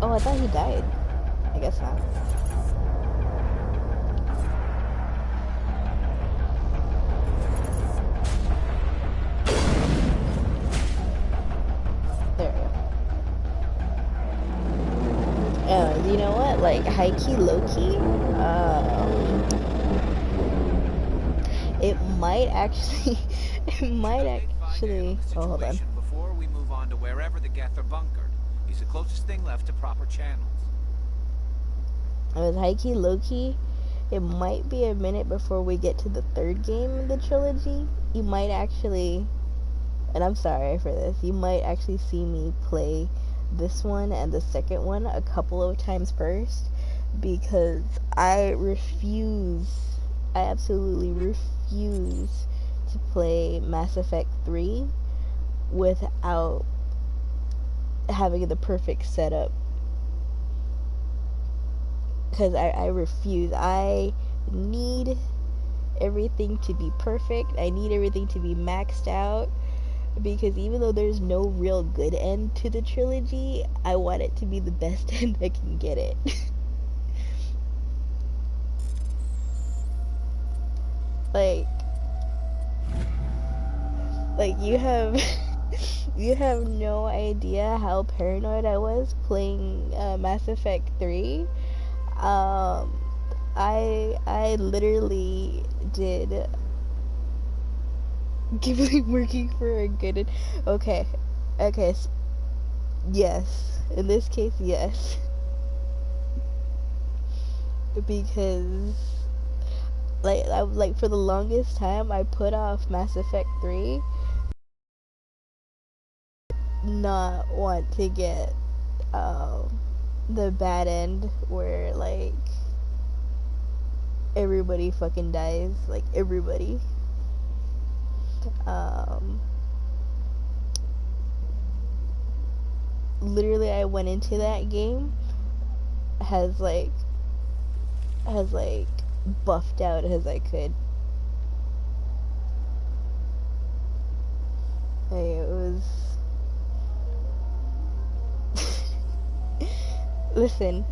Oh, I thought he died. I guess not. There we go. You know what? Like, high-key, low-key, it might actually, oh, hold on. Before we move on to wherever the Geth are bunkered. He's the closest thing left to proper channels. With high-key, low-key, it might be a minute before we get to the third game in the trilogy. You might actually, and I'm sorry for this, you might actually see me play this one and the second one a couple of times first, because I absolutely refuse to play Mass Effect 3 without having the perfect setup, because I refuse. I need everything to be perfect. I need everything to be maxed out, because even though there's no real good end to the trilogy, I want it to be the best end I can get it. like you have you have no idea how paranoid I was playing Mass Effect 3. I literally did Ghibli working for a good... Okay. Okay. Yes. In this case, yes. Because... Like, for the longest time, I put off Mass Effect 3. Not want to get, the bad end where, like, everybody fucking dies. Like, everybody. Literally, I went into that game as buffed out as I could. Like, it was... Listen,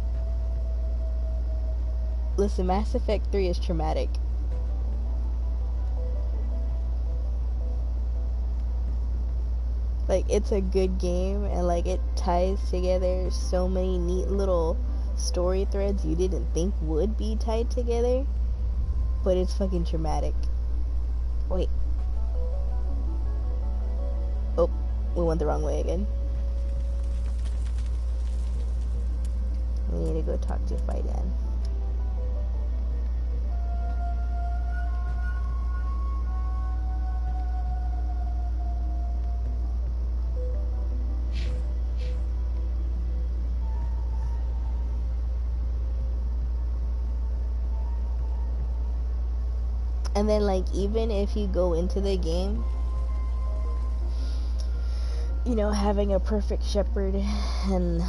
Mass Effect 3 is traumatic. Like, it's a good game, and like, it ties together so many neat little story threads you didn't think would be tied together, but it's fucking traumatic. Wait. Oh, we went the wrong way again. We need to go talk to Faidan. And then, like, even if you go into the game, you know, having a perfect Shepard and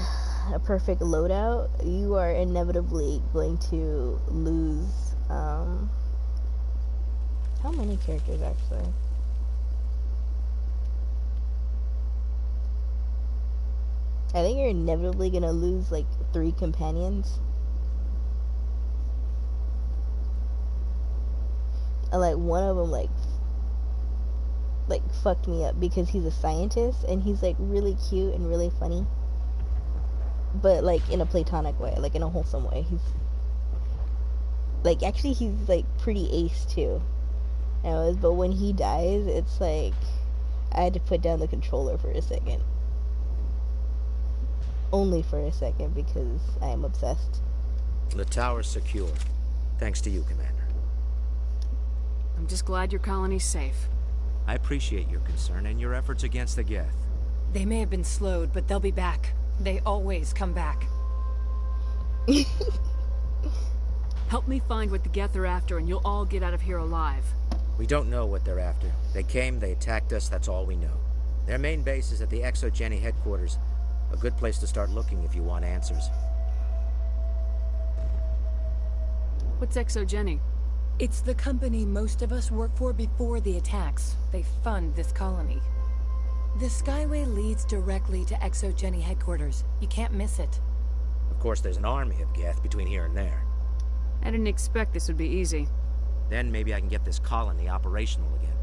a perfect loadout, you are inevitably going to lose, how many characters, actually? I think you're inevitably gonna lose, like, 3 companions. And, like, one of them, like, fucked me up because he's a scientist and he's, like, really cute and really funny. But, like, in a platonic way, like, in a wholesome way. He's, like, actually he's, like, pretty ace, too. But when he dies, it's, like, I had to put down the controller for a second. Only for a second, because I am obsessed. The tower's secure. Thanks to you, Commander. I'm just glad your colony's safe. I appreciate your concern and your efforts against the Geth. They may have been slowed, but they'll be back. They always come back. Help me find what the Geth are after, and you'll all get out of here alive. We don't know what they're after. They came, they attacked us, that's all we know. Their main base is at the ExoGeni headquarters. A good place to start looking if you want answers. What's ExoGeni? It's the company most of us worked for before the attacks. They fund this colony. The Skyway leads directly to ExoGeni headquarters. You can't miss it. Of course, there's an army of Geth between here and there. I didn't expect this would be easy. Then maybe I can get this colony operational again.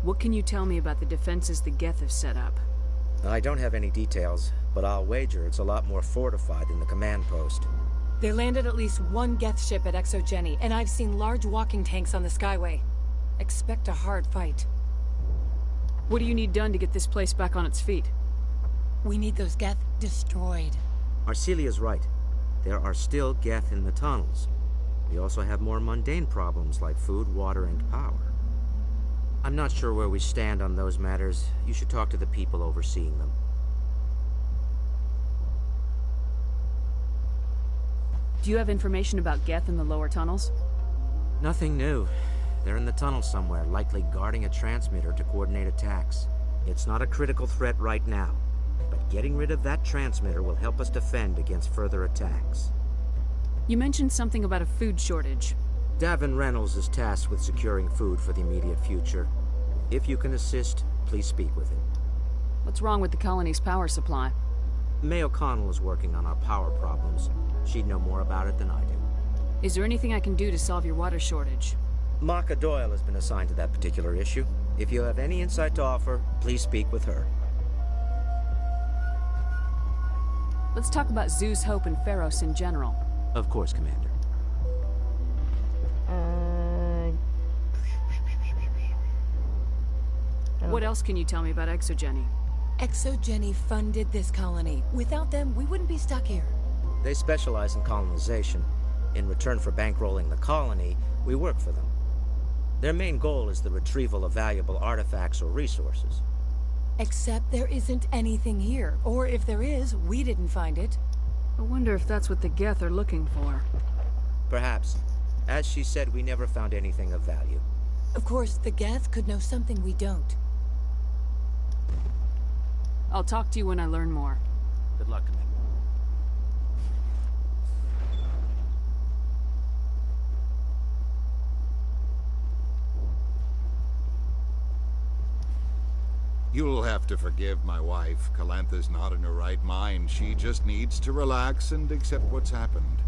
What can you tell me about the defenses the Geth have set up? I don't have any details, but I'll wager it's a lot more fortified than the command post. They landed at least one Geth ship at ExoGeni, and I've seen large walking tanks on the Skyway. Expect a hard fight. What do you need done to get this place back on its feet? We need those Geth destroyed. Arcelia's right. There are still Geth in the tunnels. We also have more mundane problems like food, water, and power. I'm not sure where we stand on those matters. You should talk to the people overseeing them. Do you have information about Geth in the lower tunnels? Nothing new. They're in the tunnel somewhere, likely guarding a transmitter to coordinate attacks. It's not a critical threat right now, but getting rid of that transmitter will help us defend against further attacks. You mentioned something about a food shortage. Davin Reynolds is tasked with securing food for the immediate future. If you can assist, please speak with him. What's wrong with the colony's power supply? May O'Connell is working on our power problems. She'd know more about it than I do. Is there anything I can do to solve your water shortage? Maka Doyle has been assigned to that particular issue. If you have any insight to offer, please speak with her. Let's talk about Zeus, Hope, and Pharos in general. Of course, Commander. What else can you tell me about Exogeny? Exogeny funded this colony. Without them, we wouldn't be stuck here. They specialize in colonization. In return for bankrolling the colony, we work for them. Their main goal is the retrieval of valuable artifacts or resources. Except there isn't anything here. Or if there is, we didn't find it. I wonder if that's what the Geth are looking for. Perhaps. As she said, we never found anything of value. Of course, the Geth could know something we don't. I'll talk to you when I learn more. Good luck, Commander. You'll have to forgive my wife. Calantha's not in her right mind. She just needs to relax and accept what's happened.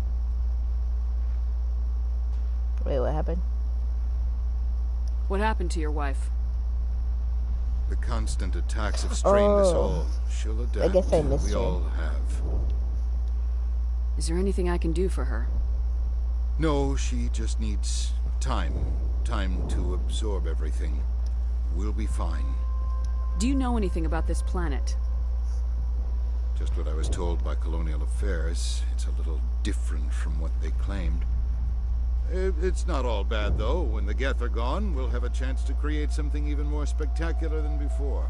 Wait, what happened? What happened to your wife? The constant attacks have strained us all. She'll adapt. I guess I missed we her. all have. Is there anything I can do for her? No, she just needs time. Time to absorb everything. We'll be fine. Do you know anything about this planet? Just what I was told by Colonial Affairs. It's a little different from what they claimed. It's not all bad, though. When the Geth are gone, we'll have a chance to create something even more spectacular than before.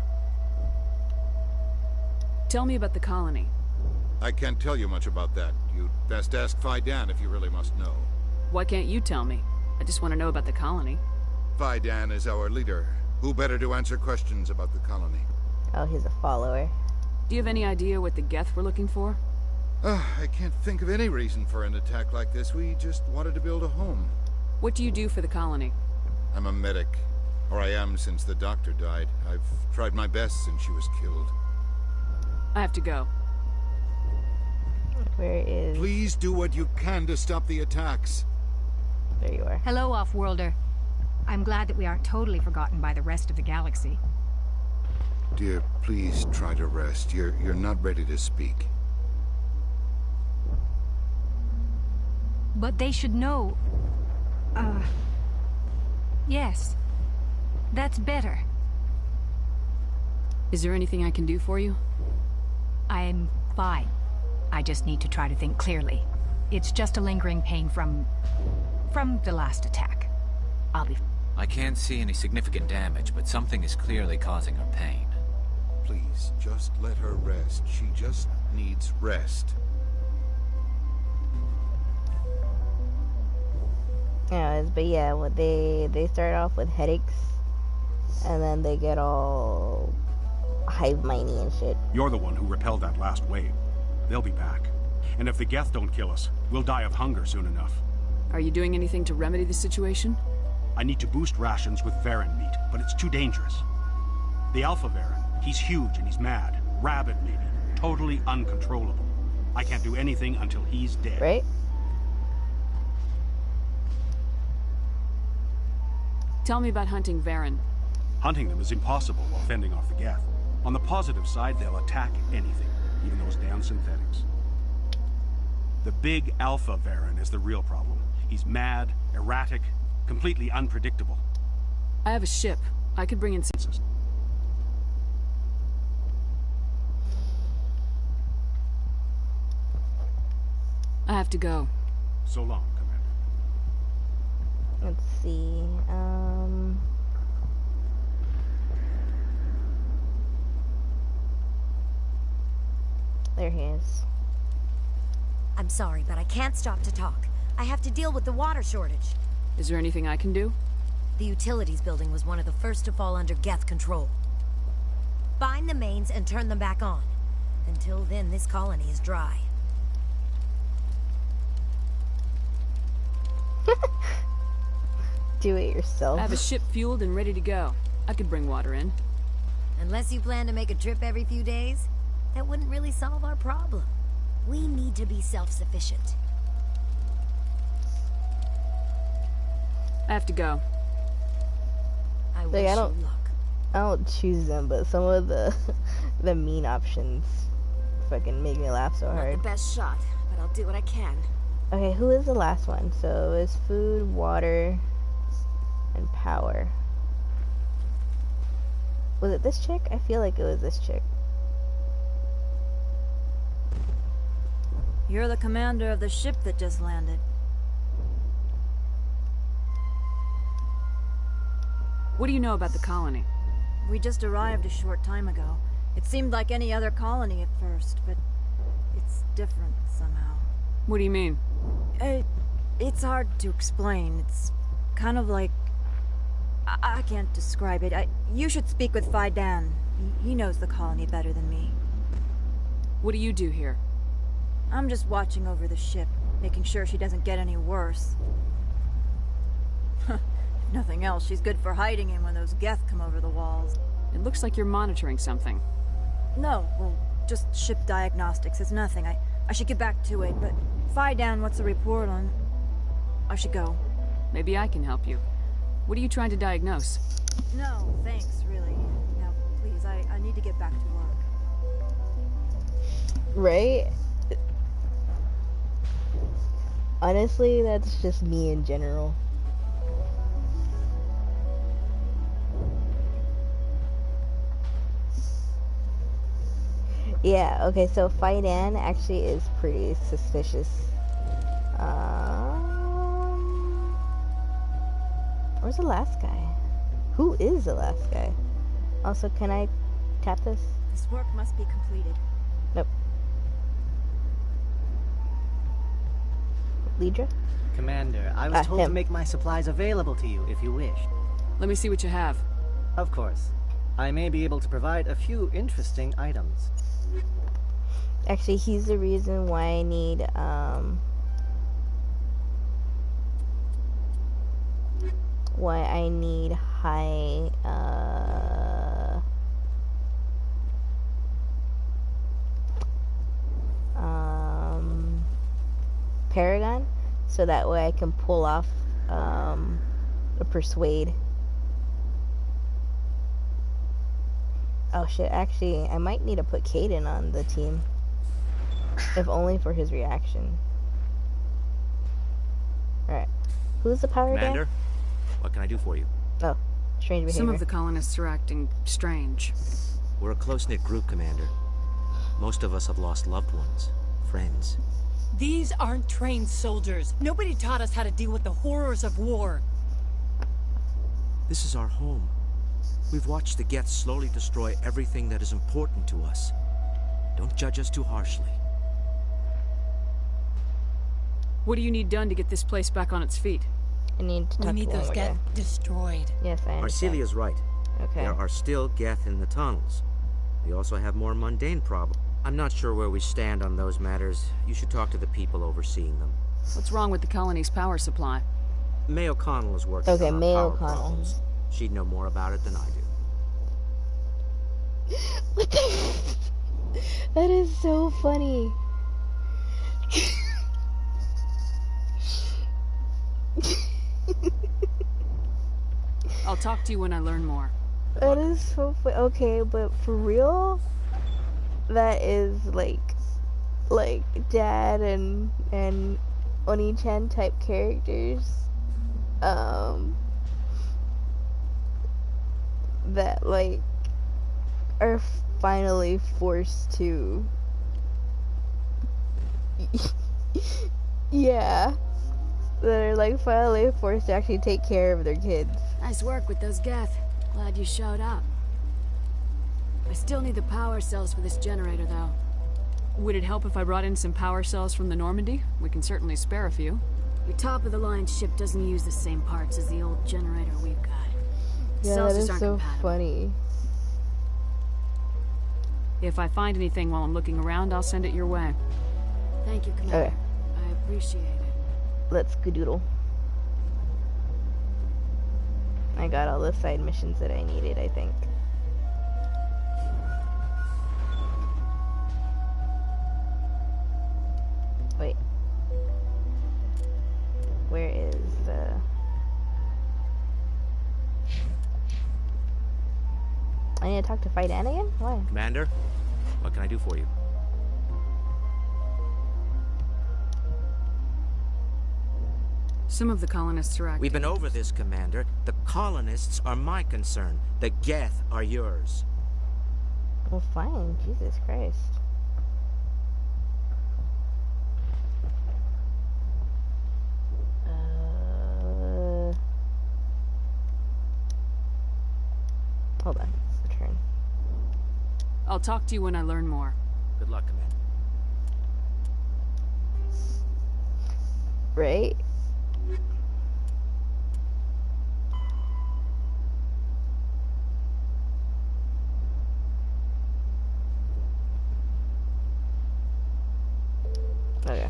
Tell me about the colony. I can't tell you much about that. You'd best ask Faidan if you really must know. Why can't you tell me? I just want to know about the colony. Faidan is our leader. Who better to answer questions about the colony? Oh, he's a follower. Do you have any idea what the Geth were looking for? I can't think of any reason for an attack like this. We just wanted to build a home. What do you do for the colony? I'm a medic. Or I am since the doctor died. I've tried my best since she was killed. I have to go. Where is... Please do what you can to stop the attacks. There you are. Hello, Off-Worlder. I'm glad that we aren't totally forgotten by the rest of the galaxy. Dear, please try to rest. You're not ready to speak. But they should know... Yes. That's better. Is there anything I can do for you? I'm fine. I just need to try to think clearly. It's just a lingering pain from the last attack. I'll be... I can't see any significant damage, but something is clearly causing her pain. Please, just let her rest. She just needs rest. Yeah, but yeah, what they start off with headaches, and then they get all hive-mindy and shit. You're the one who repelled that last wave. They'll be back. And if the Geth don't kill us, we'll die of hunger soon enough. Are you doing anything to remedy the situation? I need to boost rations with Varren meat, but it's too dangerous. The Alpha Varren, he's huge and he's mad. Rabid, maybe. Totally uncontrollable. I can't do anything until he's dead. Right? Tell me about hunting Varren. Hunting them is impossible while fending off the Geth. On the positive side, they'll attack anything, even those damn synthetics. The big Alpha Varren is the real problem. He's mad, erratic, completely unpredictable. I have a ship. I could bring in some... I have to go. So long, Commander. Let's see, there he is. I'm sorry, but I can't stop to talk. I have to deal with the water shortage. Is there anything I can do? The utilities building was one of the first to fall under Geth control. Find the mains and turn them back on. Until then, this colony is dry. Do it yourself. I have a ship fueled and ready to go. I could bring water in. Unless you plan to make a trip every few days, that wouldn't really solve our problem. We need to be self-sufficient. I have to go. I Like, wish I don't you luck. I don't choose them, but some of the the mean options fucking make me laugh so Not hard. the best shot, but I'll do what I can. Okay, who is the last one? So it's food, water, and power. Was it this chick? I feel like it was this chick. You're the commander of the ship that just landed. What do you know about the colony? We just arrived a short time ago. It seemed like any other colony at first, but it's different somehow. What do you mean? It's hard to explain. It's kind of like... I can't describe it. You should speak with Phi Dan. He knows the colony better than me. What do you do here? I'm just watching over the ship, making sure she doesn't get any worse. If nothing else, she's good for hiding in when those Geth come over the walls. It looks like you're monitoring something. No, well, just ship diagnostics. It's nothing. I should get back to it, but Phi Dan, what's the report on... I should go. Maybe I can help you. What are you trying to diagnose? No, thanks, really. Now, please, I need to get back to work. Right? Honestly, that's just me in general. Yeah, okay, so Phi Dan actually is pretty suspicious. Where's the last guy? Who is the last guy? Also, can I tap this? This work must be completed. Nope. Lidra? Commander, I was told to make my supplies available to you if you wish. Let me see what you have. Of course. I may be able to provide a few interesting items. Actually, he's the reason why I need, high, Paragon, so that way I can pull off, a Persuade. Oh shit, actually, I might need to put Caden on the team. If only for his reaction. Alright. Who's the power guy? Commander, what can I do for you? Oh, strange behavior. Some of the colonists are acting strange. We're a close-knit group, Commander. Most of us have lost loved ones, friends. These aren't trained soldiers. Nobody taught us how to deal with the horrors of war. This is our home. We've watched the Geth slowly destroy everything that is important to us. Don't judge us too harshly. What do you need done to get this place back on its feet? I need to talk We need to those one Geth more guy. destroyed. Yes, I understand. Arcelia's right. Okay. There are still Geth in the tunnels. We also have more mundane problems. I'm not sure where we stand on those matters. You should talk to the people overseeing them. What's wrong with the colony's power supply? May O'Connell is working Okay, on May our power O'Connell. problems. She'd know more about it than I do. What the? That is so funny. I'll talk to you when I learn more. That is so funny. Okay, but for real, that is like Dad and Oni-chan type characters. That like are finally forced to yeah, that are like finally forced to actually take care of their kids. Nice work with those Geth. Glad you showed up. I still need the power cells for this generator, though. Would it help if I brought in some power cells from the Normandy? We can certainly spare a few. Your top-of-the-line ship doesn't use the same parts as the old generator we've got. Yeah, Cells that is just aren't so compatible. funny. If I find anything while I'm looking around, I'll send it your way. Thank you, Commander. Okay. I appreciate it. Let's skadoodle. I got all the side missions that I needed, I think. Wait. Where is the... I need to talk to Phi Dan again? Why? Commander, what can I do for you? Some of the colonists are acting. We've been over this, Commander. The colonists are my concern. The Geth are yours. Well, fine. Jesus Christ. Hold on. It's the turn. I'll talk to you when I learn more. Good luck, Commander. Right? Okay.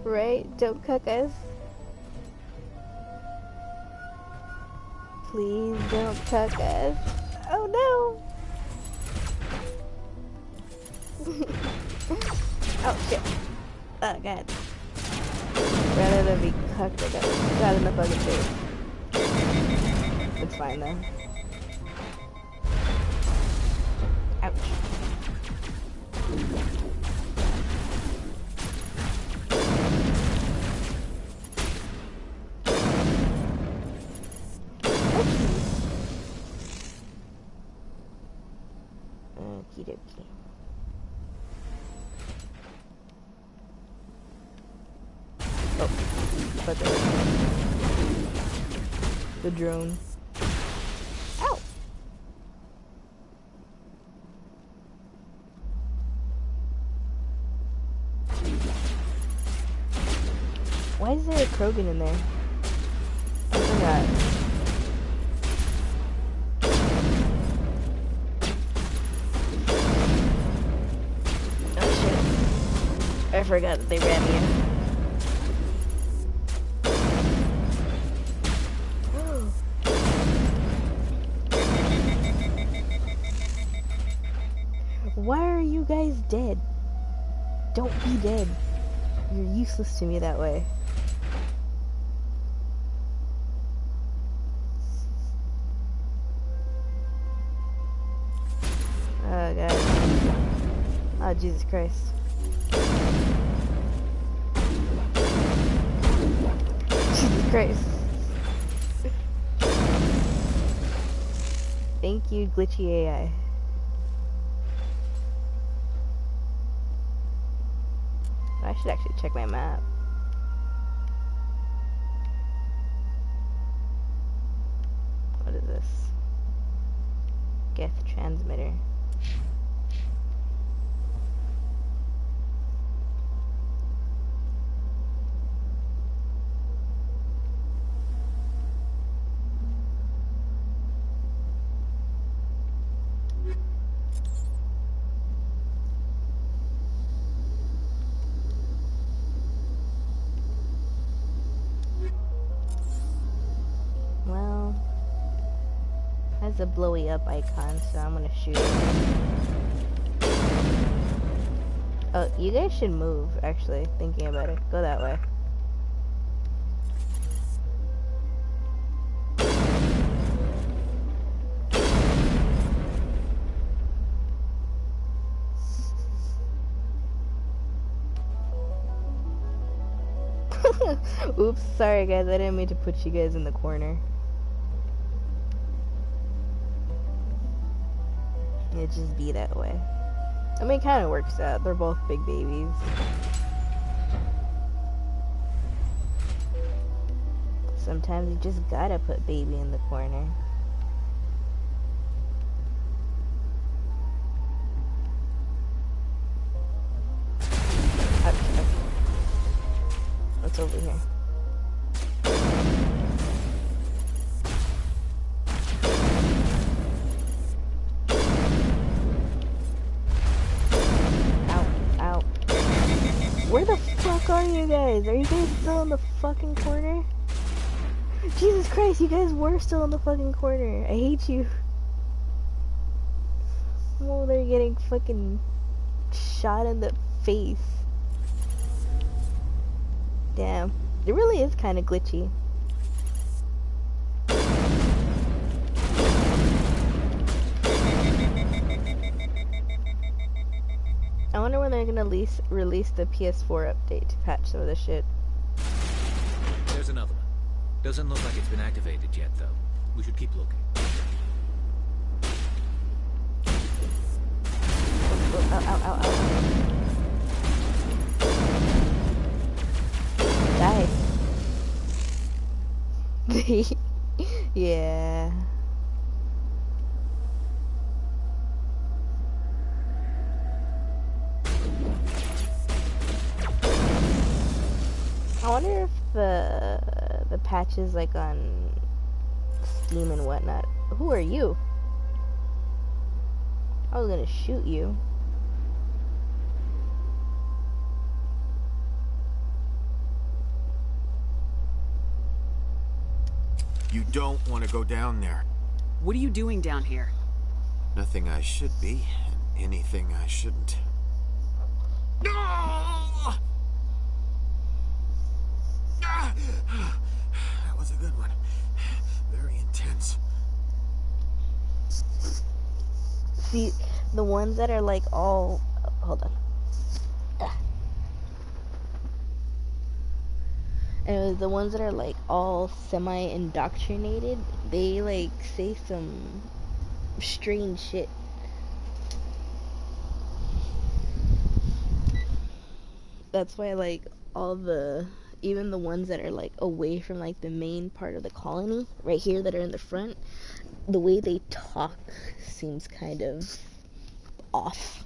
Right? Don't cuck us. Please don't cuck us. Oh no! Oh shit. Oh god. Rather than be cucked, I got shot in the fucking face. It's fine though. Ouch. Okie dokie. Oh, but the drone. Ow! Why is there a Krogan in there? I forgot. I forgot that they ran me in. Why are you guys dead? Don't be dead. You're useless to me that way. Oh god. Oh Jesus Christ. Jesus Christ. Thank you, glitchy AI. I should actually check my map. What is this? Geth transmitter. A blowy up icon, so I'm gonna shoot it. Oh, you guys should move, actually, thinking about it. Go that way. Oops, sorry guys, I didn't mean to put you guys in the corner. It just be that way. I mean, it kind of works out. They're both big babies. Sometimes you just gotta put baby in the corner. What's over here? you guys? Are you guys still in the fucking corner? Jesus Christ, you guys were still in the fucking corner. I hate you. Oh, they're getting fucking shot in the face. Damn. It really is kind of glitchy. I wonder when they're gonna release the PS4 update to patch some of the shit. There's another one. Doesn't look like it's been activated yet, though. We should keep looking. Oh, ow, ow, ow, ow. Die. Yeah. I wonder if the patches like on Steam and whatnot. Who are you? I was gonna shoot you. You don't want to go down there. What are you doing down here? Nothing I should be, and anything I shouldn't. No! That was a good one. Very intense. See, the ones that are like all... hold on. Anyways, the ones that are like all semi-indoctrinated, they like say some strange shit. That's why like all the... even the ones that are like away from like the main part of the colony, right here that are in the front, the way they talk seems kind of off.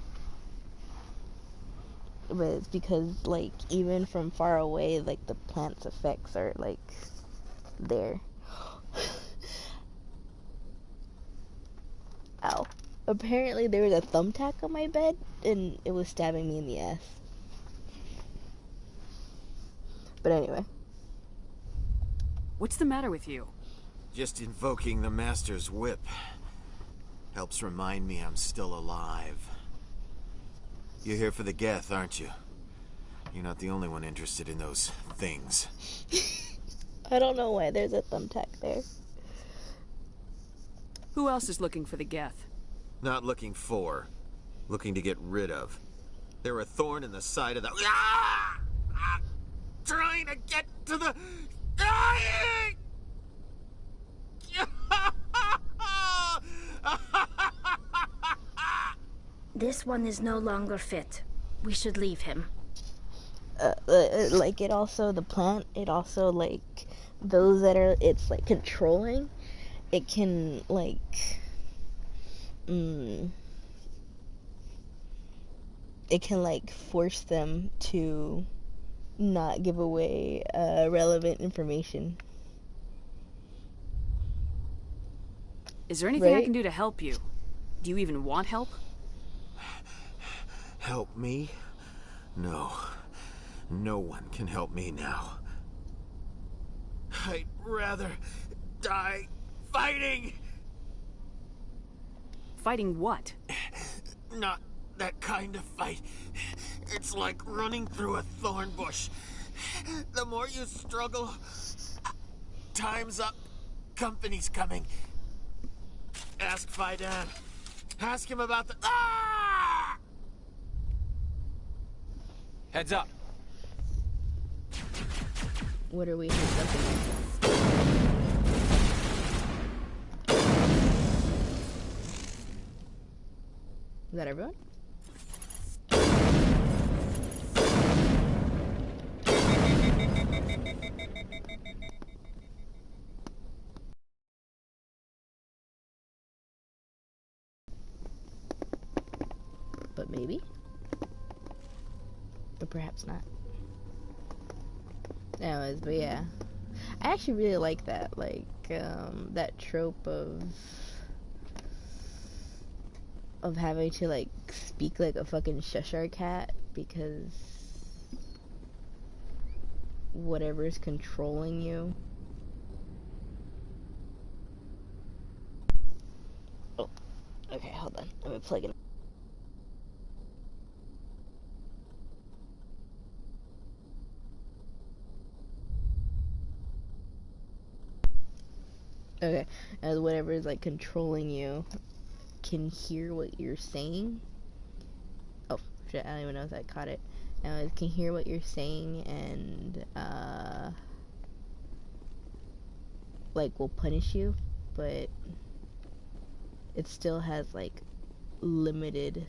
But it's because like even from far away, like the plant's effects are like there. Ow. Apparently there was a thumbtack on my bed and it was stabbing me in the ass. But anyway. What's the matter with you? Just invoking the Master's whip helps remind me I'm still alive. You're here for the Geth, aren't you? You're not the only one interested in those things. I don't know why there's a thumbtack there. Who else is looking for the Geth? Not looking for. Looking to get rid of. They're a thorn in the side of the... Ah! Ah! Trying to get to the... Dying! This one is no longer fit. We should leave him. Like it also, the plant, it also like, those that are, it's like controlling, it can like, it can like force them to not give away relevant information. Is there anything right? I can do to help you? Do you even want help? Help me? No. No one can help me now. I'd rather die fighting! Fighting what? Not that kind of fight. It's like running through a thorn bush. The more you struggle, time's up. Company's coming. Ask Faidan. Ask him about the... Ah! Heads up. What are we heads up against? Is that everyone? But maybe? But perhaps not. Anyways, but yeah. I actually really like that, like, that trope of having to, like, speak like a fucking Cheshire cat, because whatever's controlling you. Oh, okay, hold on. Let me plug it. Okay, as whatever is like controlling you can hear what you're saying. Oh shit, I don't even know if I caught it. It can hear what you're saying and like will punish you, but it still has like limited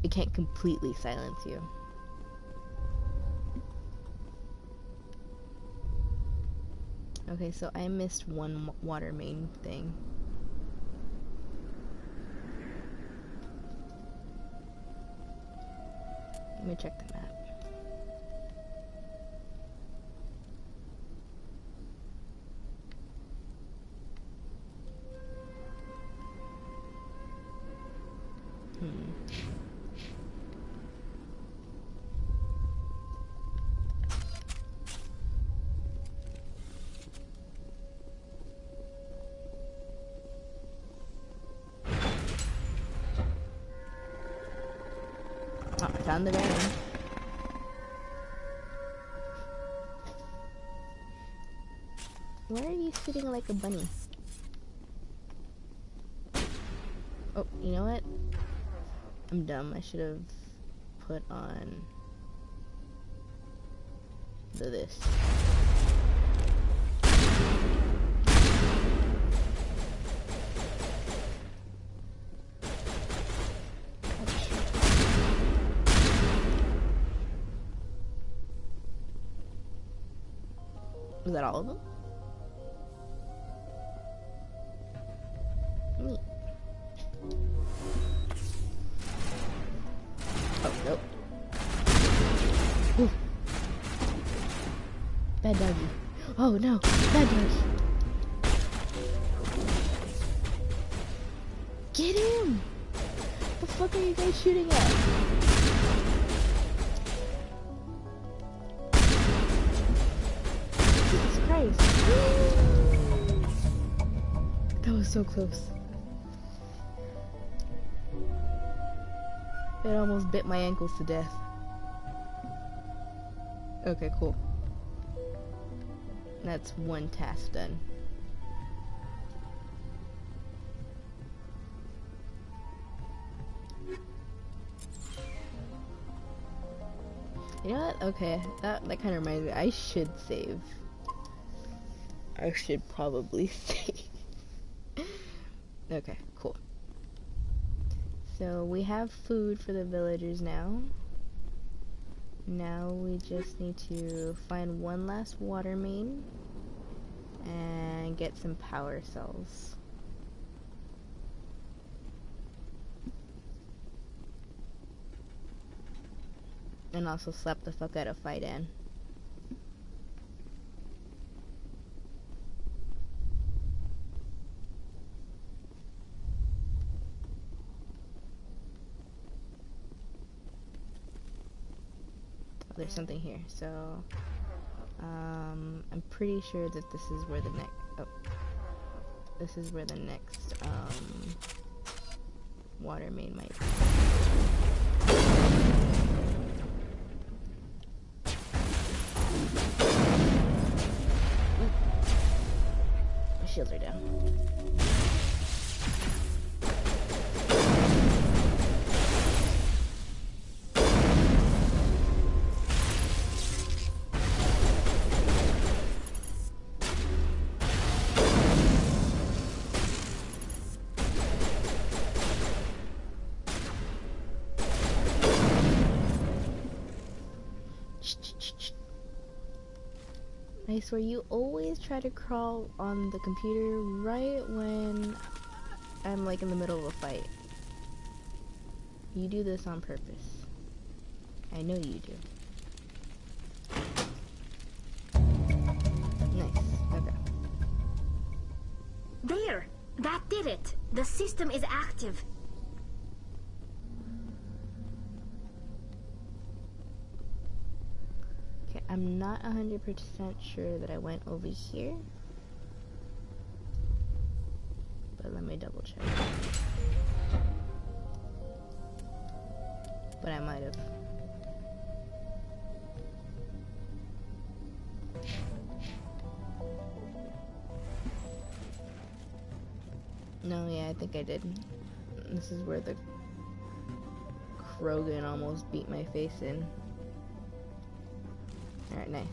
it can't completely silence you. Okay, so I missed one water main thing. Let me check the map. Oh, I found the van. Why are you sitting like a bunny? Oh, you know what? I'm dumb. I should have put on this. Was that all of them? Neat. Oh, nope. Ooh. Bad doggy. Oh no, bad doggy. Get him! What the fuck are you guys shooting at? Jesus Christ. That was so close. It almost bit my ankles to death. Okay, cool. That's one task done. You know what? Okay, that kind of reminds me. I should save. I should probably save. Okay, cool. So we have food for the villagers now. Now we just need to find one last water main and get some power cells. And also slap the fuck out of Faidan. There's something here, so I'm pretty sure that this is where the next water main might be. My shields are down. I swear you always try to crawl on the computer right when I'm like in the middle of a fight. You do this on purpose. I know you do. Nice. Okay. There! That did it! The system is active. I'm not 100% sure that I went over here. But let me double check. But I might have. No, yeah, I think I did. This is where the Krogan almost beat my face in. Alright, nice.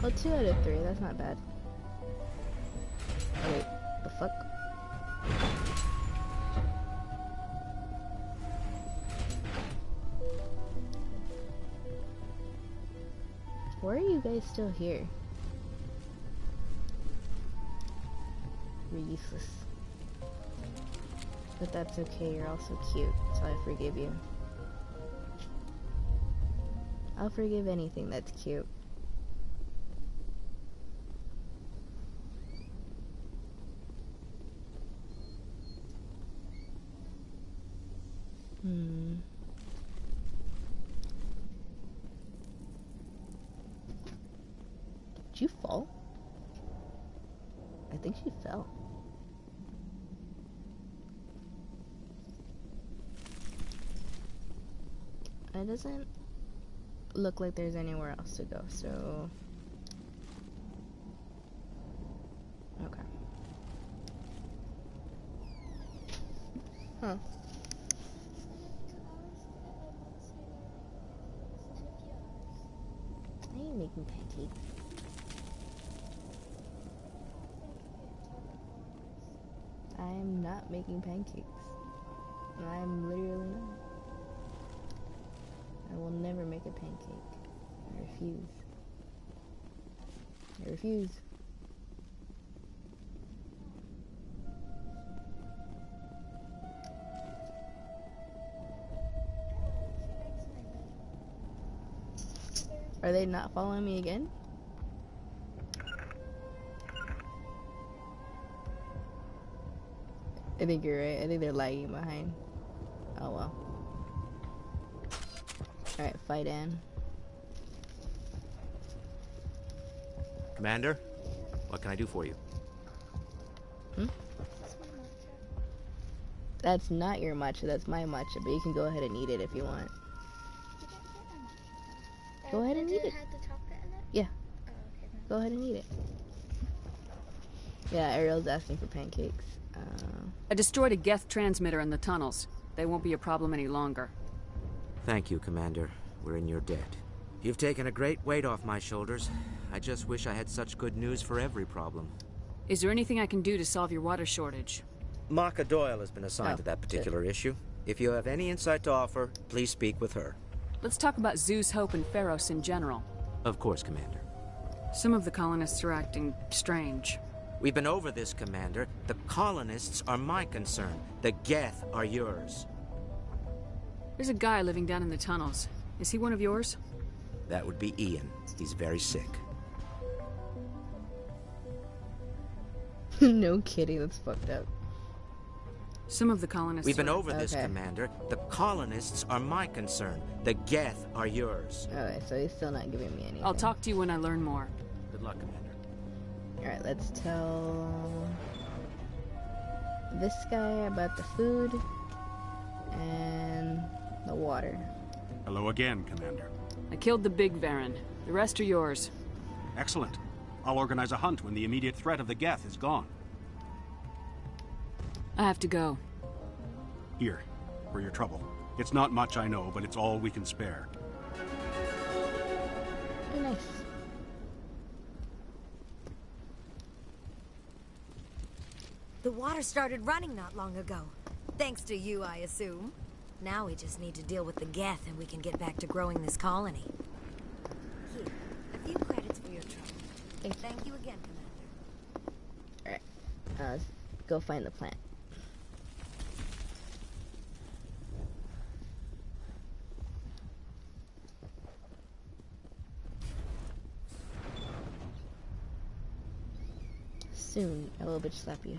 Oh, 2 out of 3, that's not bad. Oh, wait, the fuck? Why are you guys still here? You're useless. But that's okay, you're also cute, so I forgive you. I'll forgive anything that's cute. Did you fall? I think she fell. It doesn't look like there's anywhere else to go, so... Okay. Huh. I ain't making pancakes. I'm not making pancakes. I'm literally not. I will never make a pancake. I refuse. I refuse. Are they not following me again? I think you're right. I think they're lagging behind. Oh well. Alright, fight in. Commander, what can I do for you? That's not your matcha, that's my matcha, but you can go ahead and eat it if you want. Go ahead and eat it. Yeah. Go ahead and eat it. Yeah, Ariel's asking for pancakes. I destroyed a Geth transmitter in the tunnels. They won't be a problem any longer. Thank you, Commander. We're in your debt. You've taken a great weight off my shoulders. I just wish I had such good news for every problem. Is there anything I can do to solve your water shortage? Maka Doyle has been assigned to that particular issue. If you have any insight to offer, please speak with her. Let's talk about Zeus, Hope, and Pharos in general. Of course, Commander. Some of the colonists are acting strange. We've been over this, Commander. The colonists are my concern. The Geth are yours. There's a guy living down in the tunnels. Is he one of yours? That would be Ian. He's very sick. No kidding, that's fucked up. Some of the colonists... We've been over this, Commander. The colonists are my concern. The Geth are yours. Okay, so he's still not giving me anything. I'll talk to you when I learn more. Good luck, Commander. Alright, let's tell this guy about the food and the water. Hello again, Commander. I killed the big Varen. The rest are yours. Excellent. I'll organize a hunt when the immediate threat of the Geth is gone. I have to go. Here, for your trouble. It's not much, I know, but it's all we can spare. Oh, nice. The water started running not long ago. Thanks to you, I assume. Now we just need to deal with the Geth and we can get back to growing this colony. Here, a few credits for your trouble. Thank you again, Commander. Alright, let's go find the plant. soon, I will bitch slap you.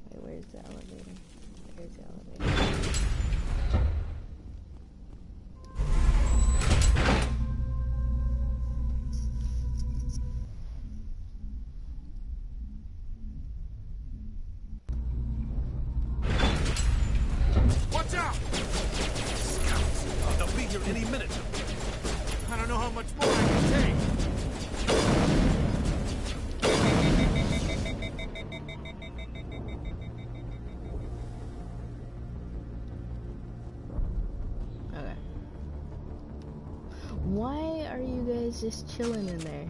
Wait, where's the elevator? There's the elevator. Watch out! Scouts! They'll be here any minute. I don't know how much more I can take. Okay. Why are you guys just chilling in there?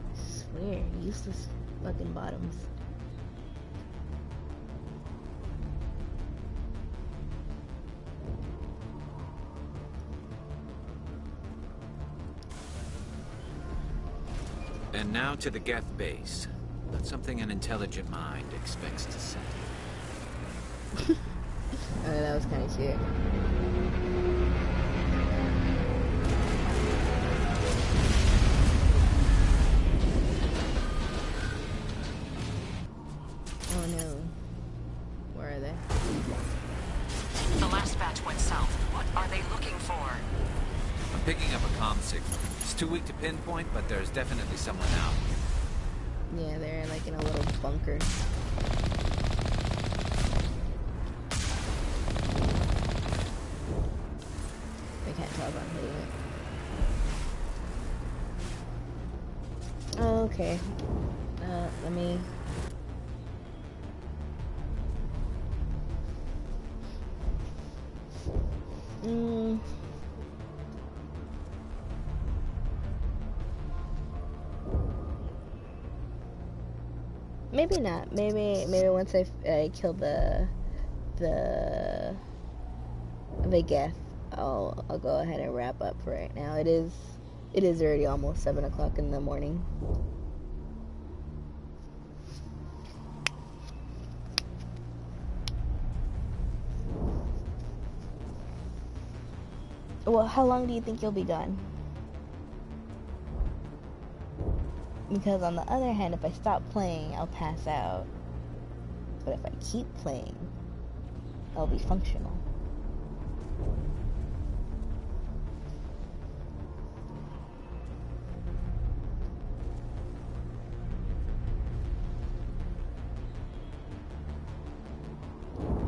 I swear, useless fucking bottoms. And now to the Geth base. Not something an intelligent mind expects to say. Oh, that was kind of cute. Oh no. Where are they? The last batch went south. What are they looking for? I'm picking up a comm signal. It's too weak to pinpoint, but there's definitely someone out. Yeah, they're like in a little bunker. They can't tell if I'm hitting it. Oh, okay. Let me... Maybe not. Maybe once I kill the Geth, I'll go ahead and wrap up for right now. It is already almost 7 o'clock in the morning. Well, how long do you think you'll be gone? Because on the other hand, if I stop playing, I'll pass out. But if I keep playing, I'll be functional.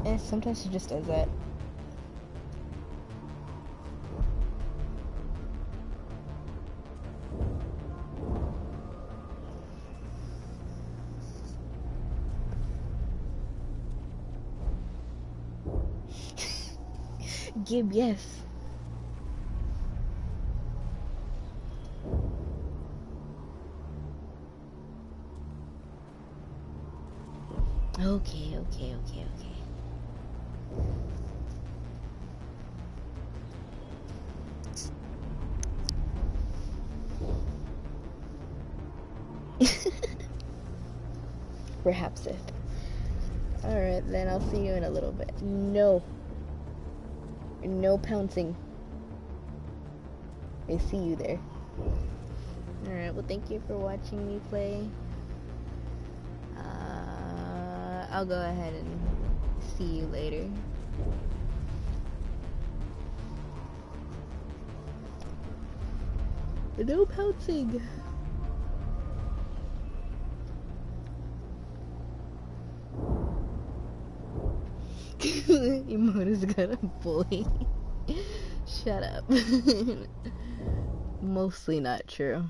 And sometimes she just does that. Gib, yes. Okay. Perhaps it. Alright, then I'll see you in a little bit. No pouncing. I see you there. Alright, well thank you for watching me play. I'll go ahead and see you later. No pouncing. Emota's got a bully. Shut up. Mostly not true.